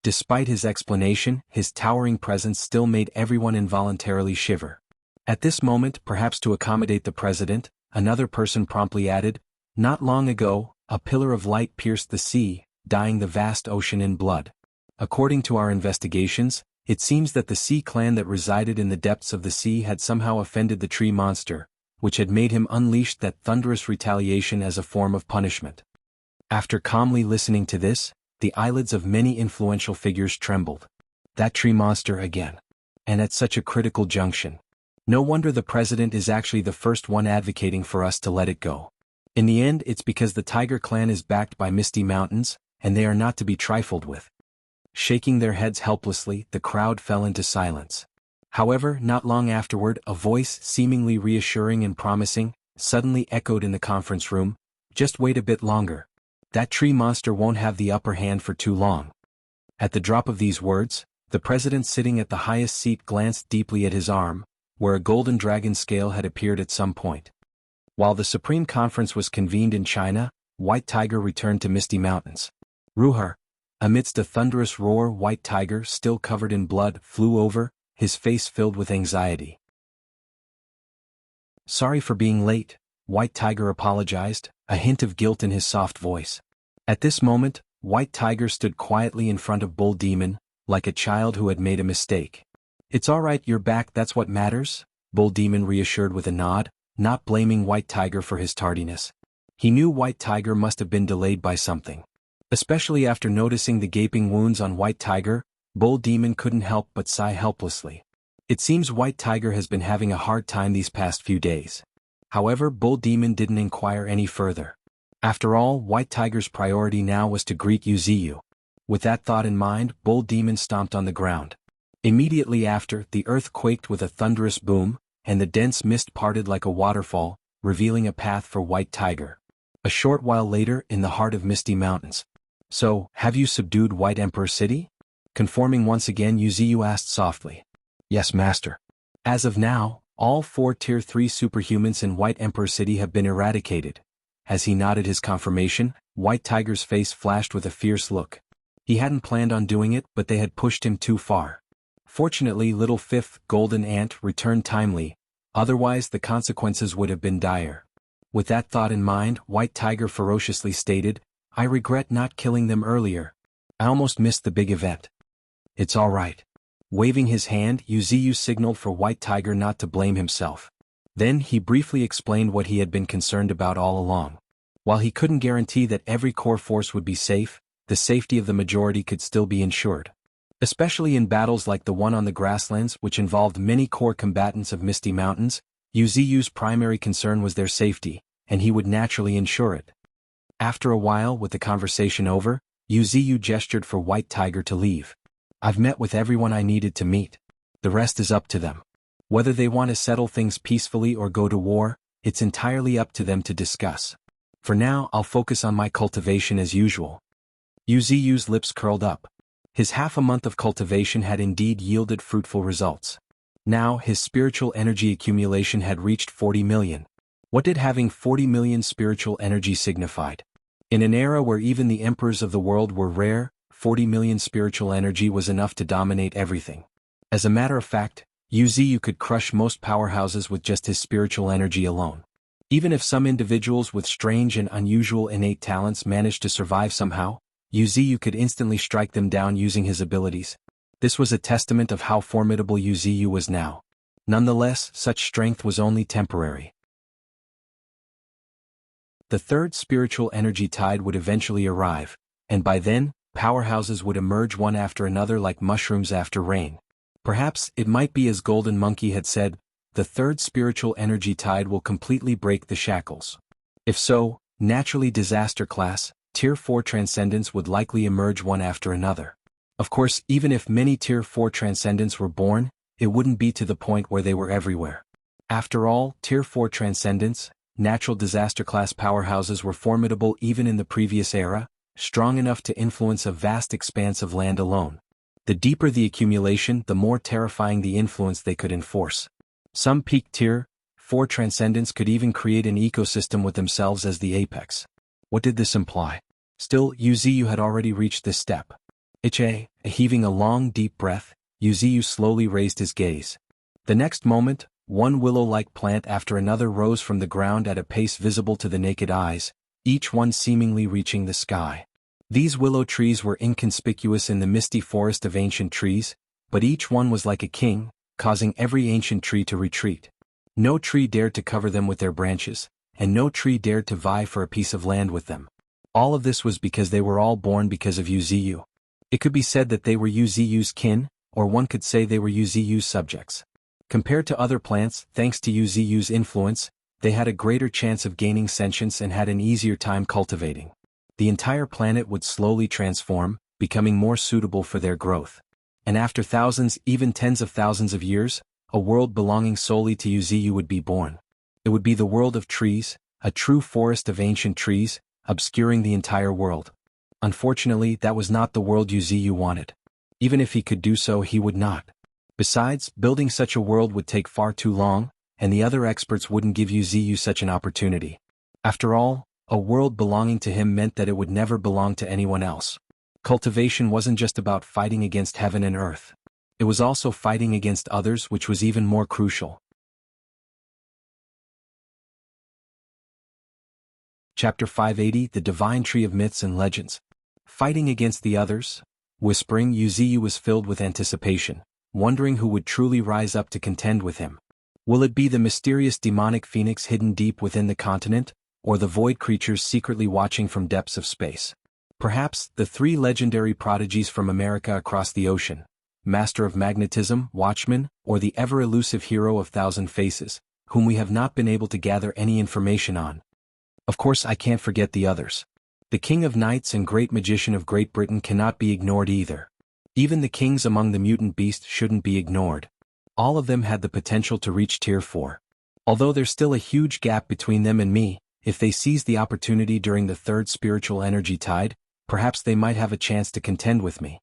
Despite his explanation, his towering presence still made everyone involuntarily shiver. At this moment, perhaps to accommodate the president, another person promptly added, "Not long ago, a pillar of light pierced the sea, dyeing the vast ocean in blood. According to our investigations, it seems that the sea clan that resided in the depths of the sea had somehow offended the tree monster, which had made him unleash that thunderous retaliation as a form of punishment." After calmly listening to this, the eyelids of many influential figures trembled. That tree monster again. And at such a critical junction. No wonder the president is actually the first one advocating for us to let it go. In the end, it's because the Tiger Clan is backed by Misty Mountains, and they are not to be trifled with. Shaking their heads helplessly, the crowd fell into silence. However, not long afterward, a voice, seemingly reassuring and promising, suddenly echoed in the conference room, "Just wait a bit longer. That tree monster won't have the upper hand for too long." At the drop of these words, the president sitting at the highest seat glanced deeply at his arm, where a golden dragon scale had appeared at some point. While the Supreme Conference was convened in China, White Tiger returned to Misty Mountains. Ruhar. Amidst a thunderous roar, White Tiger, still covered in blood, flew over, his face filled with anxiety. "Sorry for being late," White Tiger apologized, a hint of guilt in his soft voice. At this moment, White Tiger stood quietly in front of Bull Demon, like a child who had made a mistake. "It's all right, you're back, that's what matters," Bull Demon reassured with a nod, not blaming White Tiger for his tardiness. He knew White Tiger must have been delayed by something. Especially after noticing the gaping wounds on White Tiger, Bull Demon couldn't help but sigh helplessly. It seems White Tiger has been having a hard time these past few days. However, Bull Demon didn't inquire any further. After all, White Tiger's priority now was to greet Yuziyu. With that thought in mind, Bull Demon stomped on the ground. Immediately after, the earth quaked with a thunderous boom, and the dense mist parted like a waterfall, revealing a path for White Tiger. A short while later, in the heart of Misty Mountains. "So, have you subdued White Emperor City?" Conforming once again, Yuziyu asked softly. "Yes, master. As of now, all 4 Tier 3 superhumans in White Emperor City have been eradicated." As he nodded his confirmation, White Tiger's face flashed with a fierce look. He hadn't planned on doing it, but they had pushed him too far. Fortunately, little Fifth Golden Ant returned timely, otherwise the consequences would have been dire. With that thought in mind, White Tiger ferociously stated, "I regret not killing them earlier. I almost missed the big event." "It's all right." Waving his hand, Yuziyu signaled for White Tiger not to blame himself. Then he briefly explained what he had been concerned about all along. While he couldn't guarantee that every core force would be safe, the safety of the majority could still be ensured. Especially in battles like the one on the grasslands, which involved many core combatants of Misty Mountains, Yuziyu's primary concern was their safety, and he would naturally ensure it. After a while, with the conversation over, Yuziyu gestured for White Tiger to leave. "I've met with everyone I needed to meet. The rest is up to them. Whether they want to settle things peacefully or go to war, it's entirely up to them to discuss. For now, I'll focus on my cultivation as usual." Yuziyu's lips curled up. His half a month of cultivation had indeed yielded fruitful results. Now, his spiritual energy accumulation had reached 40 million. What did having 40 million spiritual energy signified? In an era where even the emperors of the world were rare, 40 million spiritual energy was enough to dominate everything. As a matter of fact, Yuziyu could crush most powerhouses with just his spiritual energy alone. Even if some individuals with strange and unusual innate talents managed to survive somehow, Yuziyu could instantly strike them down using his abilities. This was a testament of how formidable Yuziyu was now. Nonetheless, such strength was only temporary. The third spiritual energy tide would eventually arrive, and by then, powerhouses would emerge one after another like mushrooms after rain. Perhaps it might be as Golden Monkey had said, the third spiritual energy tide will completely break the shackles. If so, naturally disaster class, Tier 4 transcendents would likely emerge one after another. Of course, even if many Tier 4 transcendents were born, it wouldn't be to the point where they were everywhere. After all, Tier 4 transcendents, natural disaster class powerhouses were formidable even in the previous era, strong enough to influence a vast expanse of land alone. The deeper the accumulation, the more terrifying the influence they could enforce. Some peak Tier 4 transcendents could even create an ecosystem with themselves as the apex. What did this imply? Still, Yuziyu had already reached this step. Heaving a long, deep breath, Yuziyu slowly raised his gaze. The next moment, one willow-like plant after another rose from the ground at a pace visible to the naked eyes, each one seemingly reaching the sky. These willow trees were inconspicuous in the misty forest of ancient trees, but each one was like a king, causing every ancient tree to retreat. No tree dared to cover them with their branches, and no tree dared to vie for a piece of land with them. All of this was because they were all born because of Yuziyu. It could be said that they were Yuziyu's kin, or one could say they were Yuziyu's subjects. Compared to other plants, thanks to Yuziyu's influence, they had a greater chance of gaining sentience and had an easier time cultivating. The entire planet would slowly transform, becoming more suitable for their growth. And after thousands, even tens of thousands of years, a world belonging solely to Yuziyu would be born. It would be the world of trees, a true forest of ancient trees, obscuring the entire world. Unfortunately, that was not the world Yuziyu wanted. Even if he could do so, he would not. Besides, building such a world would take far too long, and the other experts wouldn't give Yuziyu such an opportunity. After all, a world belonging to him meant that it would never belong to anyone else. Cultivation wasn't just about fighting against heaven and earth. It was also fighting against others, which was even more crucial. Chapter 580, The Divine Tree of Myths and Legends. Fighting against the others? Whispering, Yuziyu was filled with anticipation, wondering who would truly rise up to contend with him. Will it be the mysterious demonic phoenix hidden deep within the continent, or the void creatures secretly watching from depths of space? Perhaps the 3 legendary prodigies from America across the ocean, Master of Magnetism, Watchman, or the ever-elusive hero of Thousand Faces, whom we have not been able to gather any information on. Of course, I can't forget the others. The King of Knights and Great Magician of Great Britain cannot be ignored either. Even the kings among the mutant beasts shouldn't be ignored. All of them had the potential to reach Tier 4. Although there's still a huge gap between them and me, if they seize the opportunity during the third spiritual energy tide, perhaps they might have a chance to contend with me.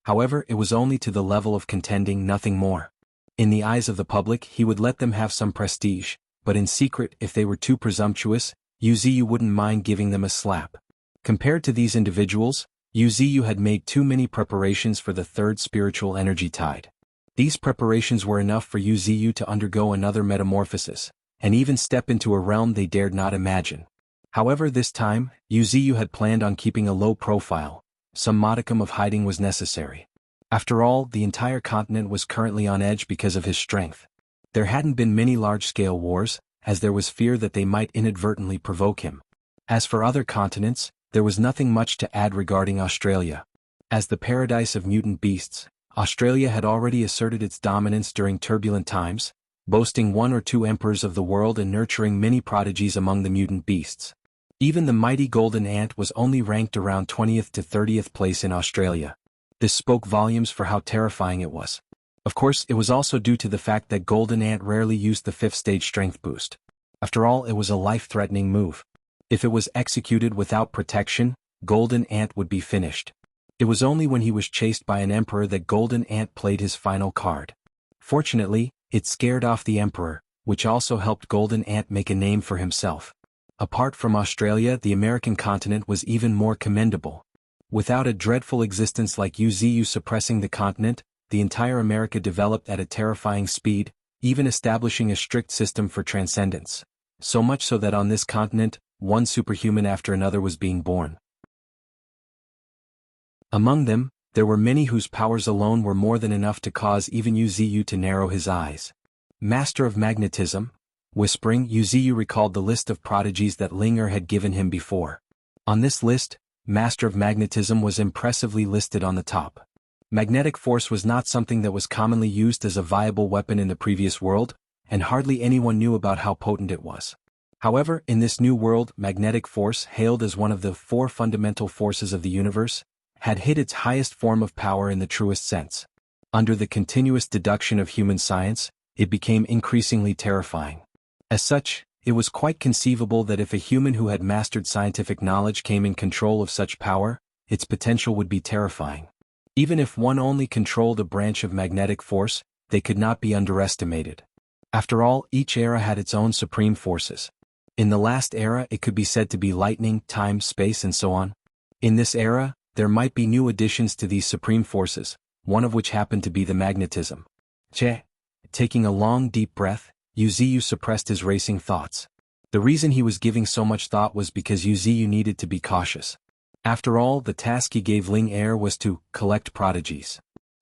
However, it was only to the level of contending, nothing more. In the eyes of the public, he would let them have some prestige, but in secret, if they were too presumptuous, Wuxia wouldn't mind giving them a slap. Compared to these individuals, Wuxia had made too many preparations for the third spiritual energy tide. These preparations were enough for Wuxia to undergo another metamorphosis, and even step into a realm they dared not imagine. However, this time, Wuxia had planned on keeping a low profile. Some modicum of hiding was necessary. After all, the entire continent was currently on edge because of his strength. There hadn't been many large-scale wars, as there was fear that they might inadvertently provoke him. As for other continents, there was nothing much to add regarding Australia. As the paradise of mutant beasts, Australia had already asserted its dominance during turbulent times, boasting 1 or 2 emperors of the world and nurturing many prodigies among the mutant beasts. Even the mighty golden ant was only ranked around 20th to 30th place in Australia. This spoke volumes for how terrifying it was. Of course, it was also due to the fact that golden ant rarely used the 5th stage strength boost. After all, it was a life-threatening move. If it was executed without protection, golden ant would be finished. It was only when he was chased by an emperor that golden ant played his final card. Fortunately, it scared off the emperor, which also helped golden ant make a name for himself. Apart from Australia, the American continent was even more commendable. Without a dreadful existence like Wuxia suppressing the continent, the entire America developed at a terrifying speed, even establishing a strict system for transcendence. So much so that on this continent, one superhuman after another was being born. Among them, there were many whose powers alone were more than enough to cause even Wuxia to narrow his eyes. Master of Magnetism. Whispering, Wuxia recalled the list of prodigies that Linger had given him before. On this list, Master of Magnetism was impressively listed on the top. Magnetic force was not something that was commonly used as a viable weapon in the previous world, and hardly anyone knew about how potent it was. However, in this new world, magnetic force, hailed as one of the 4 fundamental forces of the universe, had hit its highest form of power in the truest sense. Under the continuous deduction of human science, it became increasingly terrifying. As such, it was quite conceivable that if a human who had mastered scientific knowledge came in control of such power, its potential would be terrifying. Even if one only controlled a branch of magnetic force, they could not be underestimated. After all, each era had its own supreme forces. In the last era, it could be said to be lightning, time, space, and so on. In this era, there might be new additions to these supreme forces, one of which happened to be the magnetism. Taking a long, deep breath, Wuxia suppressed his racing thoughts. The reason he was giving so much thought was because Wuxia needed to be cautious. After all, the task he gave Ling Er was to collect prodigies.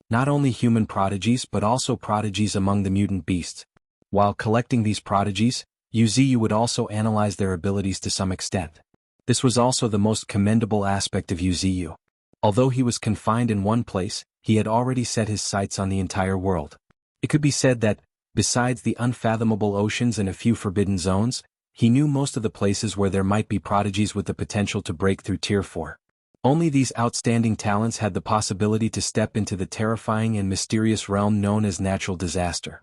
Not only human prodigies but also prodigies among the mutant beasts. While collecting these prodigies, Wuxia would also analyze their abilities to some extent. This was also the most commendable aspect of Wuxia. Although he was confined in one place, he had already set his sights on the entire world. It could be said that, besides the unfathomable oceans and a few forbidden zones, he knew most of the places where there might be prodigies with the potential to break through Tier 4. Only these outstanding talents had the possibility to step into the terrifying and mysterious realm known as natural disaster.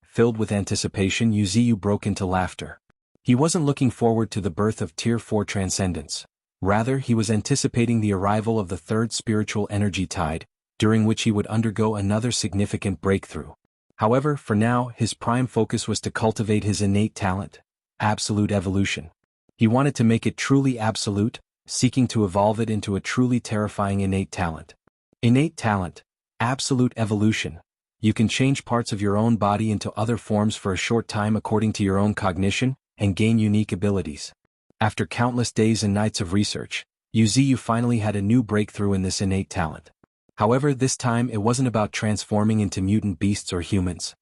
Filled with anticipation, Wuxia broke into laughter. He wasn't looking forward to the birth of Tier 4 transcendence. Rather, he was anticipating the arrival of the third spiritual energy tide, during which he would undergo another significant breakthrough. However, for now, his prime focus was to cultivate his innate talent, absolute evolution. He wanted to make it truly absolute, seeking to evolve it into a truly terrifying innate talent. Innate talent, absolute evolution. You can change parts of your own body into other forms for a short time according to your own cognition, and gain unique abilities. After countless days and nights of research, Wuxia finally had a new breakthrough in this innate talent. However, this time it wasn't about transforming into mutant beasts or humans.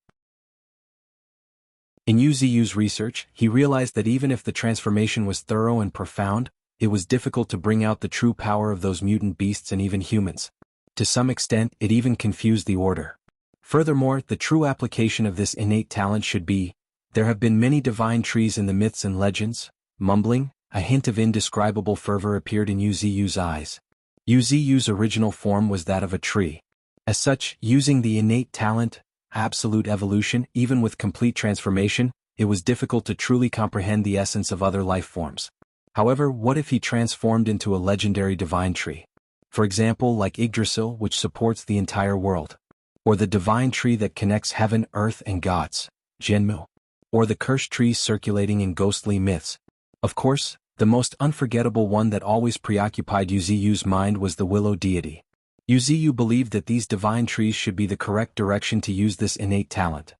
In Wuxia's research, he realized that even if the transformation was thorough and profound, it was difficult to bring out the true power of those mutant beasts and even humans. To some extent, it even confused the order. Furthermore, the true application of this innate talent should be, There have been many divine trees in the myths and legends. Mumbling, a hint of indescribable fervor appeared in Uziyu's eyes. Uziyu's original form was that of a tree. As such, using the innate talent, absolute evolution, even with complete transformation, it was difficult to truly comprehend the essence of other life forms. However, what if he transformed into a legendary divine tree? For example, like Yggdrasil, which supports the entire world. Or the divine tree that connects heaven, earth, and gods, Jinmu. Or the cursed trees circulating in ghostly myths. Of course, the most unforgettable one that always preoccupied Uziyu's mind was the willow deity. Uziyu believed that these divine trees should be the correct direction to use this innate talent.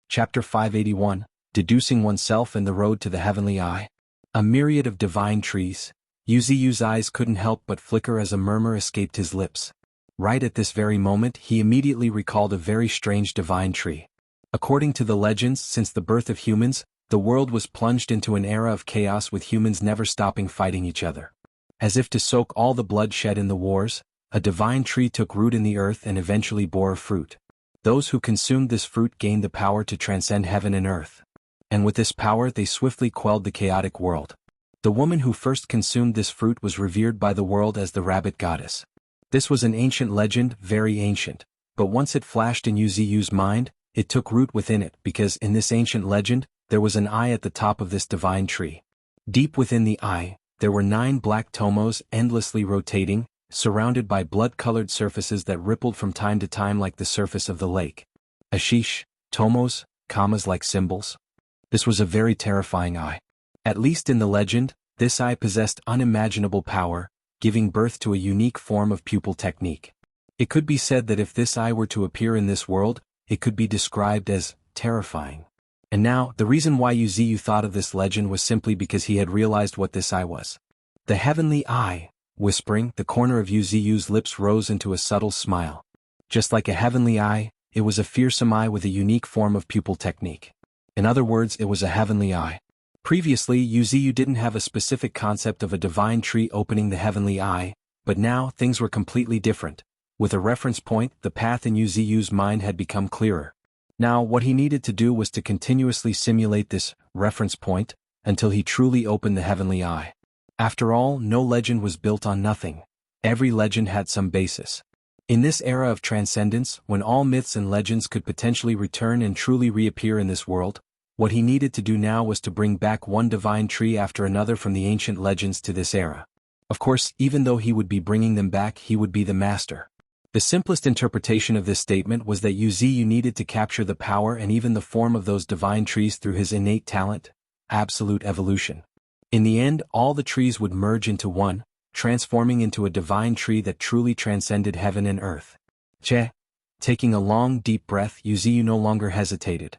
Chapter 581, Deducing Oneself and the Road to the Heavenly Eye. A myriad of divine trees. Uziyu's eyes couldn't help but flicker as a murmur escaped his lips. Right at this very moment, he immediately recalled a very strange divine tree. According to the legends, since the birth of humans, the world was plunged into an era of chaos with humans never stopping fighting each other. As if to soak all the blood shed in the wars, a divine tree took root in the earth and eventually bore fruit. Those who consumed this fruit gained the power to transcend heaven and earth. And with this power they swiftly quelled the chaotic world. The woman who first consumed this fruit was revered by the world as the rabbit goddess. This was an ancient legend, very ancient, but once it flashed in Uziyu's mind, it took root within it because in this ancient legend, there was an eye at the top of this divine tree. Deep within the eye, there were 9 black tomos endlessly rotating, surrounded by blood-colored surfaces that rippled from time to time like the surface of the lake. Ashish, tomos, commas like symbols. This was a very terrifying eye. At least in the legend, this eye possessed unimaginable power, giving birth to a unique form of pupil technique. It could be said that if this eye were to appear in this world, it could be described as terrifying. And now, the reason why Uziyu thought of this legend was simply because he had realized what this eye was. The heavenly eye. Whispering, the corner of Uziyu's lips rose into a subtle smile. Just like a heavenly eye, it was a fearsome eye with a unique form of pupil technique. In other words, it was a heavenly eye. Previously, Uziyu didn't have a specific concept of a divine tree opening the heavenly eye, but now things were completely different. With a reference point, the path in Uziyu's mind had become clearer. Now, what he needed to do was to continuously simulate this reference point until he truly opened the heavenly eye. After all, no legend was built on nothing. Every legend had some basis. In this era of transcendence, when all myths and legends could potentially return and truly reappear in this world, what he needed to do now was to bring back one divine tree after another from the ancient legends to this era. Of course, even though he would be bringing them back, he would be the master. The simplest interpretation of this statement was that Uziyu needed to capture the power and even the form of those divine trees through his innate talent, absolute evolution. In the end, all the trees would merge into one, transforming into a divine tree that truly transcended heaven and earth. Taking a long, deep breath, Uziyu no longer hesitated.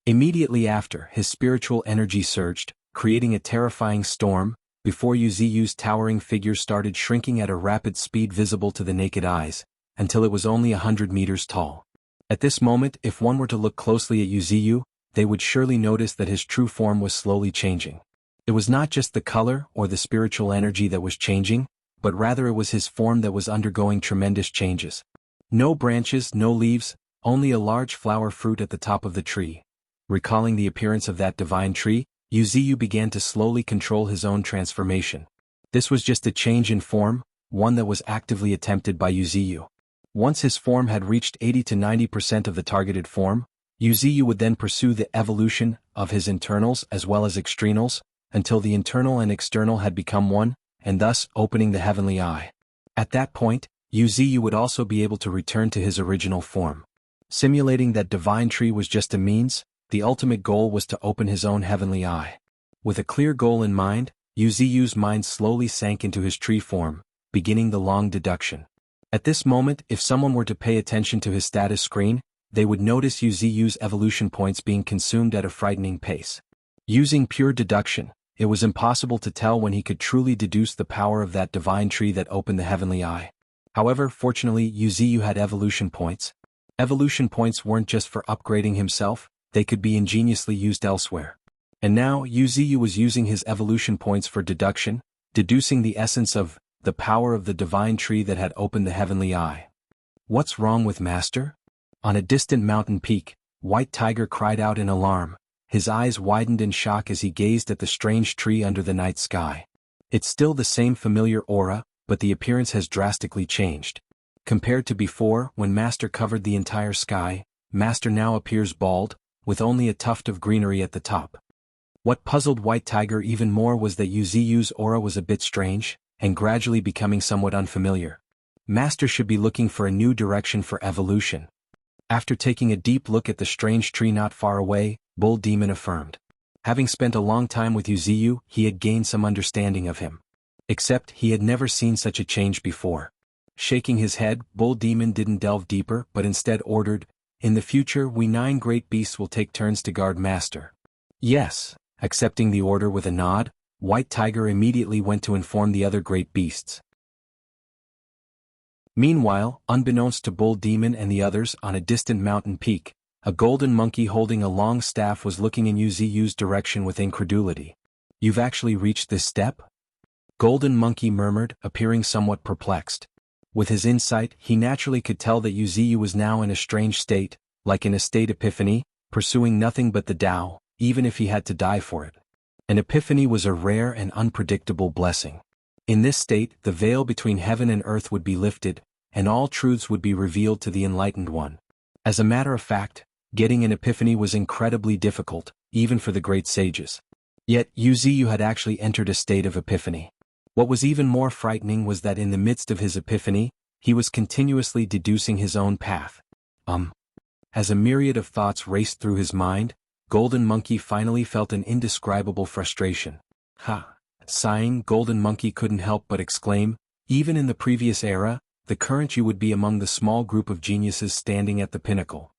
Immediately after, his spiritual energy surged, creating a terrifying storm, before Uziyu's towering figure started shrinking at a rapid speed visible to the naked eyes, until it was only 100 meters tall. At this moment, if one were to look closely at Uziyu, they would surely notice that his true form was slowly changing. It was not just the color or the spiritual energy that was changing, but rather it was his form that was undergoing tremendous changes. No branches, no leaves, only a large flower fruit at the top of the tree. Recalling the appearance of that divine tree, Uziyu began to slowly control his own transformation. This was just a change in form, one that was actively attempted by Uziyu. Once his form had reached 80 to 90% of the targeted form, Uziyu would then pursue the evolution of his internals as well as externals, until the internal and external had become one, and thus opening the heavenly eye. At that point, Uziyu would also be able to return to his original form. Simulating that divine tree was just a means, the ultimate goal was to open his own heavenly eye. With a clear goal in mind, Uziyu's mind slowly sank into his tree form, beginning the long deduction. At this moment, if someone were to pay attention to his status screen, they would notice Uziyu's evolution points being consumed at a frightening pace. Using pure deduction, it was impossible to tell when he could truly deduce the power of that divine tree that opened the heavenly eye. However, fortunately, Uziyu had evolution points. Evolution points weren't just for upgrading himself, they could be ingeniously used elsewhere. And now, Uziyu was using his evolution points for deduction, deducing the essence of the power of the divine tree that had opened the heavenly eye. What's wrong with Master? On a distant mountain peak, White Tiger cried out in alarm. His eyes widened in shock as he gazed at the strange tree under the night sky. It's still the same familiar aura, but the appearance has drastically changed. Compared to before, when Master covered the entire sky, Master now appears bald, with only a tuft of greenery at the top. What puzzled White Tiger even more was that Yuziu's aura was a bit strange, and gradually becoming somewhat unfamiliar. Master should be looking for a new direction for evolution. After taking a deep look at the strange tree not far away, Bull Demon affirmed. Having spent a long time with Yuziu, he had gained some understanding of him. Except he had never seen such a change before. Shaking his head, Bull Demon didn't delve deeper but instead ordered, "In the future we 9 great beasts will take turns to guard Master." Yes, accepting the order with a nod, White Tiger immediately went to inform the other great beasts. Meanwhile, unbeknownst to Bull Demon and the others on a distant mountain peak, a golden monkey holding a long staff was looking in Yuziu's direction with incredulity. "You've actually reached this step?" Golden Monkey murmured, appearing somewhat perplexed. With his insight, he naturally could tell that Yuziu was now in a strange state, like in a state epiphany, pursuing nothing but the Tao, even if he had to die for it. An epiphany was a rare and unpredictable blessing. In this state, the veil between heaven and earth would be lifted, and all truths would be revealed to the enlightened one. As a matter of fact, getting an epiphany was incredibly difficult, even for the great sages. Yet, Yuziu had actually entered a state of epiphany. What was even more frightening was that in the midst of his epiphany, he was continuously deducing his own path. As a myriad of thoughts raced through his mind, Golden Monkey finally felt an indescribable frustration. Sighing, Golden Monkey couldn't help but exclaim, "Even in the previous era, the current you would be among the small group of geniuses standing at the pinnacle."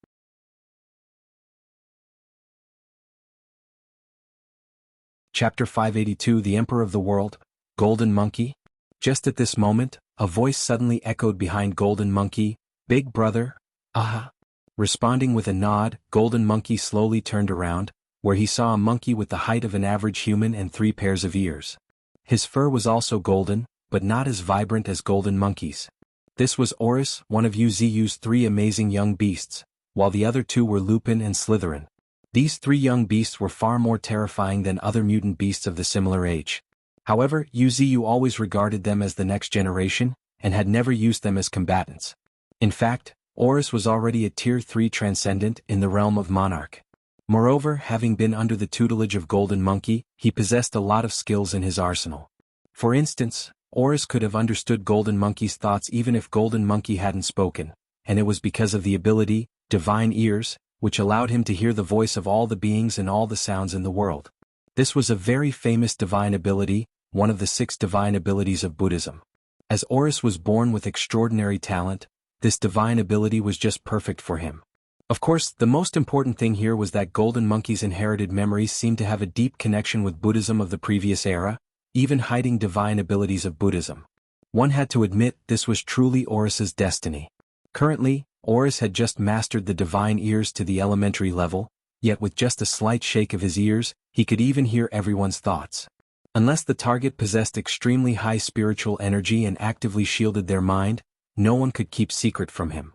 Chapter 582 The Emperor of the World, Golden Monkey? Just at this moment, a voice suddenly echoed behind Golden Monkey, "Big brother, aha." Responding with a nod, Golden Monkey slowly turned around, where he saw a monkey with the height of an average human and 3 pairs of ears. His fur was also golden, but not as vibrant as Golden Monkey's. This was Oris, one of Yuziu's 3 amazing young beasts, while the other 2 were Lupin and Slytherin. These 3 young beasts were far more terrifying than other mutant beasts of the similar age. However, Yuziu always regarded them as the next generation, and had never used them as combatants. In fact, Oris was already a Tier 3 transcendent in the realm of Monarch. Moreover, having been under the tutelage of Golden Monkey, he possessed a lot of skills in his arsenal. For instance, Oris could have understood Golden Monkey's thoughts even if Golden Monkey hadn't spoken, and it was because of the ability, Divine Ears, which allowed him to hear the voice of all the beings and all the sounds in the world. This was a very famous divine ability, one of the 6 divine abilities of Buddhism. As Oris was born with extraordinary talent, this divine ability was just perfect for him. Of course, the most important thing here was that Golden Monkey's inherited memories seemed to have a deep connection with Buddhism of the previous era, even hiding divine abilities of Buddhism. One had to admit this was truly Oris's destiny. Currently, Oris had just mastered the divine ears to the elementary level, yet with just a slight shake of his ears, he could even hear everyone's thoughts. Unless the target possessed extremely high spiritual energy and actively shielded their mind, no one could keep secret from him.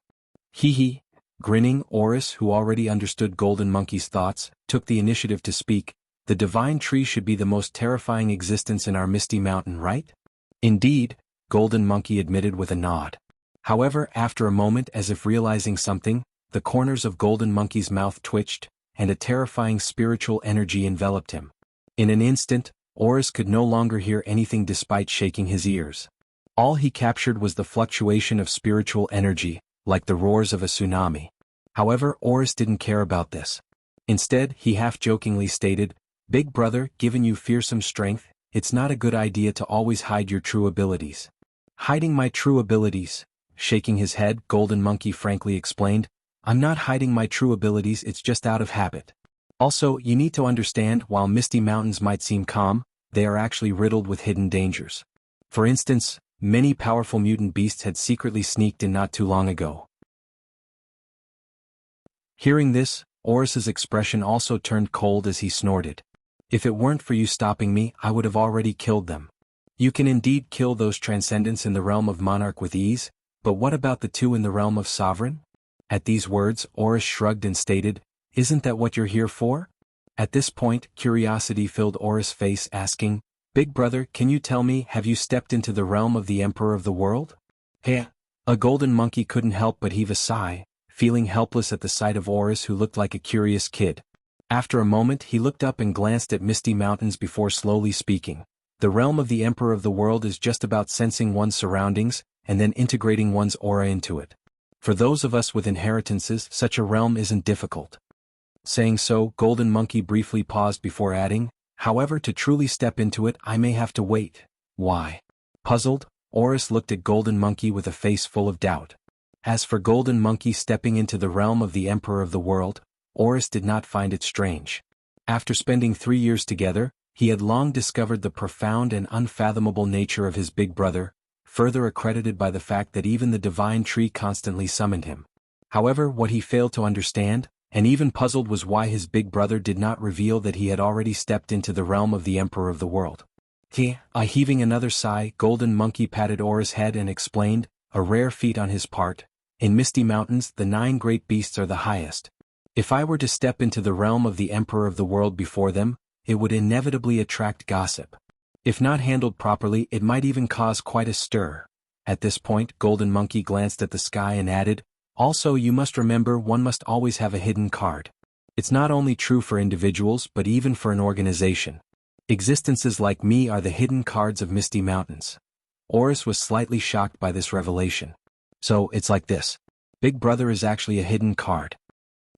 Hee. Grinning, Oris, who already understood Golden Monkey's thoughts, took the initiative to speak. "The divine tree should be the most terrifying existence in our misty mountain, right?" "Indeed," Golden Monkey admitted with a nod. However, after a moment, as if realizing something, the corners of Golden Monkey's mouth twitched, and a terrifying spiritual energy enveloped him. In an instant, Oris could no longer hear anything despite shaking his ears. All he captured was the fluctuation of spiritual energy, like the roars of a tsunami. However, Oris didn't care about this. Instead, he half-jokingly stated, "Big brother, given you fearsome strength, it's not a good idea to always hide your true abilities." "Hiding my true abilities?" Shaking his head, Golden Monkey frankly explained, "I'm not hiding my true abilities, it's just out of habit. Also, you need to understand, while misty mountains might seem calm, they are actually riddled with hidden dangers. For instance, many powerful mutant beasts had secretly sneaked in not too long ago." Hearing this, Oris's expression also turned cold as he snorted. "If it weren't for you stopping me, I would have already killed them. You can indeed kill those transcendents in the realm of Monarch with ease, But what about the two in the realm of Sovereign? At these words, Oris shrugged and stated, "Isn't that what you're here for?" At this point, curiosity filled Oris' face, asking, "Big brother, can you tell me, have you stepped into the realm of the Emperor of the World?" Hey! A golden monkey couldn't help but heave a sigh, feeling helpless at the sight of Oris, who looked like a curious kid. After a moment he looked up and glanced at Misty Mountains before slowly speaking. "The realm of the Emperor of the World is just about sensing one's surroundings, and then integrating one's aura into it. For those of us with inheritances, such a realm isn't difficult." Saying so, Golden Monkey briefly paused before adding, "However, to truly step into it, I may have to wait." "Why?" Puzzled, Oris looked at Golden Monkey with a face full of doubt. As for Golden Monkey stepping into the realm of the Emperor of the World, Oris did not find it strange. After spending 3 years together, he had long discovered the profound and unfathomable nature of his big brother, further accredited by the fact that even the divine tree constantly summoned him. However, what he failed to understand, and even puzzled, was why his big brother did not reveal that he had already stepped into the realm of the Emperor of the World. Heaving another sigh, Golden Monkey patted Oris' head and explained, "A rare feat on his part. In Misty Mountains, the 9 great beasts are the highest. If I were to step into the realm of the Emperor of the World before them, it would inevitably attract gossip. If not handled properly, it might even cause quite a stir." At this point, Golden Monkey glanced at the sky and added, "Also, you must remember, one must always have a hidden card. It's not only true for individuals but even for an organization. Existences like me are the hidden cards of Misty Mountains." Oris was slightly shocked by this revelation. "So, it's like this. Big brother is actually a hidden card."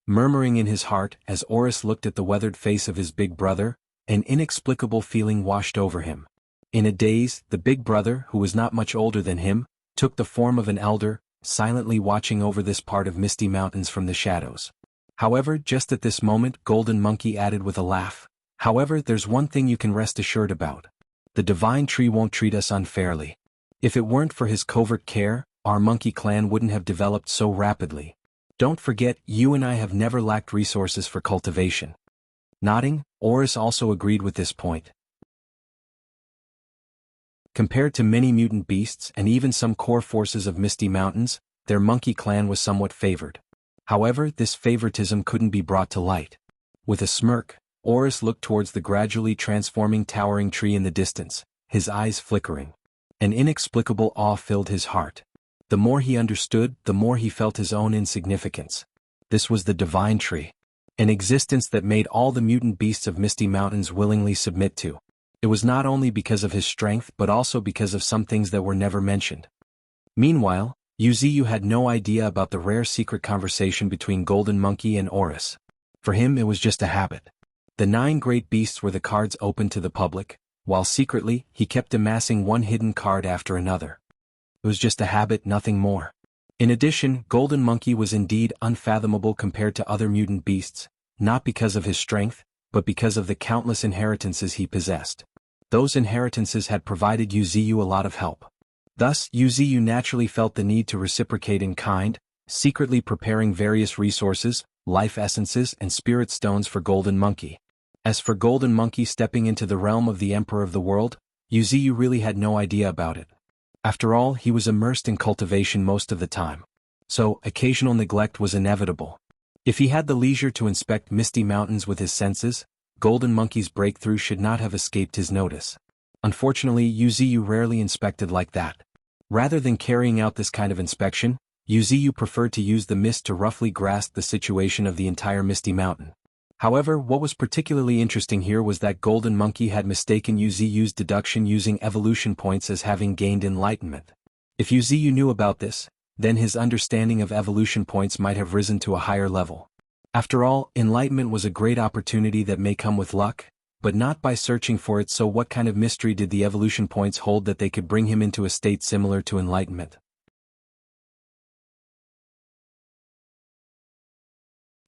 Murmuring in his heart, as Oris looked at the weathered face of his big brother, an inexplicable feeling washed over him. In a daze, the big brother, who was not much older than him, took the form of an elder, silently watching over this part of Misty Mountains from the shadows. However, just at this moment, Golden Monkey added with a laugh, "However, there's one thing you can rest assured about. The divine tree won't treat us unfairly. If it weren't for his covert care, our monkey clan wouldn't have developed so rapidly. Don't forget, you and I have never lacked resources for cultivation." Nodding, Oris also agreed with this point. Compared to many mutant beasts and even some core forces of Misty Mountains, their monkey clan was somewhat favored. However, this favoritism couldn't be brought to light. With a smirk, Oris looked towards the gradually transforming towering tree in the distance, his eyes flickering. An inexplicable awe filled his heart. The more he understood, the more he felt his own insignificance. This was the divine tree. An existence that made all the mutant beasts of Misty Mountains willingly submit to. It was not only because of his strength but also because of some things that were never mentioned. Meanwhile, Wuxia had no idea about the rare secret conversation between Golden Monkey and Oris. For him it was just a habit. The 9 great beasts were the cards open to the public, while secretly, he kept amassing one hidden card after another. It was just a habit, nothing more. In addition, Golden Monkey was indeed unfathomable compared to other mutant beasts, not because of his strength, but because of the countless inheritances he possessed. Those inheritances had provided Wuxia a lot of help. Thus, Wuxia naturally felt the need to reciprocate in kind, secretly preparing various resources, life essences and spirit stones for Golden Monkey. As for Golden Monkey stepping into the realm of the Emperor of the World, Wuxia really had no idea about it. After all, he was immersed in cultivation most of the time. So, occasional neglect was inevitable. If he had the leisure to inspect Misty Mountains with his senses, Golden Monkey's breakthrough should not have escaped his notice. Unfortunately, Wuxia rarely inspected like that. Rather than carrying out this kind of inspection, Wuxia preferred to use the mist to roughly grasp the situation of the entire Misty Mountain. However, what was particularly interesting here was that Golden Monkey had mistaken Wuxia's deduction using evolution points as having gained enlightenment. If Wuxia knew about this, then his understanding of evolution points might have risen to a higher level. After all, enlightenment was a great opportunity that may come with luck, but not by searching for it. So what kind of mystery did the evolution points hold that they could bring him into a state similar to enlightenment?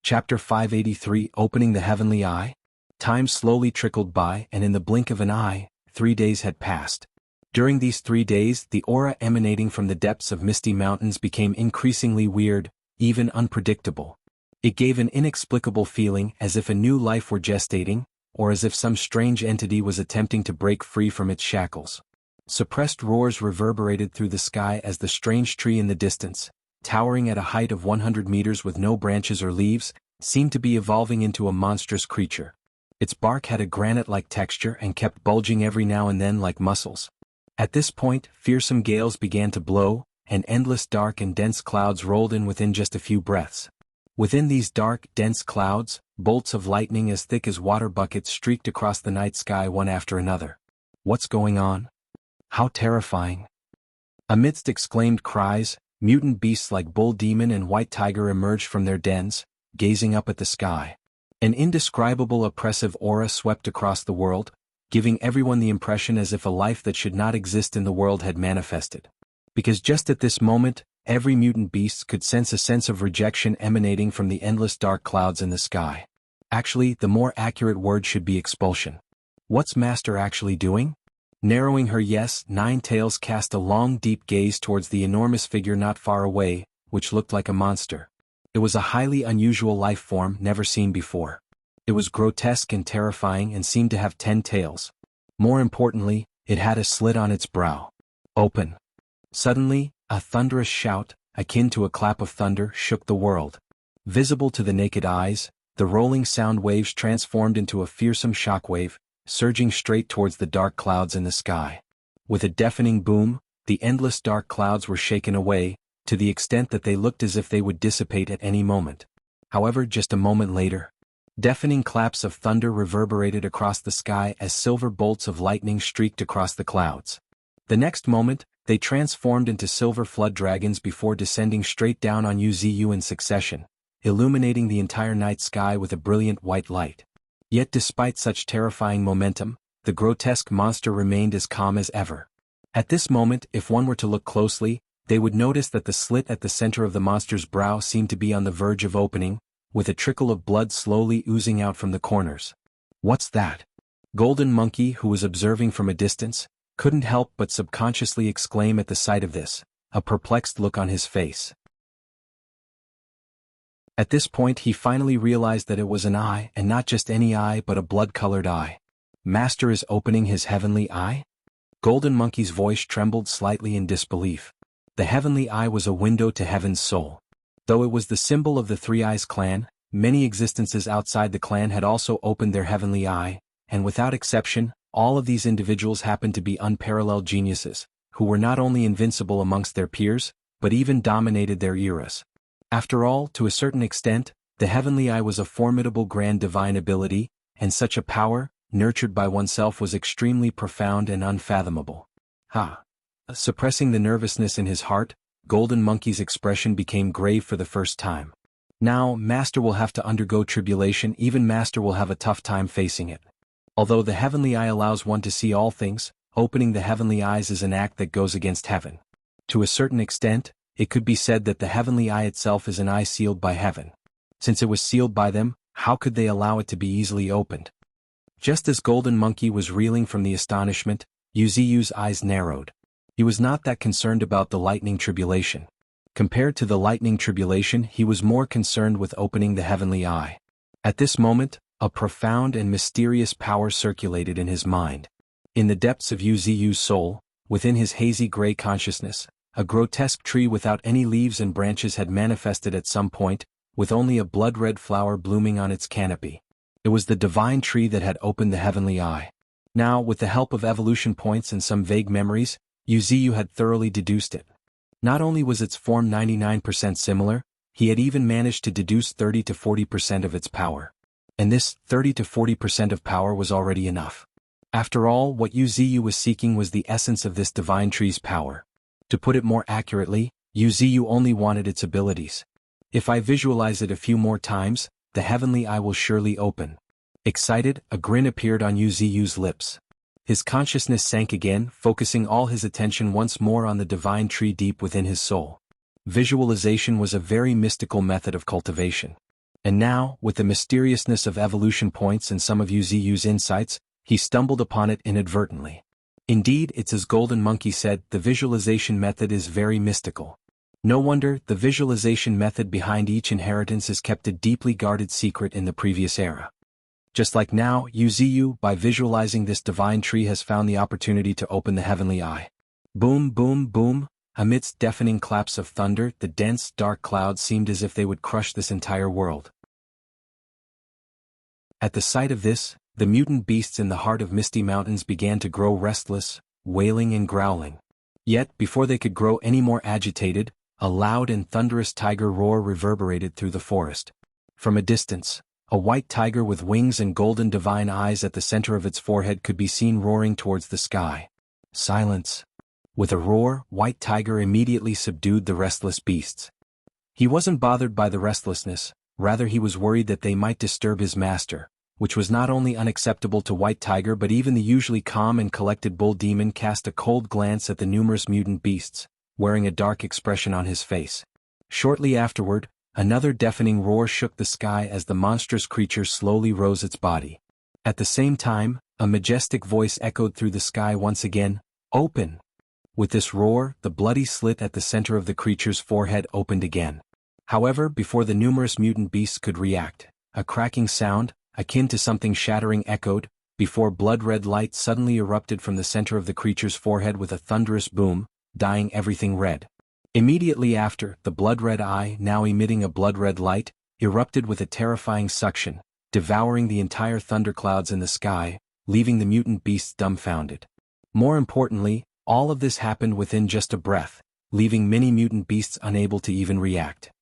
Chapter 583, Opening the Heavenly Eye. Time slowly trickled by, and in the blink of an eye, 3 days had passed. During these 3 days, the aura emanating from the depths of Misty Mountains became increasingly weird, even unpredictable. It gave an inexplicable feeling, as if a new life were gestating, or as if some strange entity was attempting to break free from its shackles. Suppressed roars reverberated through the sky as the strange tree in the distance, towering at a height of 100 meters with no branches or leaves, seemed to be evolving into a monstrous creature. Its bark had a granite-like texture and kept bulging every now and then like muscles. At this point, fearsome gales began to blow, and endless dark and dense clouds rolled in within just a few breaths. Within these dark, dense clouds, bolts of lightning as thick as water buckets streaked across the night sky one after another. What's going on? How terrifying! Amidst exclaimed cries, mutant beasts like bull demon and white tiger emerged from their dens, gazing up at the sky. An indescribable oppressive aura swept across the world, giving everyone the impression as if a life that should not exist in the world had manifested. Because just at this moment, every mutant beast could sense a sense of rejection emanating from the endless dark clouds in the sky. Actually, the more accurate word should be expulsion. What's Master actually doing? Narrowing her yes, nine tails cast a long deep gaze towards the enormous figure not far away, which looked like a monster. It was a highly unusual life form never seen before. It was grotesque and terrifying and seemed to have 10 tails. More importantly, it had a slit on its brow. Open. Suddenly, a thunderous shout, akin to a clap of thunder, shook the world. Visible to the naked eyes, the rolling sound waves transformed into a fearsome shockwave, surging straight towards the dark clouds in the sky. With a deafening boom, the endless dark clouds were shaken away, to the extent that they looked as if they would dissipate at any moment. However, just a moment later, deafening claps of thunder reverberated across the sky as silver bolts of lightning streaked across the clouds. The next moment, they transformed into silver flood dragons before descending straight down on Wuxia in succession, illuminating the entire night sky with a brilliant white light. Yet despite such terrifying momentum, the grotesque monster remained as calm as ever. At this moment, if one were to look closely, they would notice that the slit at the center of the monster's brow seemed to be on the verge of opening, with a trickle of blood slowly oozing out from the corners. What's that? Golden Monkey, who was observing from a distance, couldn't help but subconsciously exclaim at the sight of this, a perplexed look on his face. At this point he finally realized that it was an eye, and not just any eye but a blood-colored eye. Master is opening his heavenly eye? Golden Monkey's voice trembled slightly in disbelief. The heavenly eye was a window to heaven's soul. Though it was the symbol of the Three Eyes clan, many existences outside the clan had also opened their heavenly eye, and without exception, all of these individuals happened to be unparalleled geniuses, who were not only invincible amongst their peers, but even dominated their eras. After all, to a certain extent, the heavenly eye was a formidable grand divine ability, and such a power, nurtured by oneself, was extremely profound and unfathomable. Suppressing the nervousness in his heart, Golden Monkey's expression became grave for the first time. Now, Master will have to undergo tribulation. Even Master will have a tough time facing it. Although the heavenly eye allows one to see all things, opening the heavenly eyes is an act that goes against heaven. To a certain extent, it could be said that the heavenly eye itself is an eye sealed by heaven. Since it was sealed by them, how could they allow it to be easily opened? Just as Golden Monkey was reeling from the astonishment, Wuxia's eyes narrowed. He was not that concerned about the lightning tribulation. Compared to the lightning tribulation, he was more concerned with opening the heavenly eye. At this moment, a profound and mysterious power circulated in his mind. In the depths of Wuxia's soul, within his hazy gray consciousness, a grotesque tree without any leaves and branches had manifested at some point, with only a blood-red flower blooming on its canopy. It was the divine tree that had opened the heavenly eye. Now, with the help of evolution points and some vague memories, Wuxia had thoroughly deduced it. Not only was its form 99% similar, he had even managed to deduce 30 to 40% of its power. And this 30 to 40% of power was already enough. After all, what Wuxia was seeking was the essence of this divine tree's power. To put it more accurately, Wuxia only wanted its abilities. If I visualize it a few more times, the heavenly eye will surely open. Excited, a grin appeared on Wuxia's lips. His consciousness sank again, focusing all his attention once more on the divine tree deep within his soul. Visualization was a very mystical method of cultivation. And now, with the mysteriousness of evolution points and some of Wuxia's insights, he stumbled upon it inadvertently. Indeed, it's as Golden Monkey said, the visualization method is very mystical. No wonder the visualization method behind each inheritance is kept a deeply guarded secret in the previous era. Just like now, Yuziyu, by visualizing this divine tree, has found the opportunity to open the heavenly eye. Boom, boom, boom. Amidst deafening claps of thunder, the dense, dark clouds seemed as if they would crush this entire world. At the sight of this, the mutant beasts in the heart of Misty Mountains began to grow restless, wailing and growling. Yet, before they could grow any more agitated, a loud and thunderous tiger roar reverberated through the forest. From a distance, a white tiger with wings and golden divine eyes at the center of its forehead could be seen roaring towards the sky. Silence. With a roar, White Tiger immediately subdued the restless beasts. He wasn't bothered by the restlessness, rather he was worried that they might disturb his master, which was not only unacceptable to White Tiger but even the usually calm and collected Bull Demon cast a cold glance at the numerous mutant beasts, wearing a dark expression on his face. Shortly afterward, another deafening roar shook the sky as the monstrous creature slowly rose its body. At the same time, a majestic voice echoed through the sky once again, "Open!" With this roar, the bloody slit at the center of the creature's forehead opened again. However, before the numerous mutant beasts could react, a cracking sound, akin to something shattering, echoed, before blood-red light suddenly erupted from the center of the creature's forehead with a thunderous boom, dyeing everything red. Immediately after, the blood-red eye, now emitting a blood-red light, erupted with a terrifying suction, devouring the entire thunderclouds in the sky, leaving the mutant beasts dumbfounded. More importantly, all of this happened within just a breath, leaving many mutant beasts unable to even react.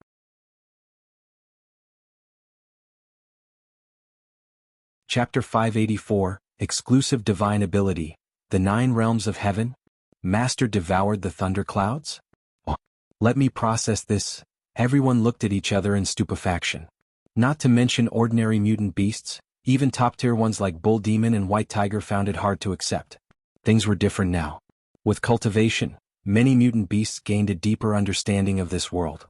Chapter 584, Exclusive Divine Ability, The 9 Realms of Heaven? Master devoured the thunderclouds? Oh, let me process this. Everyone looked at each other in stupefaction. Not to mention ordinary mutant beasts, even top-tier ones like Bull Demon and White Tiger found it hard to accept. Things were different now. With cultivation, many mutant beasts gained a deeper understanding of this world.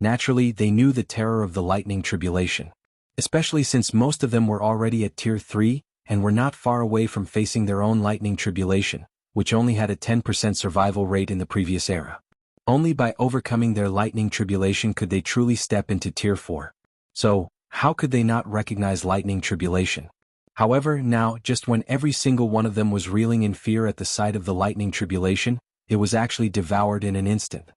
Naturally, they knew the terror of the lightning tribulation, especially since most of them were already at Tier 3 and were not far away from facing their own lightning tribulation, which only had a 10% survival rate in the previous era. Only by overcoming their lightning tribulation could they truly step into Tier 4. So, how could they not recognize lightning tribulation? However, now, just when every single one of them was reeling in fear at the sight of the lightning tribulation, it was actually devoured in an instant.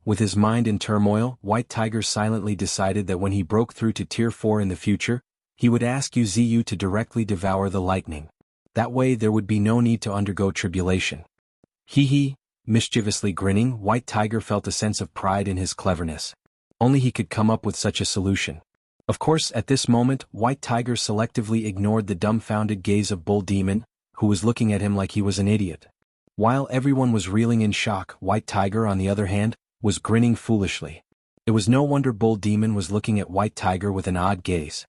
With his mind in turmoil, White Tiger silently decided that when he broke through to Tier 4 in the future, he would ask Yuziyu to directly devour the lightning. That way there would be no need to undergo tribulation. Hee. Mischievously grinning, White Tiger felt a sense of pride in his cleverness. Only he could come up with such a solution. Of course, at this moment, White Tiger selectively ignored the dumbfounded gaze of Bull Demon, who was looking at him like he was an idiot. While everyone was reeling in shock, White Tiger, on the other hand, was grinning foolishly. It was no wonder Bull Demon was looking at White Tiger with an odd gaze.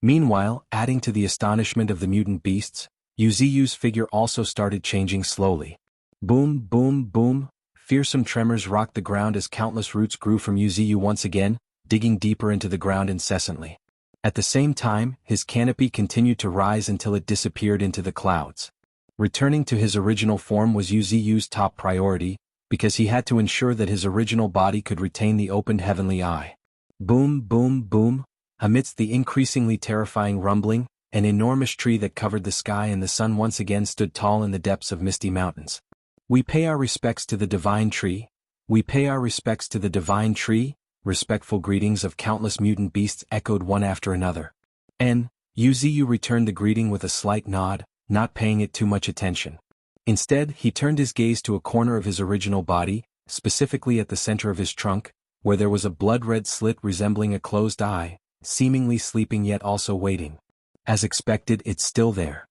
Meanwhile, adding to the astonishment of the mutant beasts, Yuziyu's figure also started changing slowly. Boom, boom, boom. Fearsome tremors rocked the ground as countless roots grew from Yuziyu once again, digging deeper into the ground incessantly. At the same time, his canopy continued to rise until it disappeared into the clouds. Returning to his original form was Yuziyu's top priority, because he had to ensure that his original body could retain the opened heavenly eye. Boom, boom, boom. Amidst the increasingly terrifying rumbling, an enormous tree that covered the sky and the sun once again stood tall in the depths of Misty Mountains. We pay our respects to the divine tree. We pay our respects to the divine tree. Respectful greetings of countless mutant beasts echoed one after another. Yuziyu returned the greeting with a slight nod, not paying it too much attention. Instead, he turned his gaze to a corner of his original body, specifically at the center of his trunk, where there was a blood-red slit resembling a closed eye, seemingly sleeping yet also waiting. As expected, it's still there.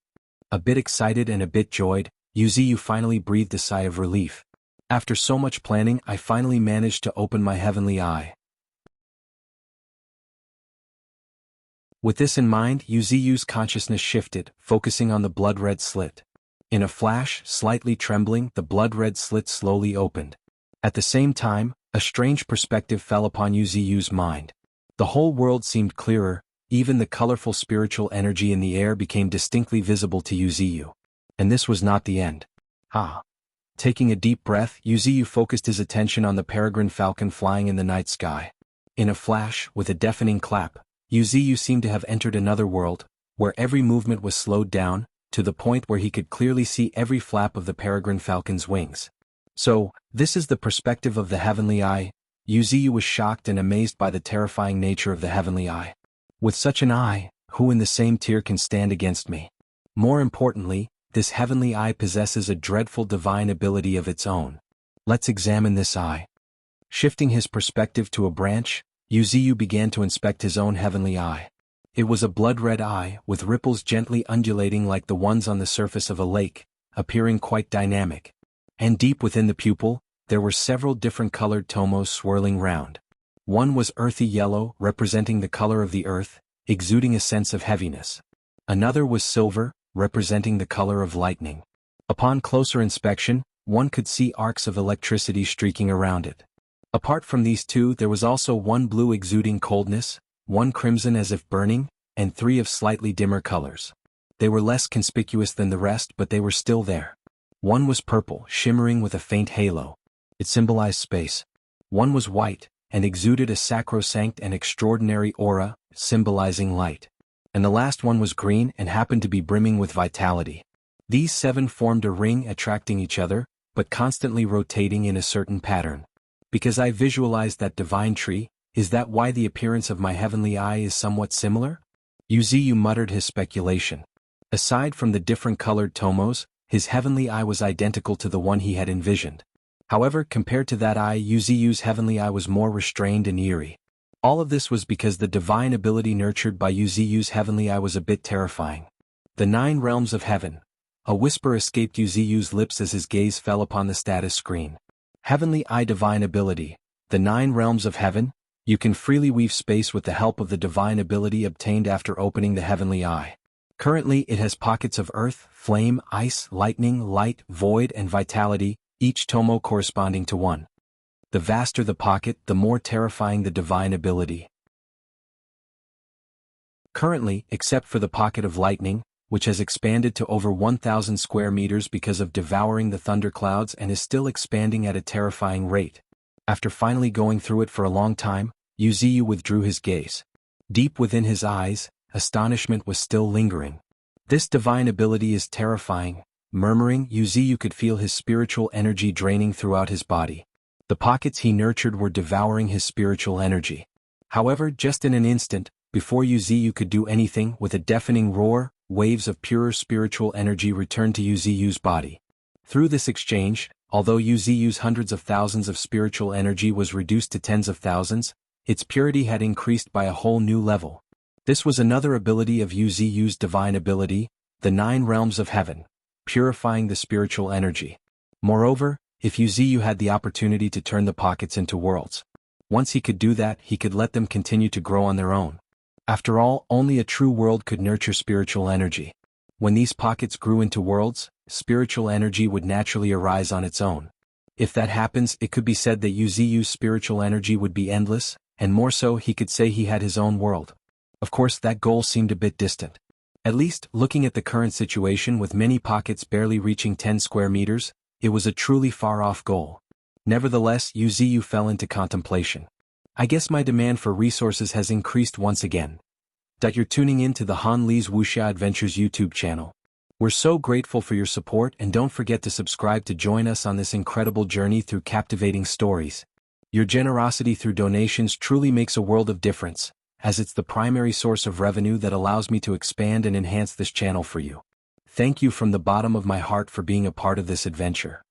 A bit excited and a bit joyed, Yuziyu finally breathed a sigh of relief. After so much planning, I finally managed to open my heavenly eye. With this in mind, Yuziyu's consciousness shifted, focusing on the blood-red slit. In a flash, slightly trembling, the blood-red slit slowly opened. At the same time, a strange perspective fell upon Yuziyu's mind. The whole world seemed clearer, even the colorful spiritual energy in the air became distinctly visible to Yuziyu. And this was not the end. Taking a deep breath, Yuziyu focused his attention on the peregrine falcon flying in the night sky. In a flash, with a deafening clap, Yuziyu seemed to have entered another world, where every movement was slowed down, to the point where he could clearly see every flap of the peregrine falcon's wings. So, this is the perspective of the heavenly eye. Yuziyu was shocked and amazed by the terrifying nature of the heavenly eye. With such an eye, who in the same tier can stand against me? More importantly, this heavenly eye possesses a dreadful divine ability of its own. Let's examine this eye. Shifting his perspective to a branch, Yuziyu began to inspect his own heavenly eye. It was a blood-red eye, with ripples gently undulating like the ones on the surface of a lake, appearing quite dynamic. And deep within the pupil, there were several different colored tomos swirling round. One was earthy yellow, representing the color of the earth, exuding a sense of heaviness. Another was silver, representing the color of lightning. Upon closer inspection, one could see arcs of electricity streaking around it. Apart from these two, there was also one blue exuding coldness, one crimson as if burning, and three of slightly dimmer colors. They were less conspicuous than the rest, but they were still there. One was purple, shimmering with a faint halo. It symbolized space. One was white, and exuded a sacrosanct and extraordinary aura, symbolizing light. And the last one was green and happened to be brimming with vitality. These seven formed a ring attracting each other, but constantly rotating in a certain pattern. Because I visualized that divine tree, is that why the appearance of my heavenly eye is somewhat similar? Yuziyu muttered his speculation. Aside from the different colored tomos, his heavenly eye was identical to the one he had envisioned. However, compared to that eye, Yuziyu's heavenly eye was more restrained and eerie. All of this was because the divine ability nurtured by Yuziyu's heavenly eye was a bit terrifying. The 9 realms of heaven. A whisper escaped Yuziyu's lips as his gaze fell upon the status screen. Heavenly eye divine ability. The 9 realms of heaven. You can freely weave space with the help of the divine ability obtained after opening the heavenly eye. Currently, it has pockets of earth, flame, ice, lightning, light, void, and vitality, each tomo corresponding to one. The vaster the pocket, the more terrifying the divine ability. Currently, except for the pocket of lightning, which has expanded to over 1,000 square meters because of devouring the thunderclouds and is still expanding at a terrifying rate. After finally going through it for a long time, Yuziyu withdrew his gaze. Deep within his eyes, astonishment was still lingering. This divine ability is terrifying. Murmuring, Yuziyu could feel his spiritual energy draining throughout his body. The pockets he nurtured were devouring his spiritual energy. However, just in an instant, before Yuziyu could do anything, with a deafening roar, waves of purer spiritual energy returned to Yuziyu's body. Through this exchange, although Yuziyu's hundreds of thousands of spiritual energy was reduced to tens of thousands, its purity had increased by a whole new level. This was another ability of Yuziyu's divine ability, the 9 realms of heaven, purifying the spiritual energy. Moreover, if Yuziyu had the opportunity to turn the pockets into worlds, once he could do that, he could let them continue to grow on their own. After all, only a true world could nurture spiritual energy. When these pockets grew into worlds, spiritual energy would naturally arise on its own. If that happens, it could be said that Yuziyu's spiritual energy would be endless, and more so, he could say he had his own world. Of course, that goal seemed a bit distant. At least, looking at the current situation with many pockets barely reaching 10 square meters, it was a truly far-off goal. Nevertheless, Yuziyu fell into contemplation. I guess my demand for resources has increased once again. You're tuning in to the Han Lee's Wuxia Adventures YouTube channel. We're so grateful for your support, and don't forget to subscribe to join us on this incredible journey through captivating stories. Your generosity through donations truly makes a world of difference, as it's the primary source of revenue that allows me to expand and enhance this channel for you. Thank you from the bottom of my heart for being a part of this adventure.